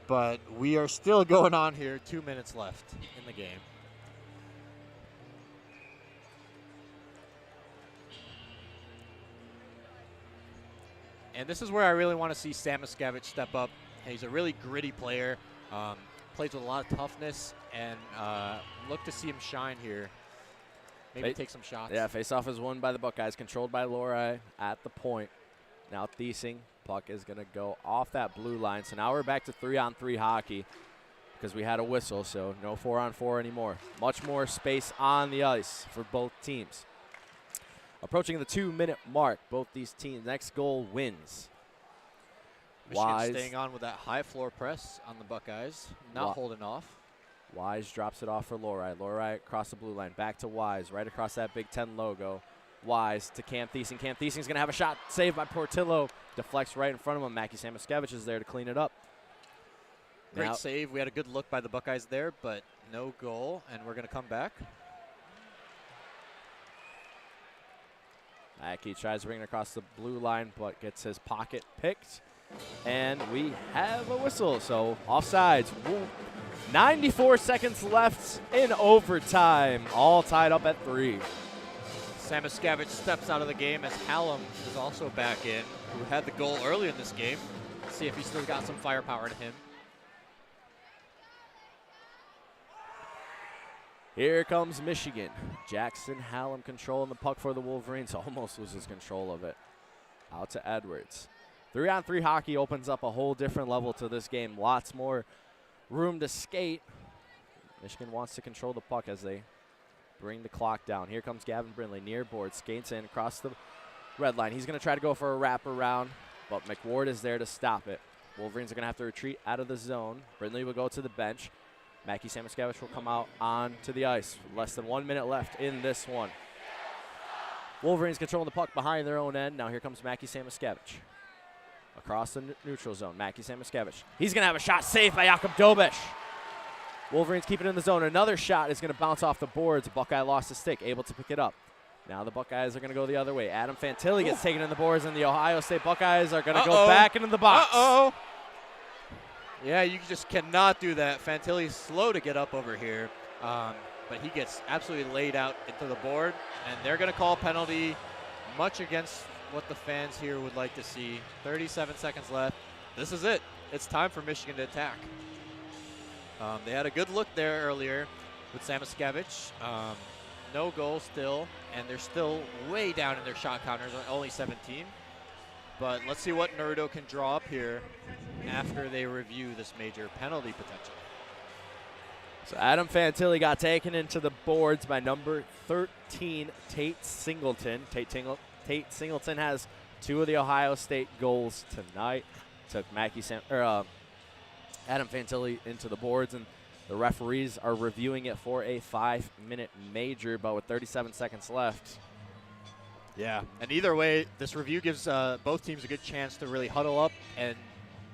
S2: But we are still going on here. 2 minutes left in the game. And this is where I really want to see Sam Miscavige step up. He's a really gritty player. Plays with a lot of toughness. And look to see him shine here. Maybe take some shots.
S1: Yeah, faceoff is won by the Buckeyes. Controlled by Roei at the point. Now Thiesing. Puck is going to go off that blue line. So now we're back to 3-on-3 hockey because we had a whistle, so no 4-on-4 anymore. Much more space on the ice for both teams. Approaching the 2-minute mark, both these teams, next goal wins.
S2: Michigan staying on with that high floor press on the Buckeyes, not holding off.
S1: Wise drops it off for Roei. Roei across the blue line, back to Wise, right across that Big Ten logo. Wise to Cam Thiesing. Cam Thiesing's going to have a shot saved by Portillo. Deflects right in front of him. Mackie Samoskevich is there to clean it up.
S2: Great save. We had a good look by the Buckeyes there, but no goal, and we're going to come back.
S1: Mackie tries to bring it across the blue line, but gets his pocket picked. And we have a whistle, so offsides. 94 seconds left in overtime, all tied up at 3.
S2: Samoskevich steps out of the game as Hallam is also back in, who had the goal early in this game. Let's see if he's still got some firepower to him.
S1: Here comes Michigan. Jackson Hallam controlling the puck for the Wolverines. Almost loses control of it. Out to Edwards. 3-on-3 hockey opens up a whole different level to this game. Lots more room to skate. Michigan wants to control the puck as they bring the clock down. Here comes Gavin Brindley near board. Skates in across the red line. He's going to try to go for a wraparound, but McWard is there to stop it. Wolverines are going to have to retreat out of the zone. Brindley will go to the bench. Mackie Samoskevich will come out onto the ice. Less than 1 minute left in this one. Wolverines controlling the puck behind their own end. Now here comes Mackie Samoskevich. Across the neutral zone, Mackie Samoskevich. He's going to have a shot saved by Jakub Dobesh. Wolverines keep it in the zone. Another shot is going to bounce off the boards. Buckeye lost the stick, able to pick it up. Now the Buckeyes are going to go the other way. Adam Fantilli gets taken in the boards, and the Ohio State Buckeyes are going to go back into the box.
S2: Yeah, you just cannot do that. Fantilli's slow to get up over here, but he gets absolutely laid out into the board, and they're going to call a penalty, much against what the fans here would like to see. 37 seconds left. This is it. It's time for Michigan to attack. They had a good look there earlier, with Samaskevich. No goal still, and they're still way down in their shot counters, only 17. But let's see what Naruto can draw up here after they review this major penalty potential.
S1: So Adam Fantilli got taken into the boards by number 13, Tate Singleton. Tate Singleton has 2 of the Ohio State goals tonight. Took Adam Fantilli into the boards, and the referees are reviewing it for a 5-minute major, but with 37 seconds left.
S2: Yeah, and either way, this review gives both teams a good chance to really huddle up and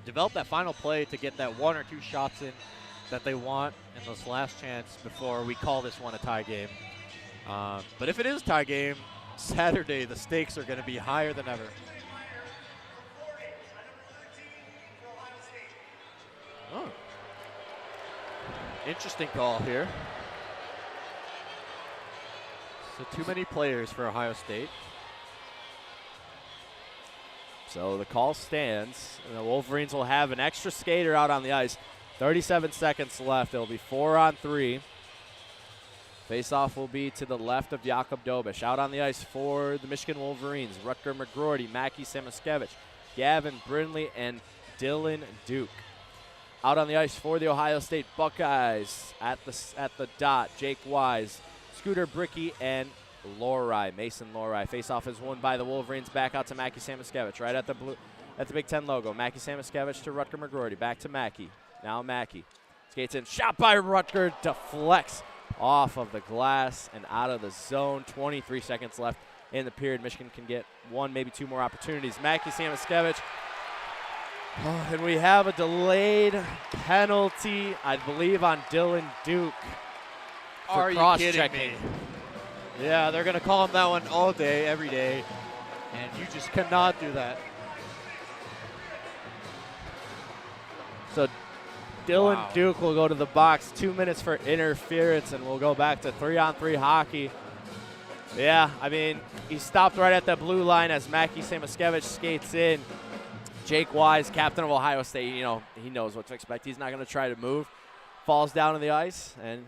S2: develop that final play to get that 1 or 2 shots in that they want in this last chance before we call this one a tie game. But if it is a tie game, Saturday the stakes are going to be higher than ever. Oh. Interesting call here. So too many players for Ohio State.
S1: So the call stands, and the Wolverines will have an extra skater out on the ice. 37 seconds left. It'll be 4-on-3. Face-off will be to the left of Jakob Dobish. Out on the ice for the Michigan Wolverines, Rutger McGroarty, Mackie Samaskevich, Gavin Brindley, and Dylan Duke. Out on the ice for the Ohio State Buckeyes at the dot, Jake Wise, Scooter Bricky, and Mason Lorai. Face-off is won by the Wolverines. Back out to Mackie Samaskevich, right at the Big Ten logo. Mackie Samaskevich to Rutger McGroarty. Back to Mackie. Now Mackie skates in. Shot by Rutger. Deflects off of the glass and out of the zone. 23 seconds left in the period. Michigan can get 1, maybe 2 more opportunities. Mackie Samaskevich. And we have a delayed penalty, I believe, on Dylan Duke.
S2: Are you kidding me? Yeah, they're going to call him that one all day, every day, and you just cannot do that.
S1: So Dylan Duke will go to the box. 2 minutes for interference, and we'll go back to 3-on-3 hockey. Yeah, I mean, he stopped right at the blue line as Mackie Samaskevich skates in. Jake Wise, captain of Ohio State, he knows what to expect. He's not going to try to move. Falls down on the ice and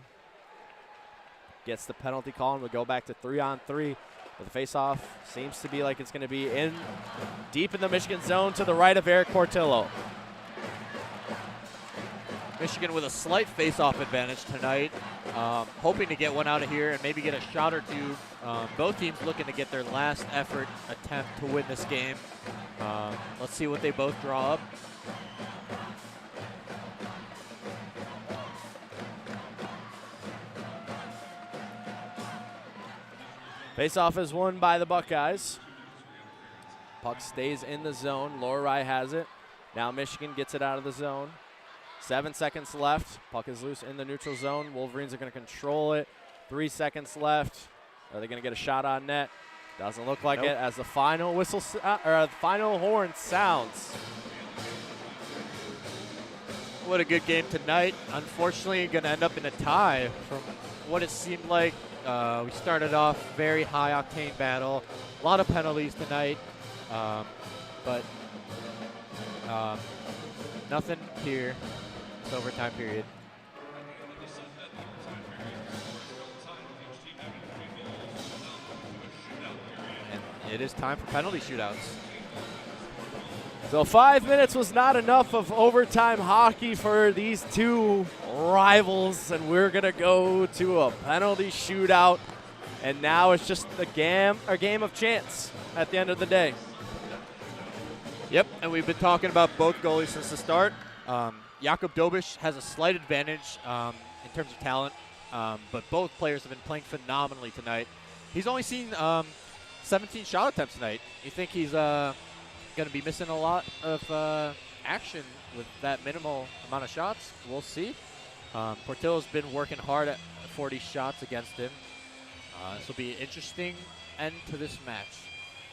S1: gets the penalty call, and we'll go back to 3-on-3. But the face-off seems to be like it's going to be deep in the Michigan zone to the right of Eric Portillo.
S2: Michigan with a slight face-off advantage tonight, hoping to get one out of here and maybe get a shot or 2. Both teams looking to get their last effort attempt to win this game. Let's see what they both draw up.
S1: Face-off is won by the Buckeyes. Puck stays in the zone. Lorai has it. Now Michigan gets it out of the zone. 7 seconds left. Puck is loose in the neutral zone. Wolverines are going to control it. 3 seconds left. Are they going to get a shot on net? Doesn't look like it as the final whistle or the final horn sounds.
S2: What a good game tonight. Unfortunately, going to end up in a tie from what it seemed like. We started off very high-octane battle. A lot of penalties tonight, but nothing here. It's overtime period. And it is time for penalty shootouts.
S1: So 5 minutes was not enough of overtime hockey for these two rivals, and we're going to go to a penalty shootout. And now it's just a game of chance at the end of the day.
S2: Yep, and we've been talking about both goalies since the start. Jakob Dobish has a slight advantage in terms of talent, but both players have been playing phenomenally tonight. He's only seen 17 shot attempts tonight. You think he's going to be missing a lot of action with that minimal amount of shots? We'll see. Portillo's been working hard at 40 shots against him. This will be an interesting end to this match.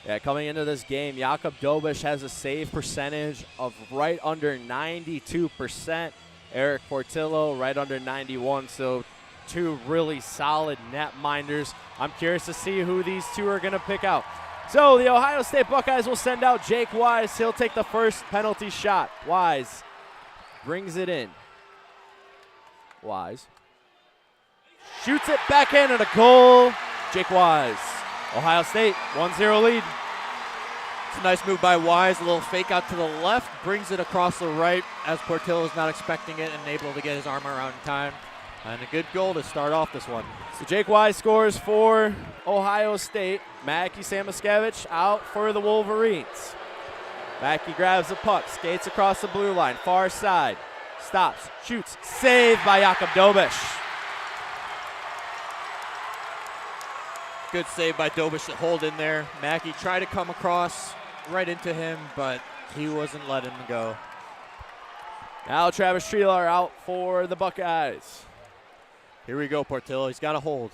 S1: Yeah, coming into this game, Jakob Dobish has a save percentage of right under 92%. Eric Portillo right under 91, so two really solid net minders. I'm curious to see who these two are going to pick out. So the Ohio State Buckeyes will send out Jake Wise. He'll take the first penalty shot. Wise brings it in. Wise Shoots it backhand and a goal. Jake Wise. Ohio State, 1-0 lead.
S2: It's a nice move by Wise. A little fake out to the left. Brings it across the right as Portillo is not expecting it and able to get his arm around in time. And a good goal to start off this one.
S1: So Jake Wise scores for Ohio State. Mackey Samoskevich out for the Wolverines. Mackey grabs the puck, skates across the blue line, far side. Stops, shoots, saved by Jakub Dobish.
S2: Good save by Dobish to hold in there. Mackey tried to come across right into him, but he wasn't letting him go.
S1: Now Travis Treelar out for the Buckeyes.
S2: Here we go, Portillo. He's got a hold.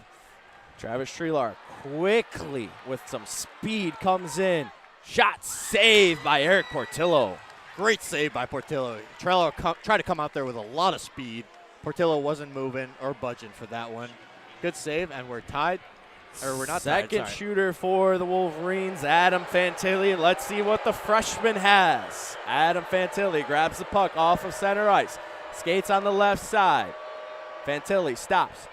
S1: Travis Treelar quickly with some speed comes in. Shot saved by Eric Portillo.
S2: Great save by Portillo. Treelar tried to come out there with a lot of speed. Portillo wasn't moving or budging for that one. Good save, and we're tied. Or we're not tied,
S1: Second shooter for the Wolverines, Adam Fantilli. Let's see what the freshman has. Adam Fantilli grabs the puck off of center ice. Skates on the left side. Fantilli stops.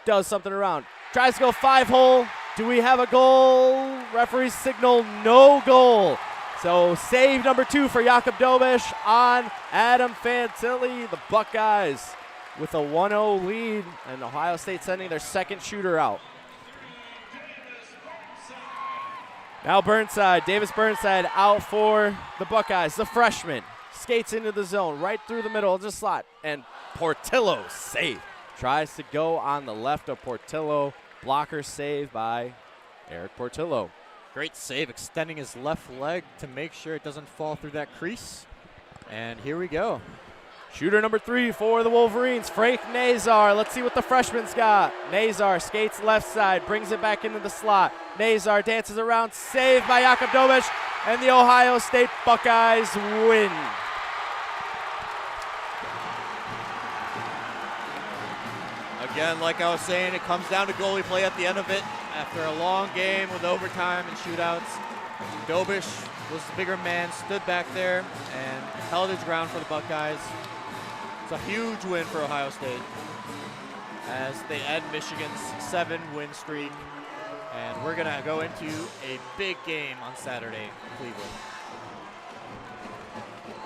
S1: Does something around. Tries to go 5-hole. Do we have a goal? Referees signal no goal. So save number 2 for Jakub Dobish on Adam Fantilli. The Buckeyes with a 1-0 lead, and Ohio State sending their second shooter out. Now Burnside, Davis Burnside out for the Buckeyes. The freshman skates into the zone, right through the middle of the slot, and Portillo save. Tries to go on the left of Portillo. Blocker save by Eric Portillo.
S2: Great save, extending his left leg to make sure it doesn't fall through that crease. And here we go.
S1: Shooter number 3 for the Wolverines, Frank Nazar. Let's see what the freshman's got. Nazar skates left side, brings it back into the slot. Nazar dances around, saved by Jakub Dobish, and the Ohio State Buckeyes win.
S2: Again, like I was saying, it comes down to goalie play at the end of it. After a long game with overtime and shootouts, Dobish was the bigger man, stood back there, and held his ground for the Buckeyes. It's a huge win for Ohio State as they end Michigan's 7-win streak. And we're going to go into a big game on Saturday in Cleveland.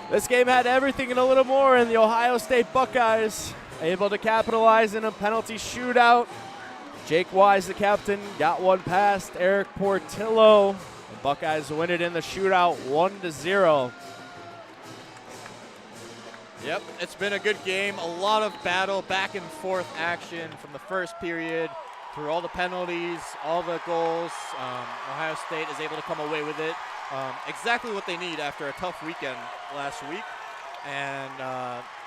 S1: This game had everything and a little more, and the Ohio State Buckeyes able to capitalize in a penalty shootout. Jake Wise, the captain, got one past Eric Portillo. The Buckeyes win it in the shootout 1-0.
S2: Yep, it's been a good game. A lot of battle, back and forth action from the first period through all the penalties, all the goals. Ohio State is able to come away with it. Exactly what they need after a tough weekend last week. And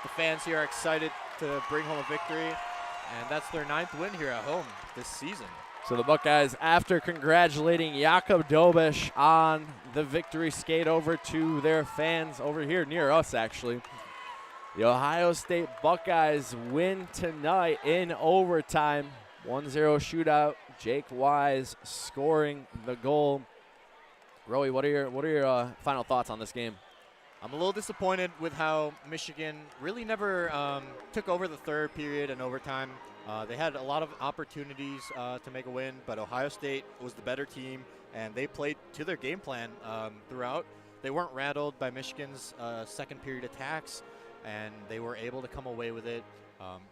S2: the fans here are excited to bring home a victory. And that's their 9th win here at home this season.
S1: So the Buckeyes, after congratulating Jakub Dobish on the victory, skate over to their fans over here near us, actually. The Ohio State Buckeyes win tonight in overtime. 1-0 shootout. Jake Wise scoring the goal. Roei, what are your final thoughts on this game?
S2: I'm a little disappointed with how Michigan really never took over the third period and overtime. They had a lot of opportunities to make a win, but Ohio State was the better team, and they played to their game plan throughout. They weren't rattled by Michigan's second period attacks, and they were able to come away with it.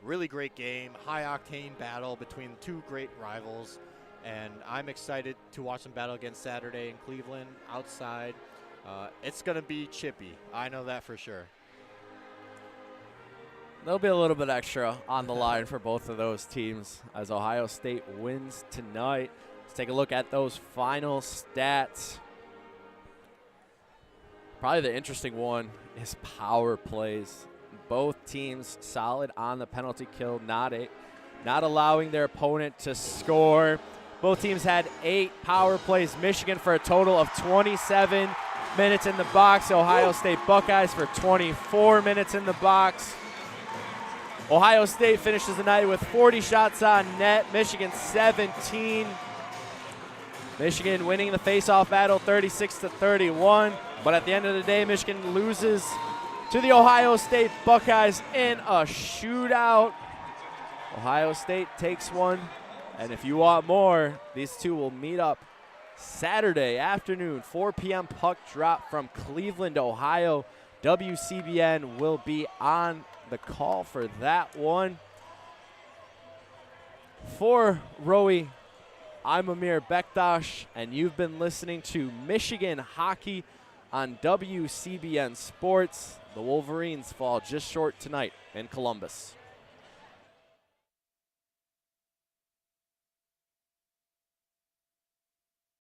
S2: Really great game, high-octane battle between two great rivals, and I'm excited to watch them battle again Saturday in Cleveland outside. It's going to be chippy. I know that for sure.
S1: There'll be a little bit extra on the line for both of those teams as Ohio State wins tonight. Let's take a look at those final stats. Probably the interesting one is power plays. Both teams solid on the penalty kill, not allowing their opponent to score. Both teams had 8 power plays. Michigan for a total of 27 minutes in the box. Ohio State Buckeyes for 24 minutes in the box. Ohio State finishes the night with 40 shots on net. Michigan 17. Michigan winning the face-off battle 36-31. But at the end of the day, Michigan loses to the Ohio State Buckeyes in a shootout. Ohio State takes one. And if you want more, these two will meet up Saturday afternoon, 4 p.m. puck drop from Cleveland, Ohio. WCBN will be on the call for that one. For Roei, I'm Amer Bektas, and you've been listening to Michigan Hockey on WCBN Sports. The Wolverines fall just short tonight in Columbus.